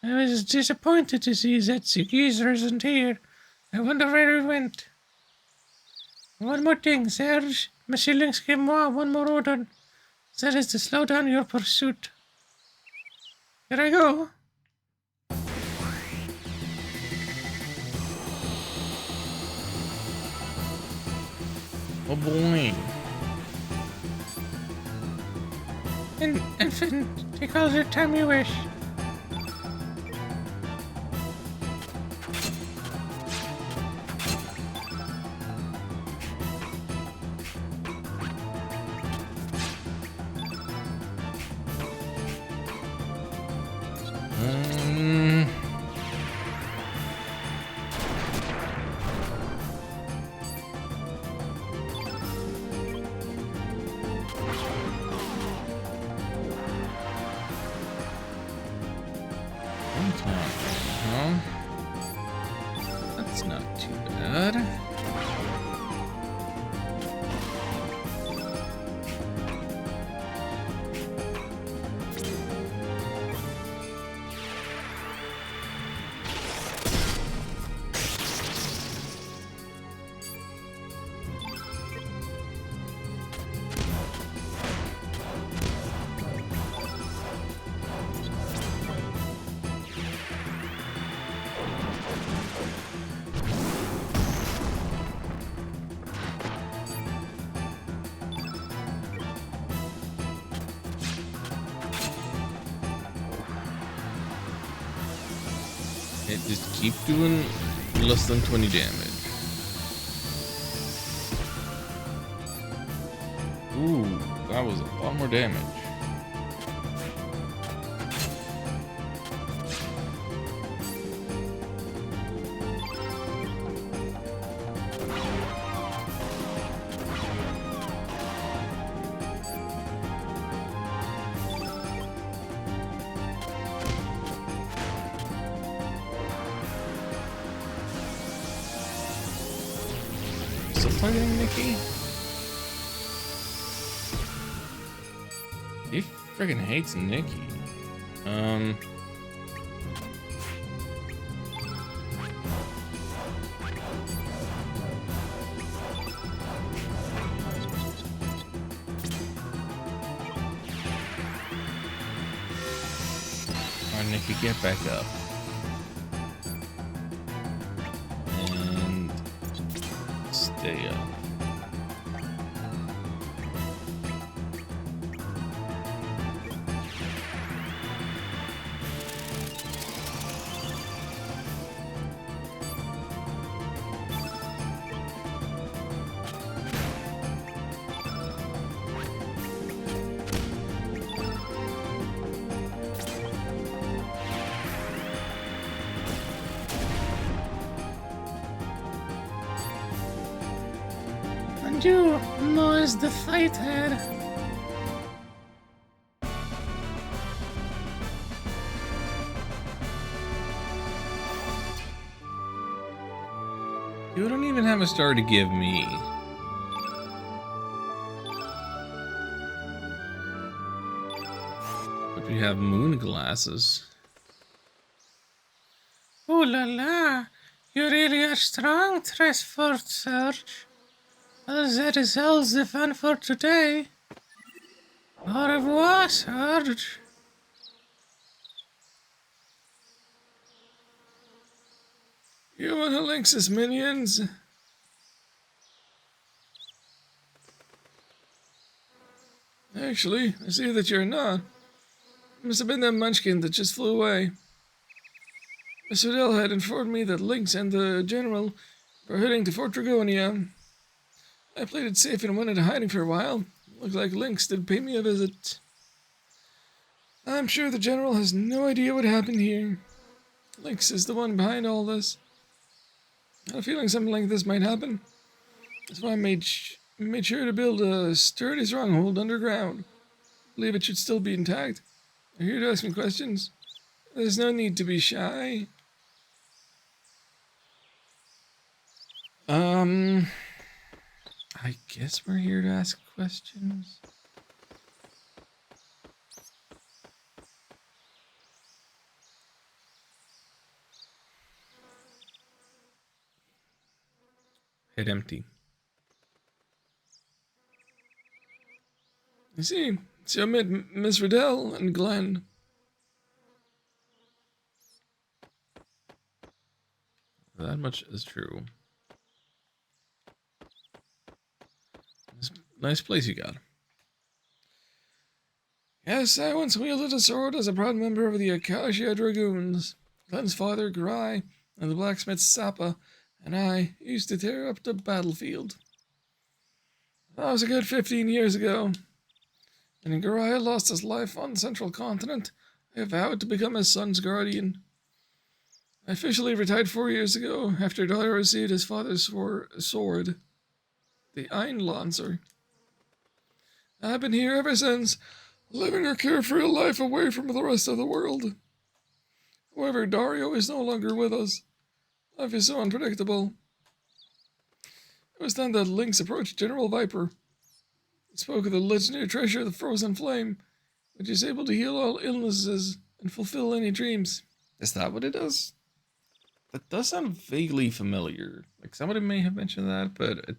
I was disappointed to see that the geezer isn't here. I wonder where he went. One more thing, Serge. Monsieur Lynx gave moi one more order. That is to slow down your pursuit. Here I go. Oh boy. Infant, take all the time you wish. Um, huh? That's not too bad. It just keep doing less than 20 damage. Ooh, that was a lot more damage. Still targeting Nikki? He freaking hates Nikki. Alright, Nikki, get back up. And stay up. And you knows the fighter. You don't even have a star to give me. But we have moon glasses. Ooh la la. You really are strong, Tresford Surge. Well, that is all the fun for today. Au revoir, Surge. You want to Lynx's minions? Actually, I see that you're not. It must have been that munchkin that just flew away. Miss Odell had informed me that Lynx and the General were heading to Fort Dragonia. I played it safe and went into hiding for a while. Looked like Lynx did pay me a visit. I'm sure the General has no idea what happened here. Lynx is the one behind all this. I had a feeling something like this might happen. That's why I made sure to build a sturdy stronghold underground. I believe it should still be intact. You're here to ask me questions. There's no need to be shy. I guess we're here to ask questions. Head empty. I see. So you met Miss Riddell and Glenn. That much is true. Nice place you got. Yes, I once wielded a sword as a proud member of the Acacia Dragoons. Glenn's father, Gry, and the blacksmith Sappa, and I used to tear up the battlefield. That was a good 15 years ago. And when Gry lost his life on the Central Continent, I vowed to become his son's guardian. I officially retired 4 years ago after Dyer received his father's sword, the Einlancer. I've been here ever since, living a carefree life away from the rest of the world. However, Dario is no longer with us. Life is so unpredictable. It was then that Lynx approached General Viper. He spoke of the legendary treasure, the Frozen Flame, which is able to heal all illnesses and fulfill any dreams. Is that what it does? That does sound vaguely familiar. Like somebody may have mentioned that, but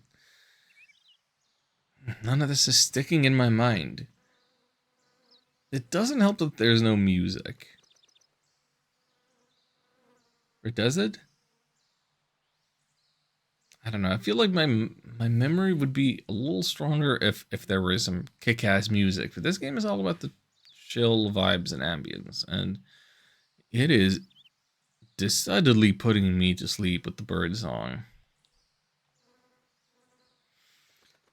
none of this is sticking in my mind. It doesn't help that there's no music. Or does it? I don't know. I feel like my memory would be a little stronger if there was some kick-ass music. But this game is all about the chill vibes and ambience. And it is decidedly putting me to sleep with the bird song.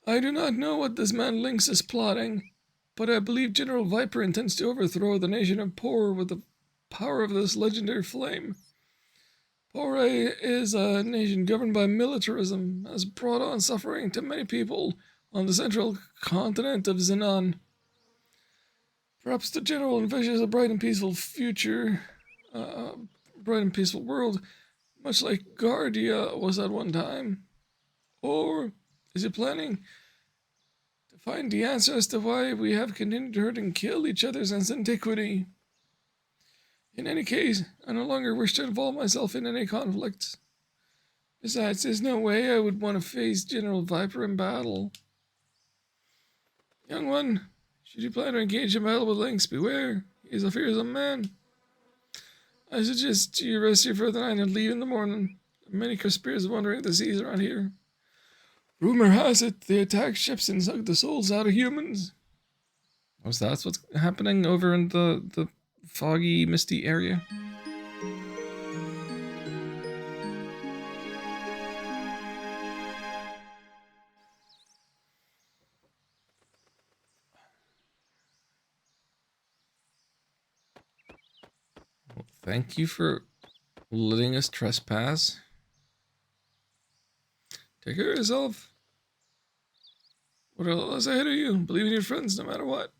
I do not know what this man Lynx is plotting, but I believe General Viper intends to overthrow the nation of Por with the power of this legendary flame. Por is a nation governed by militarism, has brought on suffering to many people on the central continent of Zenon. Perhaps the general envisions a bright and peaceful future, bright and peaceful world, much like Guardia was at one time. Or is he planning to find the answer as to why we have continued to hurt and kill each other since antiquity? In any case, I no longer wish to involve myself in any conflicts. Besides, there's no way I would want to face General Viper in battle. Young one, should you plan to engage in battle with Lynx, beware. He is a fearsome man. I suggest you rest here for the night and leave in the morning. Many conspirators wandering the seas around here. Rumor has it they attack ships and suck the souls out of humans. Oh, so that's what's happening over in the foggy, misty area? Well, thank you for letting us trespass. Take care of yourself. What else ahead of you? Believe in your friends no matter what.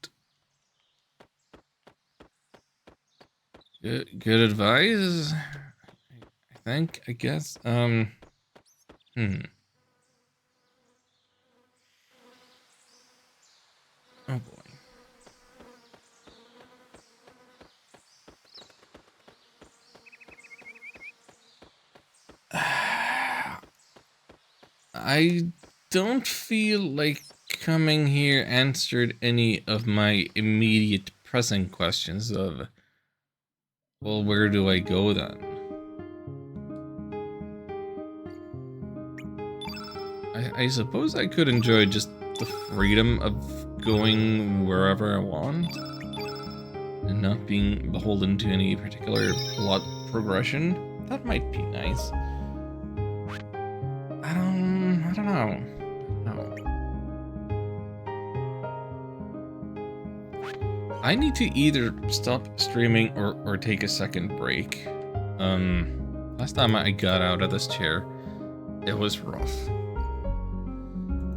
Good advice. I think, I guess. Oh boy. I don't feel like coming here answered any of my immediate pressing questions of, well, where do I go then? I suppose I could enjoy just the freedom of going wherever I want and not being beholden to any particular plot progression. That might be nice. I don't know. I need to either stop streaming or take a second break. Last time I got out of this chair, it was rough.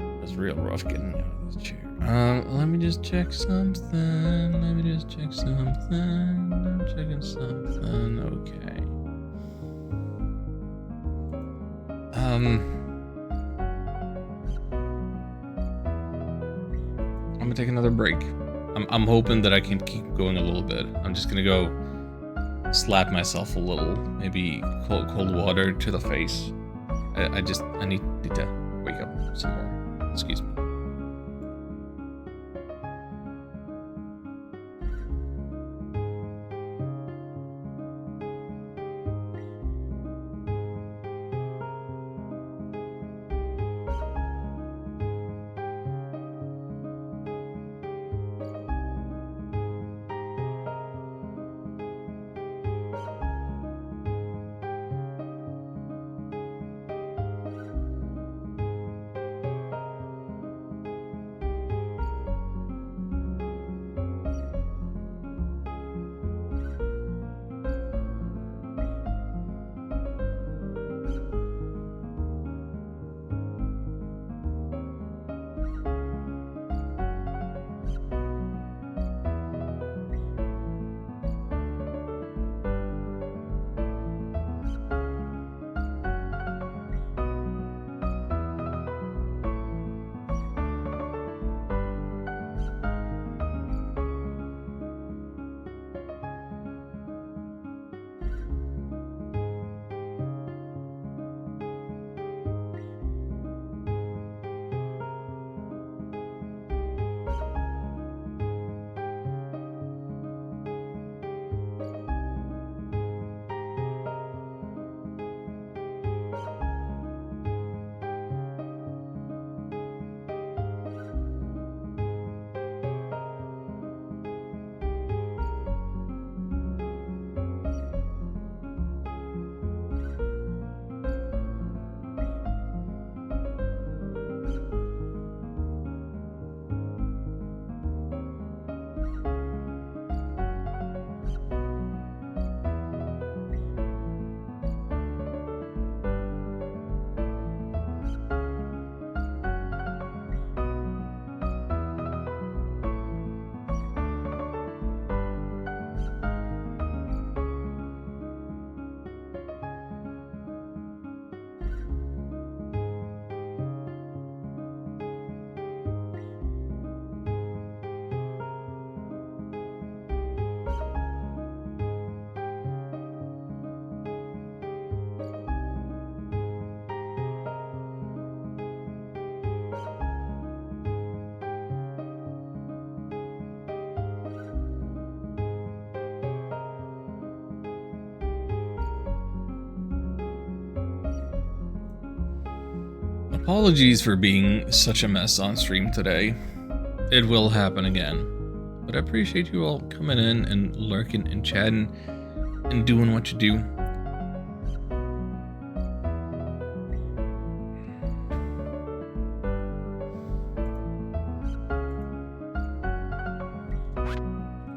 It was real rough getting out of this chair. Let me just check something. I'm checking something. Okay. I'm gonna take another break. I'm hoping that I can keep going a little bit. I'm just gonna go slap myself a little, maybe cold water to the face. I need to wake up some more. Excuse me. Apologies for being such a mess on stream today. It will happen again. But I appreciate you all coming in and lurking and chatting and doing what you do.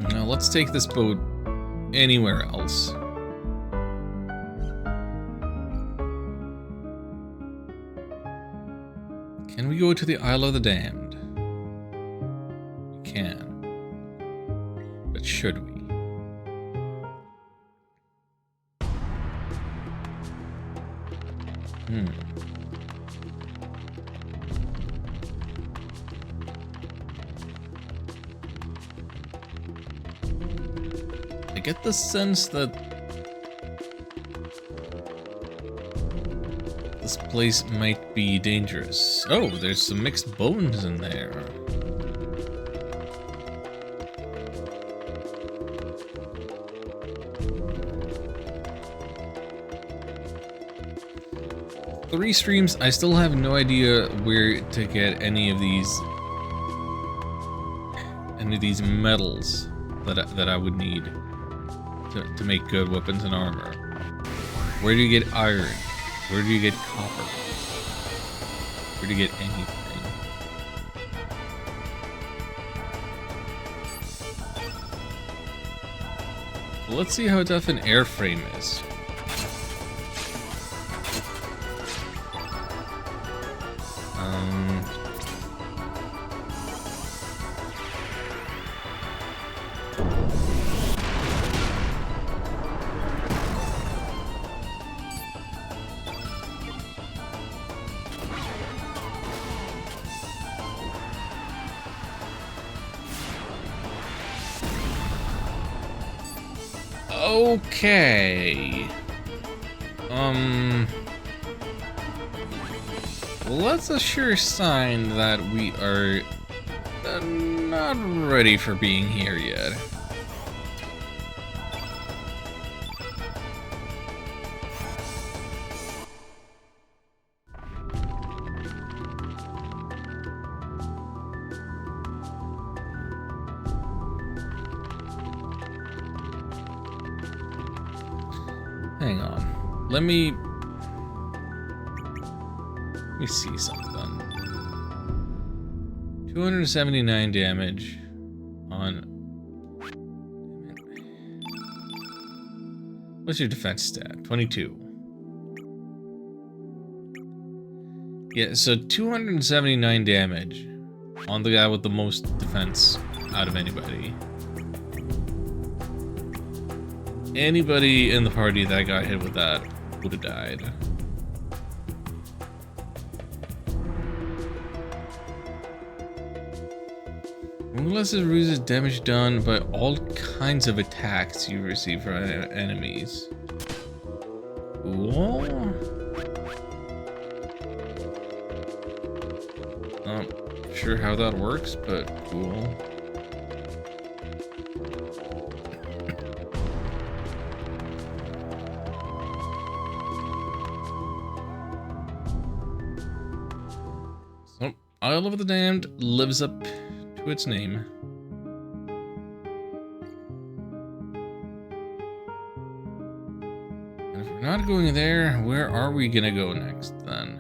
Now let's take this boat anywhere else. Can we go to the Isle of the Damned? We can. But should we? I get the sense that this place might be dangerous. Oh, there's some mixed bones in there. Three streams, I still have no idea where to get any of these metals that I would need to make good weapons and armor. Where do you get iron? Where do you get copper? Where do you get anything? Let's see how tough an airframe is. Okay. Well, that's a sure sign that we are not ready for being here yet. Hang on. Let me see something. 279 damage on... What's your defense stat? 22. Yeah, so 279 damage on the guy with the most defense out of anybody. Anybody in the party that got hit with that would have died. Unless it reduces damage done by all kinds of attacks you receive from enemies. Cool. Not sure how that works, but cool. So, Isle of the Damned lives up to its name. And if we're not going there, where are we gonna go next then?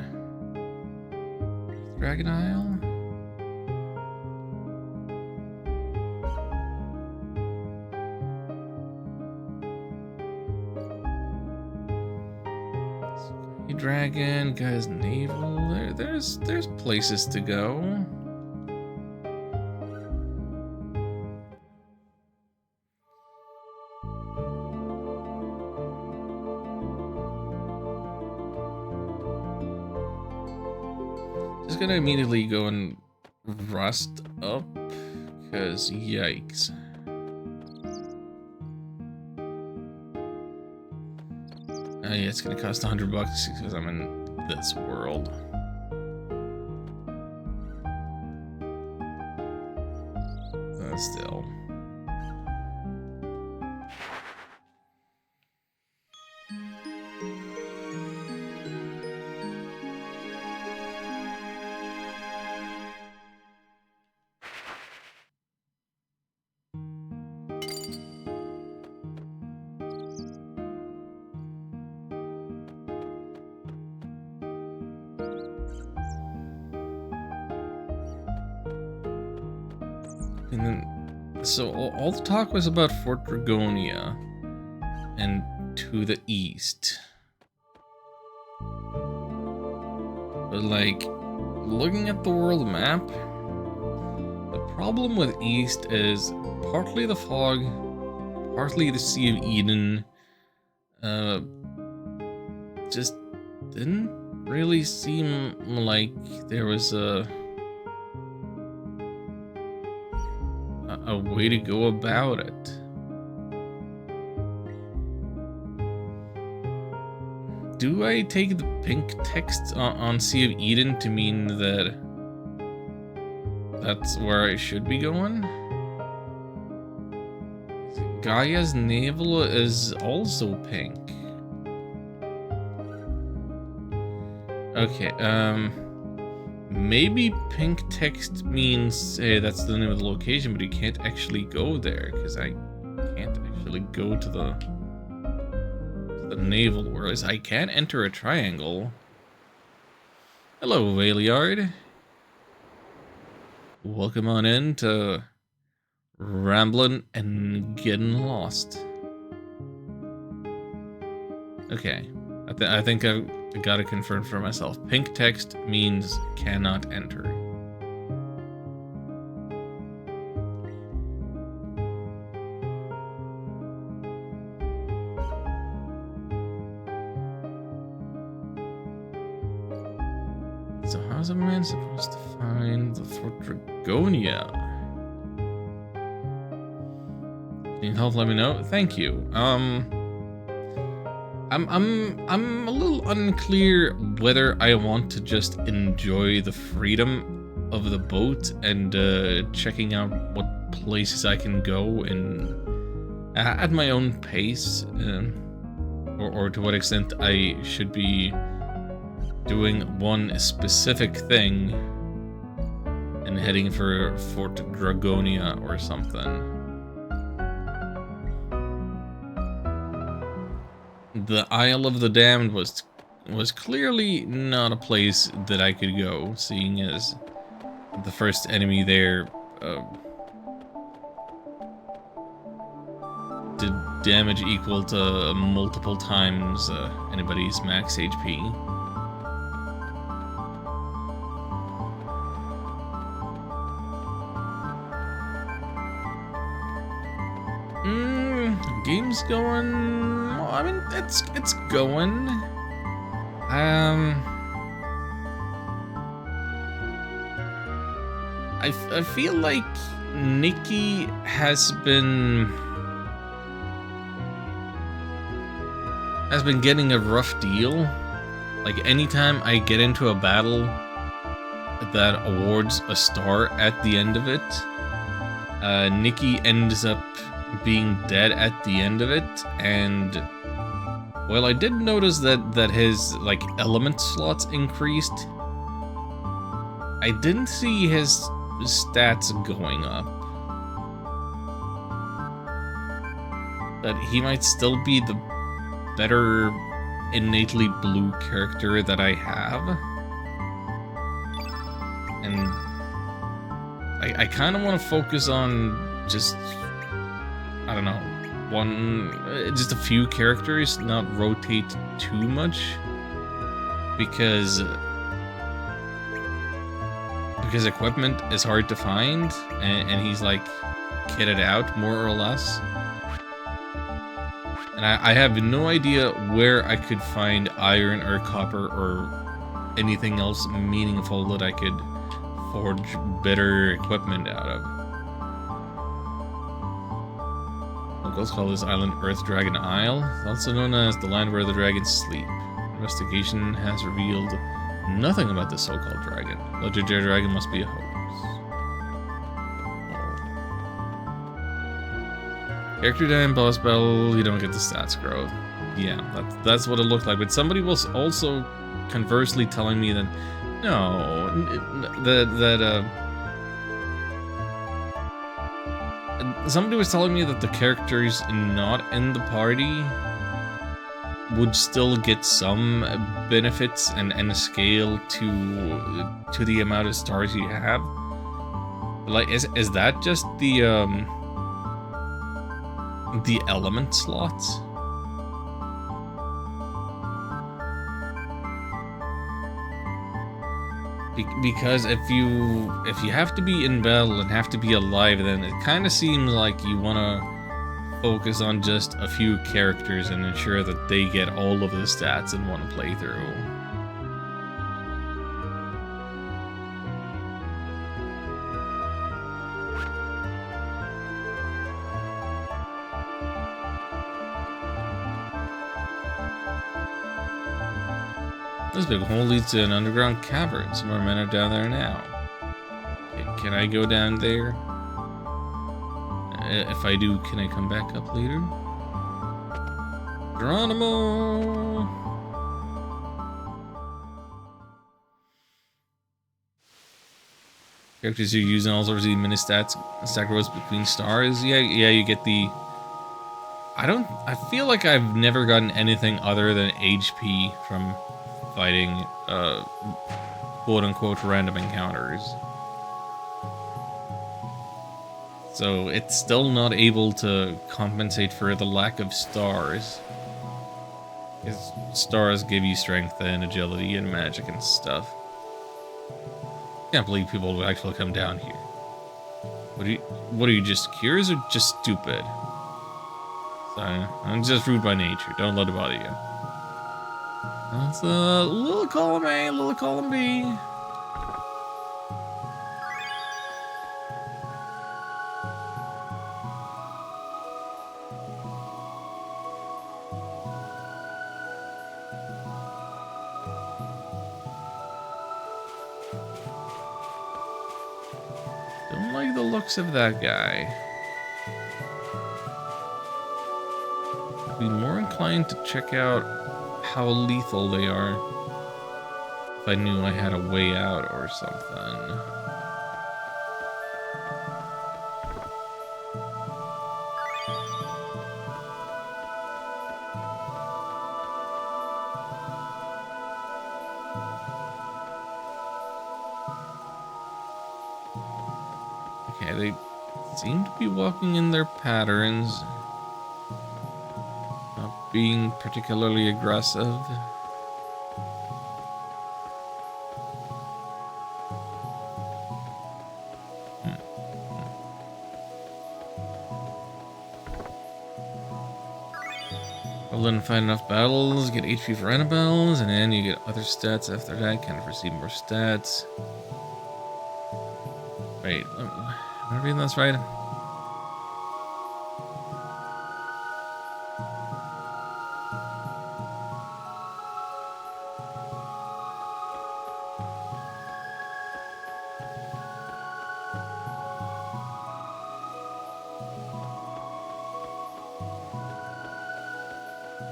Dragon Isle? Sky Dragon, Guy's Naval. There's places to go. Just gonna immediately go and rust up, because yikes. Oh yeah, it's gonna cost $100 because I'm in this world. Still. And then, so all the talk was about Fort Dragonia and to the east. But like, looking at the world map, the problem with east is partly the fog, partly the Sea of Eden. Just didn't really seem like there was a way to go about it. Do I take the pink text on Sea of Eden to mean that that's where I should be going? Gaia's navel is also pink. Okay, maybe pink text means, hey, that's the name of the location, but you can't actually go there, because I can't actually go to the navel, whereas I can enter a triangle. Hello, Valiard. Welcome on in to Ramblin' and Getting Lost. Okay, I think I've got to confirm for myself. Pink text means cannot enter. So how's a man supposed to find the Fort Dragonia? Can you help let me know? Thank you. I'm a little unclear whether I want to just enjoy the freedom of the boat and checking out what places I can go and at my own pace, or to what extent I should be doing one specific thing and heading for Fort Dragonia or something. The Isle of the Damned was clearly not a place that I could go, seeing as the first enemy there did damage equal to multiple times anybody's max HP. Game's going. Well, I mean, it's going. I feel like Nikki has been getting a rough deal. Like anytime I get into a battle that awards a star at the end of it, Nikki ends up being dead at the end of it, and well, I did notice that his like element slots increased. I didn't see his stats going up, but he might still be the better innately blue character that I have, and I kind of want to focus on just, I don't know, just a few characters, not rotate too much, because equipment is hard to find, and he's like kitted out more or less, and I have no idea where I could find iron or copper or anything else meaningful that I could forge better equipment out of. Locals call this island Earth Dragon Isle. It's also known as the land where the dragons sleep. Investigation has revealed nothing about this so-called dragon. Legendary dragon must be a hoax. Oh. Character die in boss battle, you don't get the stats growth. Yeah, that's what it looked like. But somebody was also conversely telling me that no, somebody was telling me that the characters not in the party would still get some benefits and a scale to the amount of stars you have. Like, is that just the element slots? Because if you have to be in battle and have to be alive, then it kind of seems like you want to focus on just a few characters and ensure that they get all of the stats in one playthrough. This big hole leads to an underground cavern. Some more men are down there now. Okay, can I go down there? If I do, can I come back up later? Geronimo! Characters who use all sorts of mini stats, stack rows between stars. Yeah, you get the... I feel like I've never gotten anything other than HP from fighting, quote-unquote random encounters. So it's still not able to compensate for the lack of stars. Because stars give you strength and agility and magic and stuff. Can't believe people would actually come down here. What are you, just curious or just stupid? Sorry, I'm just rude by nature. Don't let it bother you. That's a little column A, little column B. Don't like the looks of that guy. I'd be more inclined to check out how lethal they are if I knew I had a way out or something. Okay, they seem to be walking in their patterns. Not being particularly aggressive. Well, then fight enough battles, get HP for Annabelles, and then you get other stats after that. Kind of receive more stats. Wait, am I reading this right?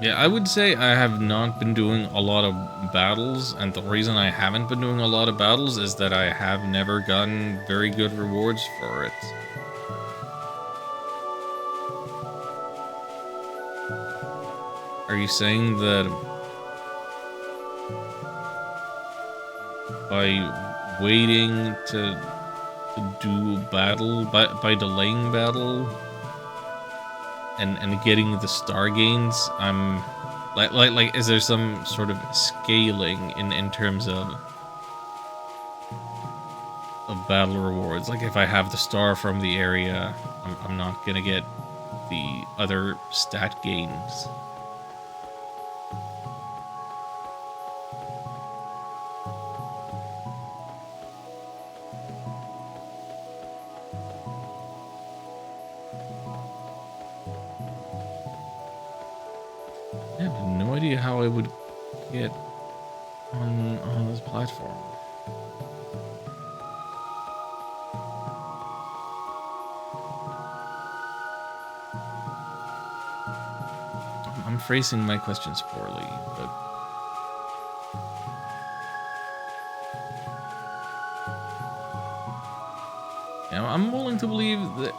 Yeah, I would say I have not been doing a lot of battles, and the reason I haven't been doing a lot of battles is that I have never gotten very good rewards for it. Are you saying that by waiting to do battle, by delaying battle, and getting the star gains, I'm like is there some sort of scaling in terms of battle rewards? Like if I have the star from the area, I'm not gonna get the other stat gains. I have no idea how I would get on this platform. I'm phrasing my questions poorly, but yeah, I'm willing to believe that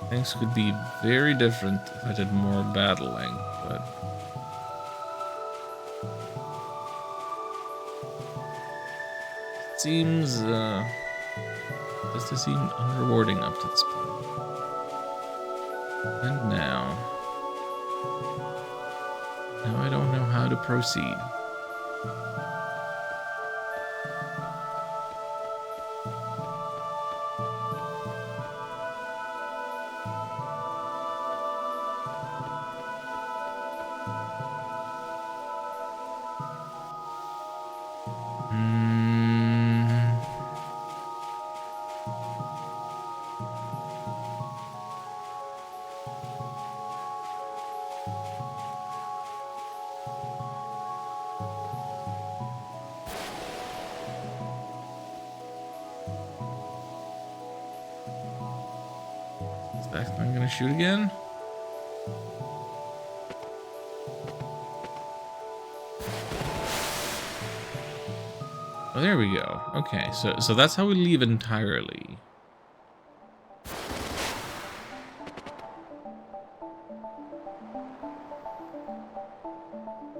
things could be very different if I did more battling, but seems This has seemed unrewarding up to this point. And now I don't know how to proceed. I'm gonna shoot again. Oh, there we go. Okay, so that's how we leave entirely.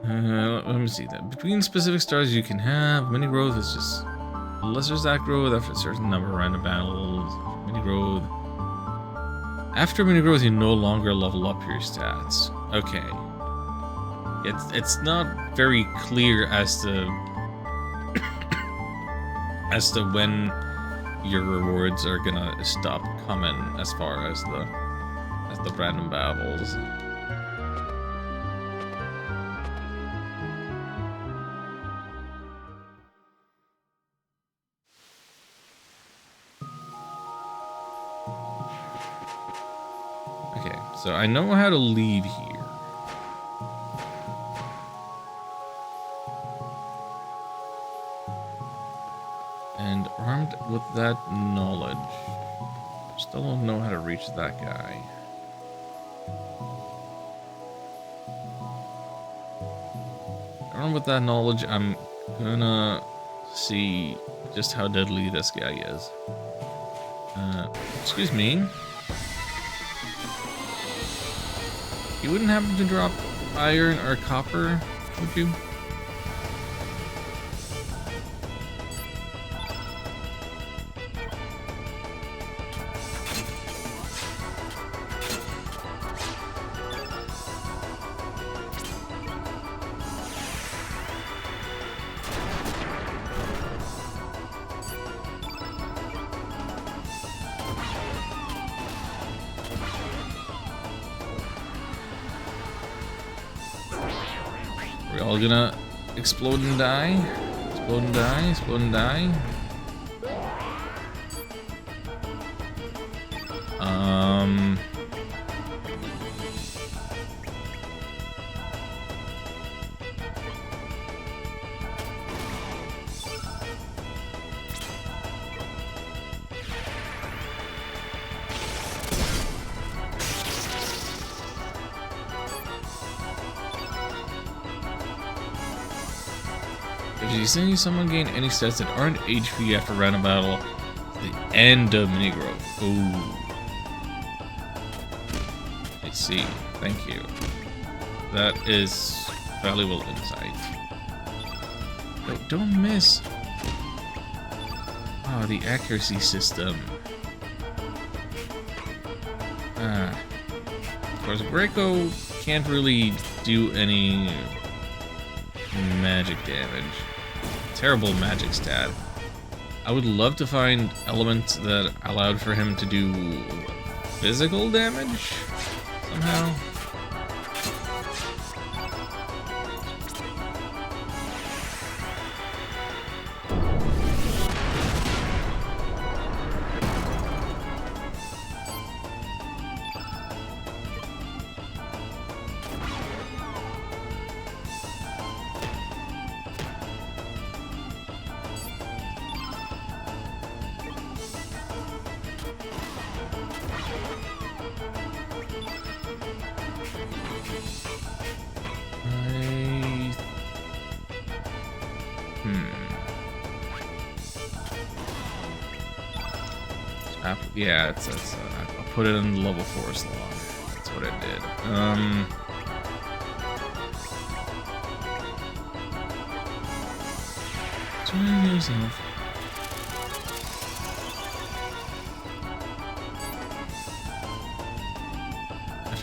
Let me see that. Between specific stars you can have mini growth is just lesser stack growth after a certain number of random battles. Mini growth. After mini growth, you no longer level up your stats. Okay. It's not very clear as to when your rewards are gonna stop coming as far as the random battles. Okay, so I know how to leave here. And armed with that knowledge, still don't know how to reach that guy. Armed with that knowledge, I'm gonna see just how deadly this guy is. Excuse me. You wouldn't happen to drop iron or copper, would you? We're all gonna explode and die. Explode and die, explode and die. If you see someone gain any stats that aren't HP after random battle, the end of mini growth. Ooh. I see. Thank you. That is valuable insight. Wait, don't miss. Oh, the accuracy system. Of course, Greco can't really do any magic damage. Terrible magic stat. I would love to find elements that allowed for him to do physical damage somehow. Yeah, I'll put it in the level 4 slot. That's what I did. Turn yourself.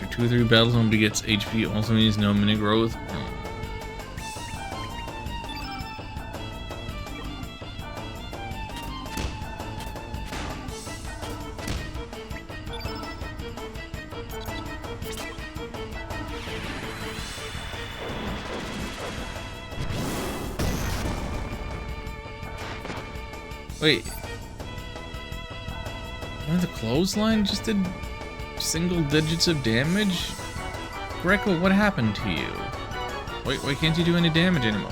After 2 or 3 battles, nobody gets HP also means no mini growth. Wait. The clothesline just did single digits of damage? Greco, what happened to you? Why can't you do any damage anymore?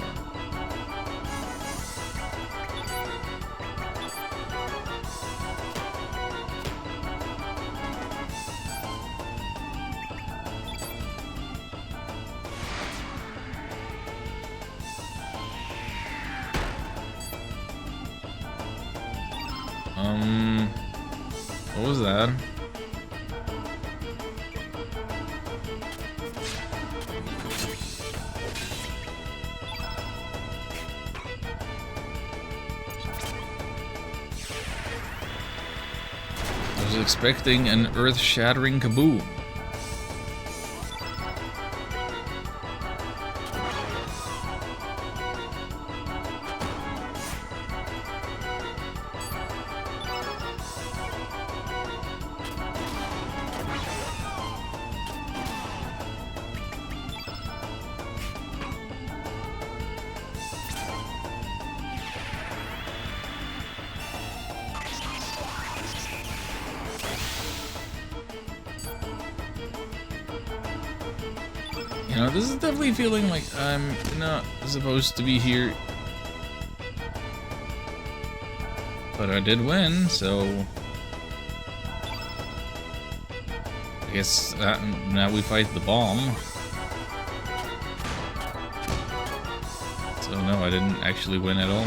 What was that? I was expecting an earth-shattering kaboom. You know, this is definitely feeling like I'm not supposed to be here. But I did win, so... I guess now we fight the bomb. So no, I didn't actually win at all.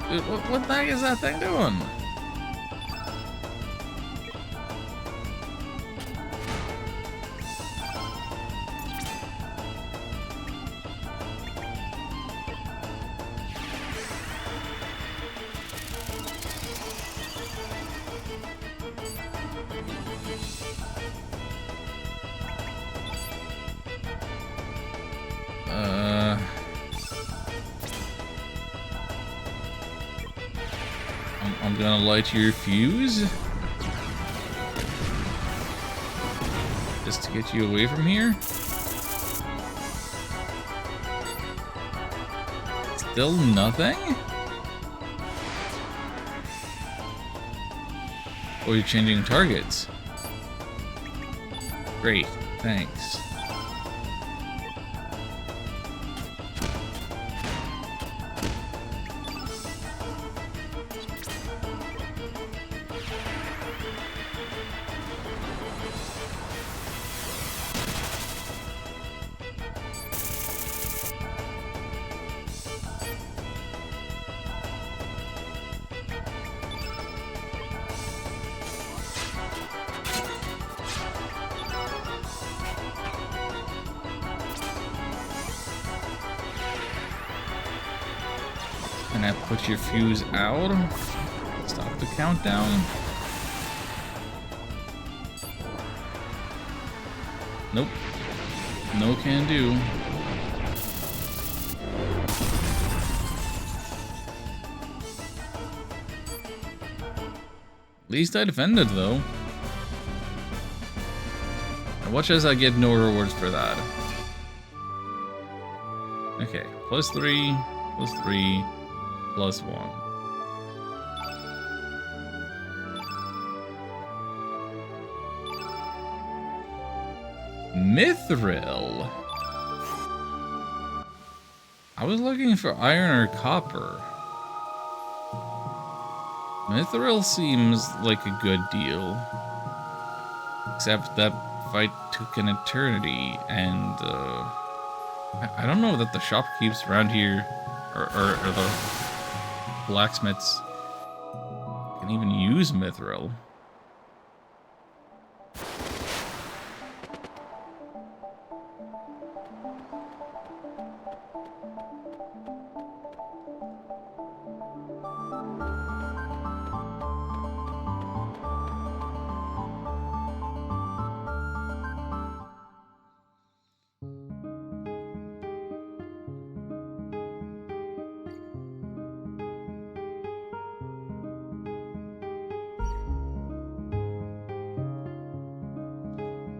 Dude, what the heck is that thing doing? I'm gonna light your fuse. Just to get you away from here. Still nothing? Oh, you're changing targets. Great, thanks. Can I put your fuse out? Stop the countdown. Nope. No can do. At least I defended, though. And watch as I get no rewards for that. Okay, +3, +3, +1. Mithril. I was looking for iron or copper. Mithril seems like a good deal. Except that fight took an eternity, and I don't know that the shopkeepers around here, or the blacksmiths, can even use mithril.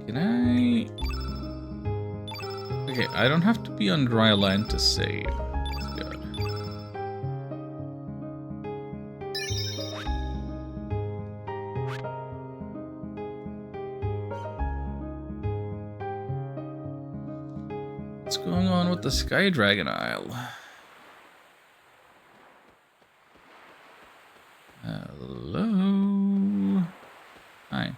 Can I... Okay, I don't have to be on dry land to save. That's good. What's going on with the Sky Dragon Isle? Hello? Hi.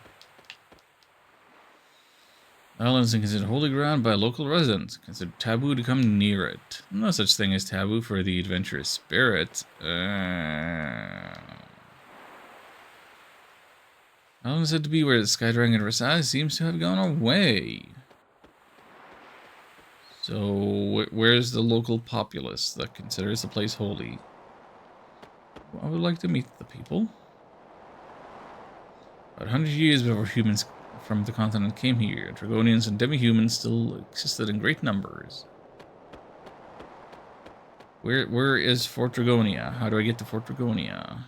Island is considered holy ground by local residents. Considered taboo to come near it. No such thing as taboo for the adventurous spirit. Island is said to be where the Sky Dragon resides seems to have gone away. So, where's the local populace that considers the place holy? I would like to meet the people. About 100 years before humans from the continent came here, Dragonians and demi-humans still existed in great numbers. Where is Fort Dragonia? How do I get to Fort Dragonia?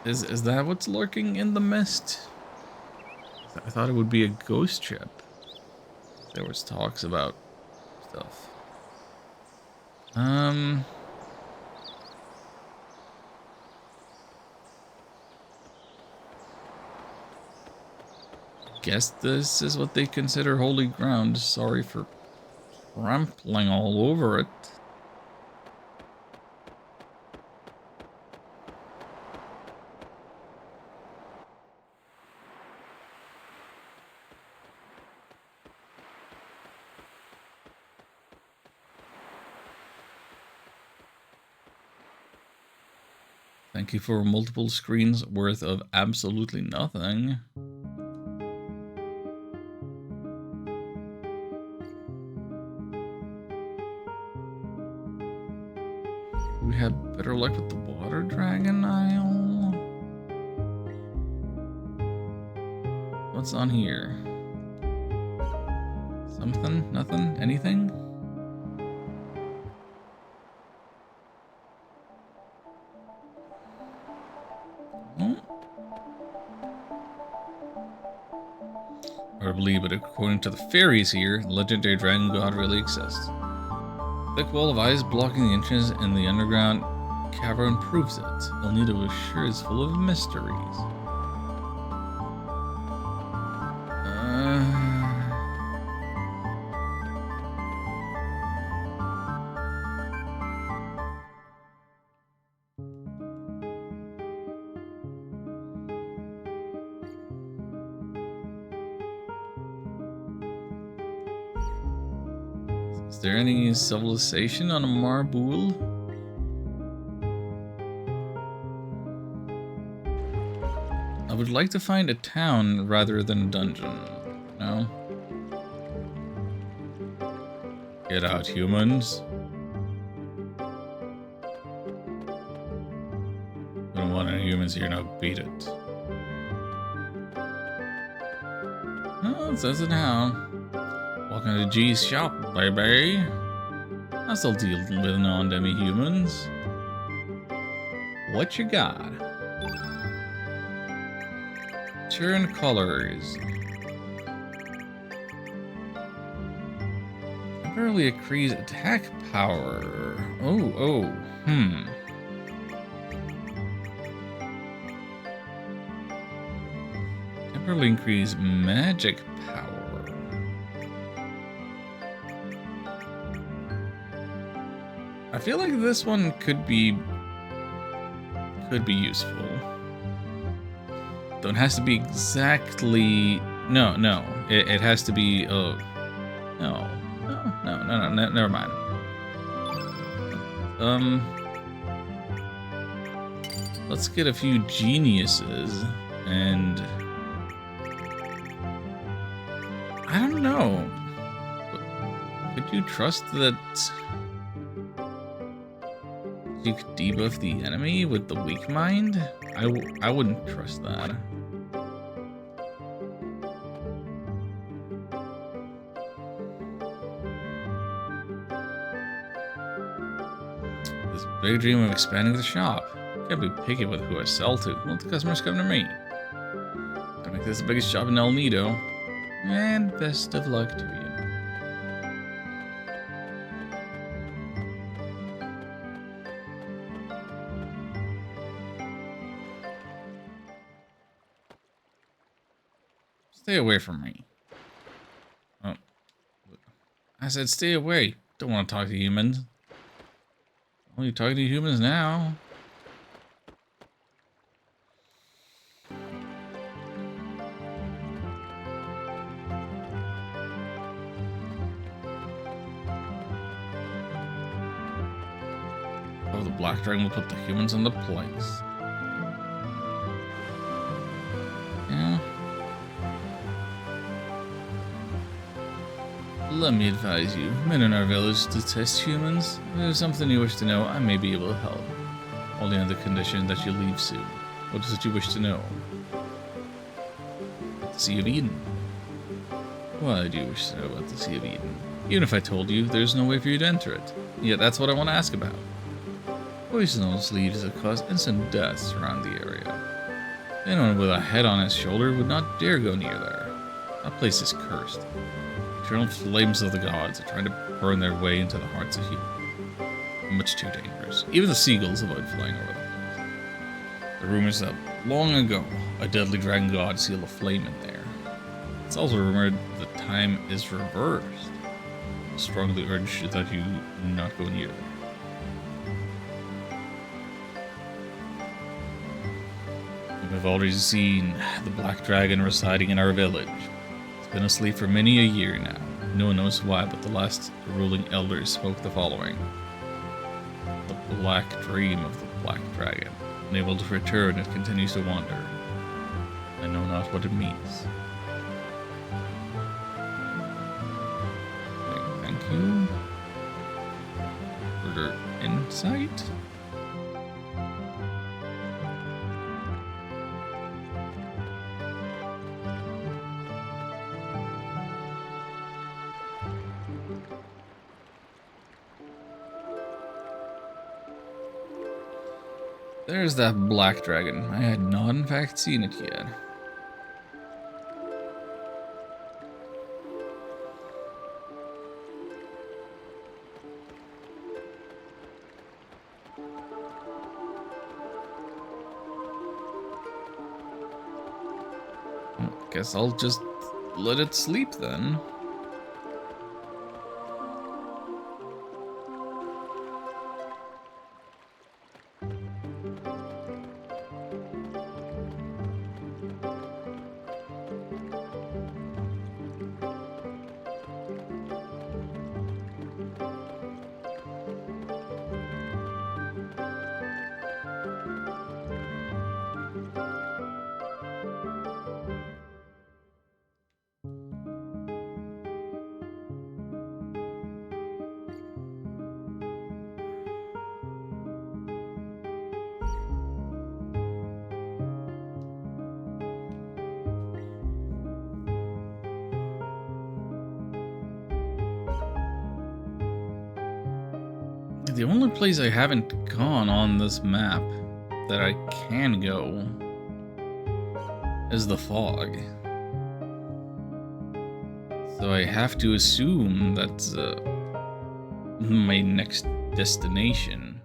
Is that what's lurking in the mist? I thought it would be a ghost ship. There was talks about stuff. Guess this is what they consider holy ground. Sorry for trampling all over it. Thank you for multiple screens worth of absolutely nothing. We had better luck with the Water Dragon Isle. What's on here? Something? Nothing? Anything? Hard to believe, but according to the fairies here, the legendary dragon god really exists. A thick wall of ice blocking the entrance in the underground cavern proves it. El Nido is sure is full of mysteries. Is there any civilization on Marbul? I would like to find a town rather than a dungeon. No? Get out, humans. We don't want any humans here, now beat it. Oh, it says it now. Welcome to G's shop, baby. I still deal with non-demi-humans. What you got? Turn colors. Temporarily increase attack power. Temporarily increase magic power. I feel like this one could be useful. Though it has to be exactly no. It has to be no, never mind. Let's get a few geniuses and I don't know. Could you trust that you could debuff the enemy with the weak mind? I wouldn't trust that. This big dream of expanding the shop. Gotta be picky with who I sell to. Let the customers come to me. Gotta make this the biggest shop in El Nido. And best of luck to you. Stay away from me. Oh. I said stay away. Don't want to talk to humans. Only talking to humans now. Oh, the Black Dragon will put the humans into place. Yeah. Let me advise you, men in our village detest humans. If there's something you wish to know, I may be able to help. Only on the condition that you leave soon. What is it you wish to know? About the Sea of Eden. Why do you wish to know about the Sea of Eden? Even if I told you, there's no way for you to enter it. Yet that's what I want to ask about. Poisonous leaves that cause instant deaths around the area. Anyone with a head on his shoulder would not dare go near there. That place is cursed. Eternal flames of the gods are trying to burn their way into the hearts of humans. Much too dangerous. Even the seagulls avoid flying over the place. The rumors that long ago, a deadly dragon god sealed a flame in there. It's also rumored the time is reversed. I strongly urge that you not go near there. We've already seen the Black Dragon residing in our village. It's been asleep for many a year now. No one knows why, but the last ruling elders spoke the following. The black dream of the Black Dragon. Unable to return, it continues to wander. I know not what it means. Thank you. Further insight? There's that Black Dragon. I had not in fact seen it yet. Guess I'll just let it sleep then. The only place I haven't gone on this map that I can go is the fog. So I have to assume that's my next destination.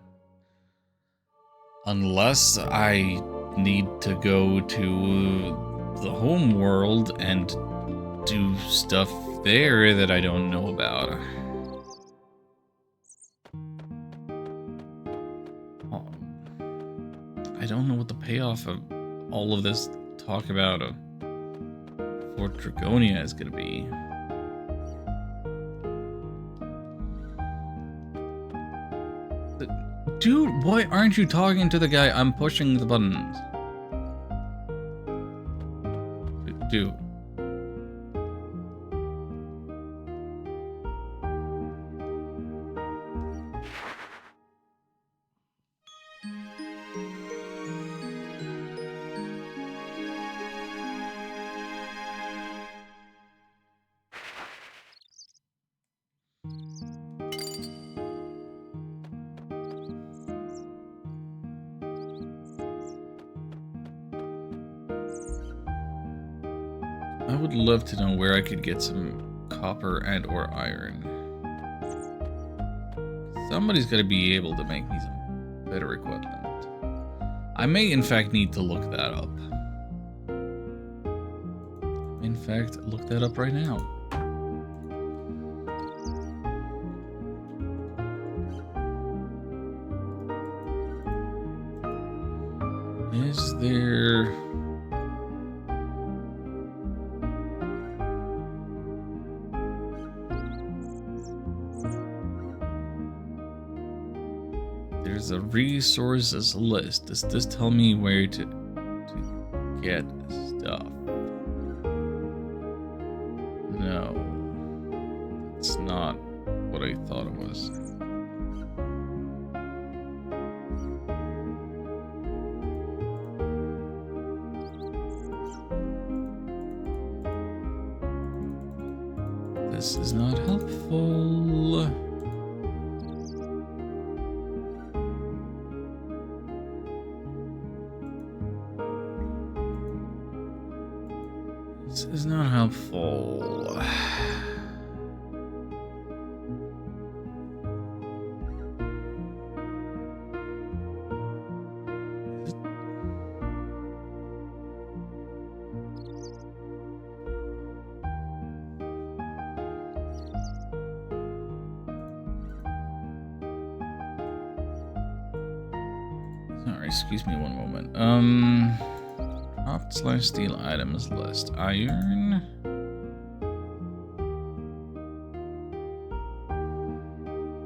Unless I need to go to the home world and do stuff there that I don't know about. I don't know what the payoff of all of this talk about Fort Dragonia is going to be. Dude, why aren't you talking to the guy? I'm pushing the buttons. Dude. would love to know where I could get some copper and or iron. Somebody's got to be able to make me some better equipment. I may, in fact, need to look that up. In fact, look that up right now. Is there... There's a resources list. Does this tell me where to get stuff? No. It's not what I thought it was. This is not helpful. This is not helpful. Sorry, excuse me one moment. Craft/steal items list. Iron.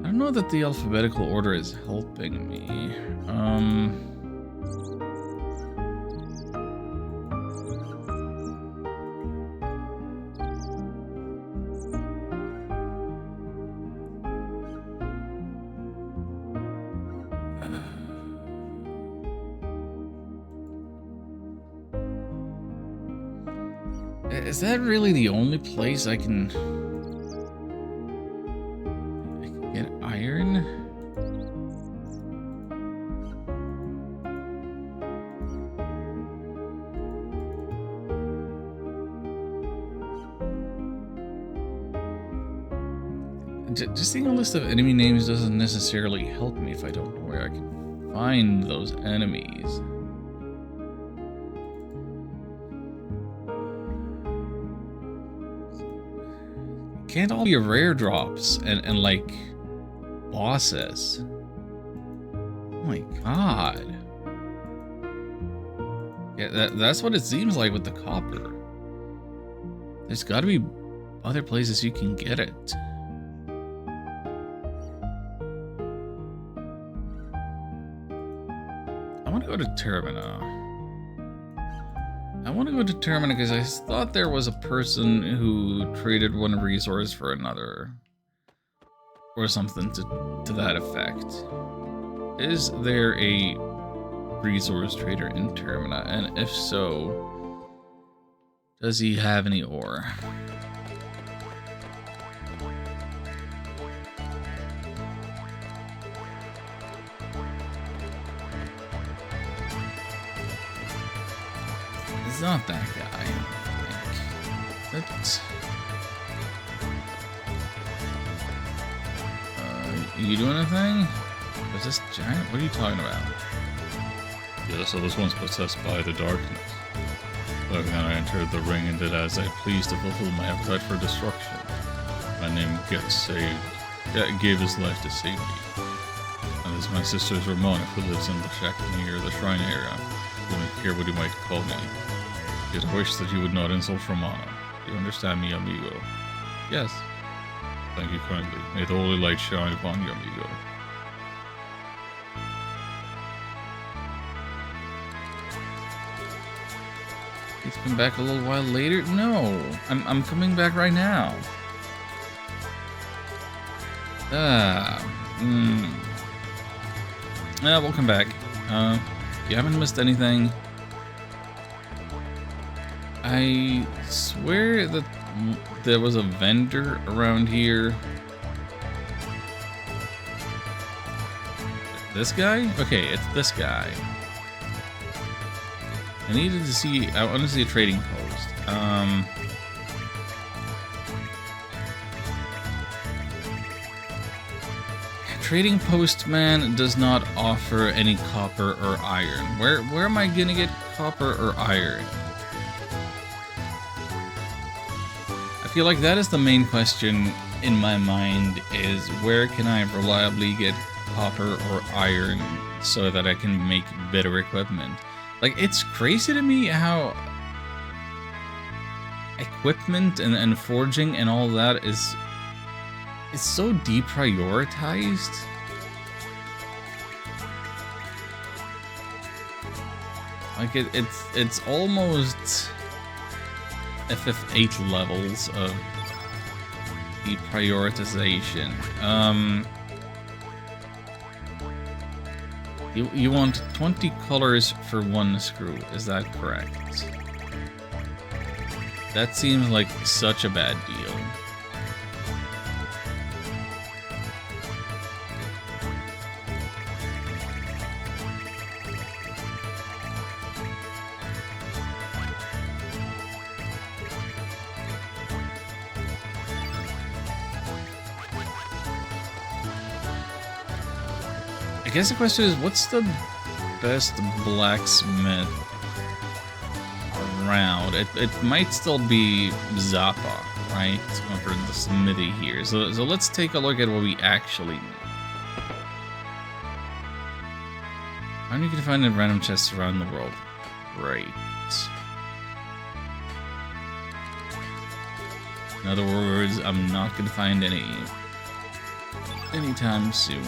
I don't know that the alphabetical order is helping me. Is that really the only place I can get iron? Just seeing a list of enemy names doesn't necessarily help me if I don't know where I can find those enemies. Can't all be rare drops and like bosses. Oh my god. Yeah, that's what it seems like with the copper. There's got to be other places you can get it. I want to go to Termina. I want to go to Termina because I thought there was a person who traded one resource for another. Or something to that effect. Is there a resource trader in Termina? And if so, does he have any ore? It's not that guy, I think. You doing anything? Was this giant? What are you talking about? Yes, I was once possessed by the darkness. But then I entered the ring and did as I pleased to fulfill my appetite for destruction. My name gave his life to save me. And this is my sister's Ramona, who lives in the shack near the shrine area. You may hear what you might call me. Yet I wish that you would not insult Ramona. Do you understand me, amigo? Yes. Thank you kindly. May the holy light shine upon you, amigo. He's come back a little while later? No, I'm coming back right now. We'll come back. You haven't missed anything. I swear that there was a vendor around here. This guy? Okay, it's this guy. I needed to see. I want to see a trading post. Trading Post Man does not offer any copper or iron. Where am I gonna get copper or iron? I feel like that is the main question in my mind, is where can I reliably get copper or iron so that I can make better equipment? Like, it's crazy to me how equipment and forging and all that is so deprioritized. Like it's almost FF8 levels of deprioritization. You want 20 colors for one screw, is that correct? That seems like such a bad deal. I guess the question is, what's the best blacksmith around? It might still be Zappa, right? For the smithy here. So let's take a look at what we actually need. How many can you find in random chests around the world? Great. In other words, I'm not gonna find any anytime soon.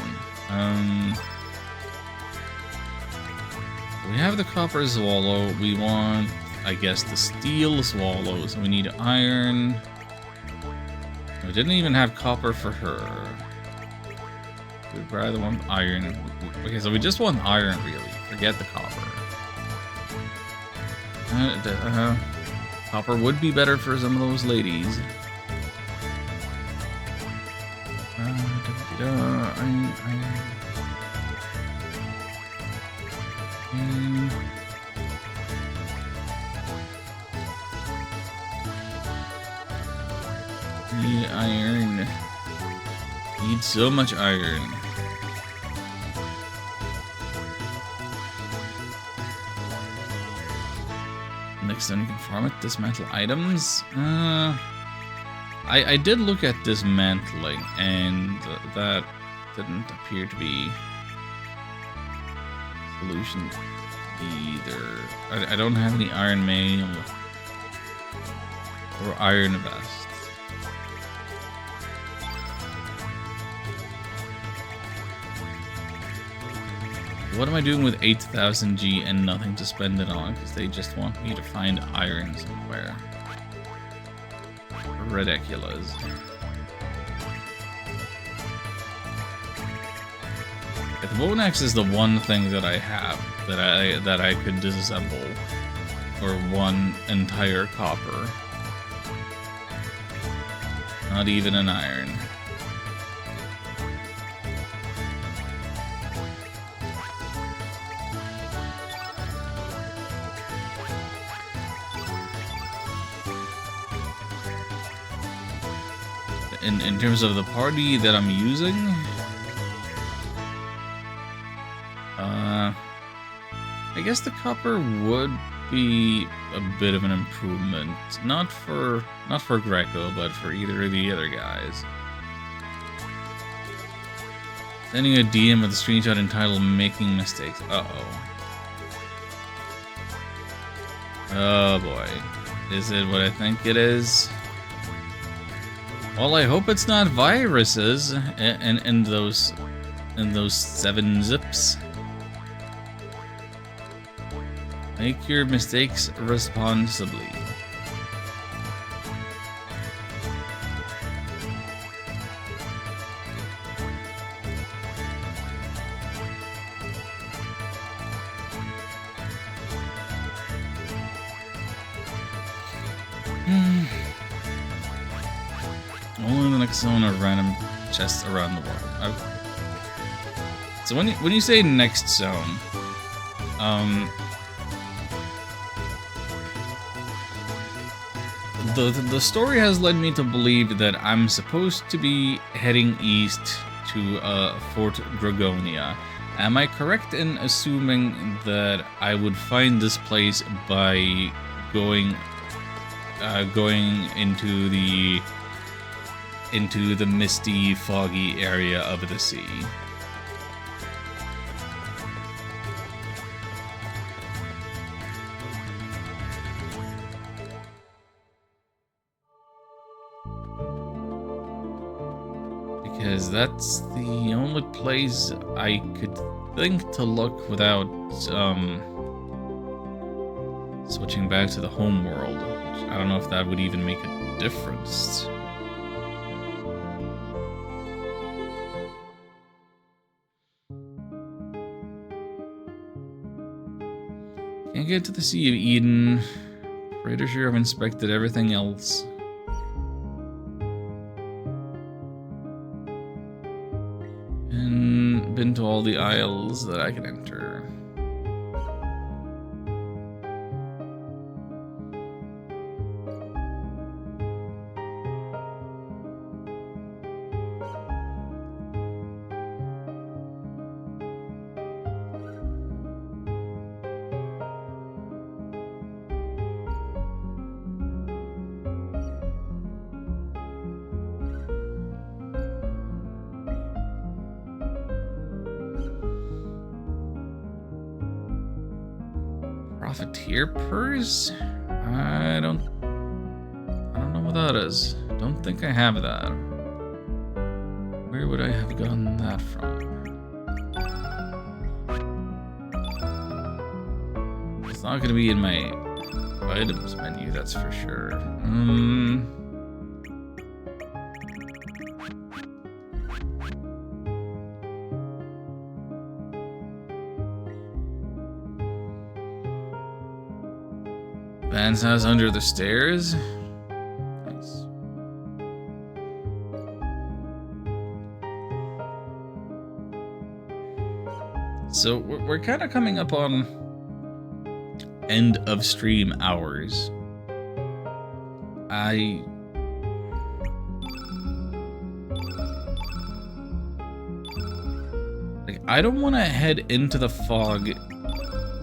We have the copper swallow. We want, I guess, the steel swallow. So we need iron. We didn't even have copper for her. We'd rather want iron. Okay, so we just want iron, really. Forget the copper. Copper would be better for some of those ladies. Need iron. Need so much iron. Next time you can farm it, dismantle items. I did look at dismantling, and that didn't appear to be a solution either. I don't have any iron mail or iron vest. What am I doing with 8,000 G and nothing to spend it on? Because they just want me to find iron somewhere. Ridiculous. The bone axe is the one thing that I have that I could disassemble, or one entire copper. Not even an iron. In terms of the party that I'm using, I guess the copper would be a bit of an improvement. Not for Greco, but for either of the other guys. Sending a DM with a screenshot entitled "Making Mistakes." Uh-oh. Oh boy. Is it what I think it is? Well, I hope it's not viruses in those 7 zips. Make your mistakes responsibly. Only the next zone of random chests around the world. So when you say next zone, the story has led me to believe that I'm supposed to be heading east to Fort Dragonia. Am I correct in assuming that I would find this place by going into the misty, foggy area of the sea? Because that's the only place I could think to look without switching back to the home world. Which I don't know if that would even make a difference. Can't get to the Sea of Eden. Pretty sure I've inspected everything else. And been to all the isles that I can enter. Profiteer purse? I don't know what that is. Don't think I have that. Where would I have gotten that from? It's not gonna be in my items menu, that's for sure. Van's house under the stairs. Nice. So we're kind of coming up on end of stream hours. I don't want to head into the fog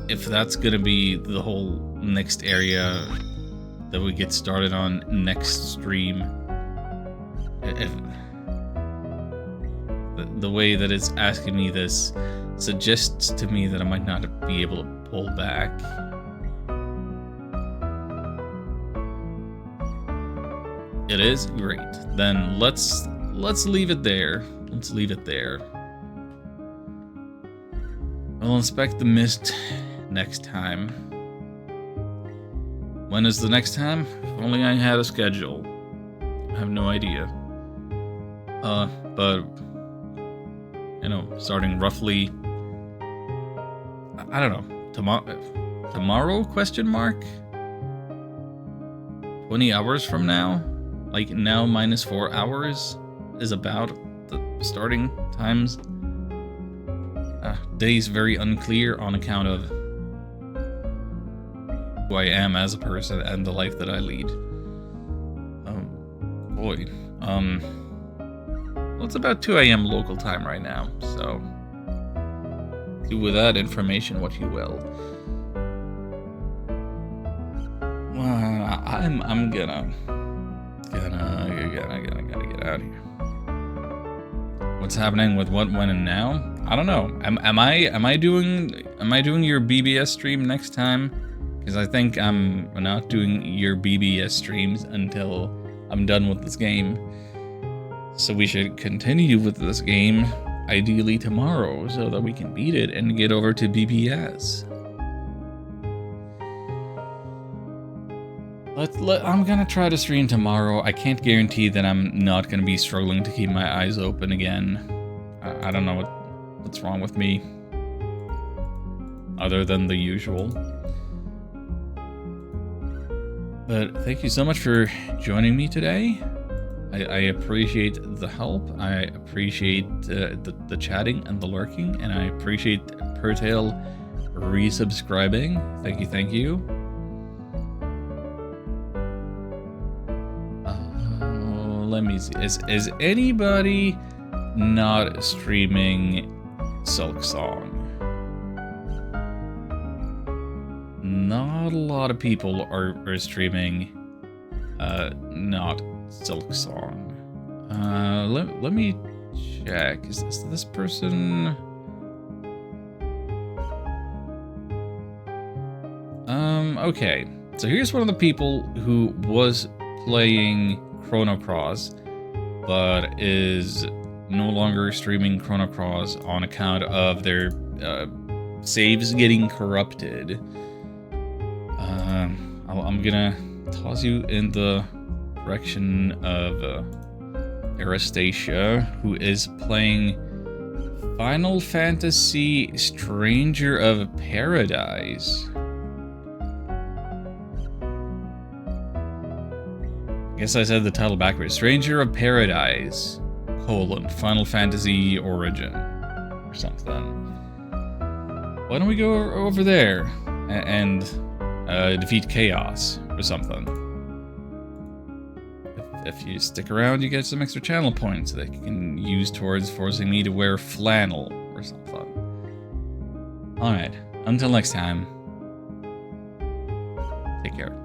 if that's gonna be the whole next area that we get started on next stream. If the way that it's asking me this suggests to me that I might not be able to pull back. It is? Great. Then let's leave it there. Let's leave it there. I'll inspect the mist next time. When is the next time? If only I had a schedule. I have no idea. But you know, starting roughly, I don't know, tomorrow, question mark? 20 hours from now? Like now minus 4 hours is about the starting times. Days very unclear on account of who I am as a person and the life that I lead. Boy. Well, it's about 2 a.m. local time right now, so do with that information what you will. I'm gonna get out of here. What's happening with what, when, and now? I don't know. Am I doing your BBS stream next time? Because I think I'm not doing your BBS streams until I'm done with this game. So we should continue with this game, ideally tomorrow, so that we can beat it and get over to BBS. I'm gonna try to stream tomorrow. I can't guarantee that I'm not gonna be struggling to keep my eyes open again. I don't know what's wrong with me, other than the usual. But thank you so much for joining me today. I appreciate the help. I appreciate the chatting and the lurking, and I appreciate Pertale resubscribing. Thank you. Let me see. Is anybody not streaming Silk Song. Not a lot of people are streaming not Silk Song. Let me check. Is this person? Okay. So here's one of the people who was playing Chrono Cross, but is no longer streaming Chrono Cross on account of their saves getting corrupted. I'm gonna toss you in the direction of Arastasia, who is playing Final Fantasy Stranger of Paradise. I guess I said the title backwards. Stranger of Paradise, Final Fantasy Origin, or something. Why don't we go over there and defeat Chaos or something? If you stick around, you get some extra channel points that you can use towards forcing me to wear flannel or something. Alright, until next time, take care.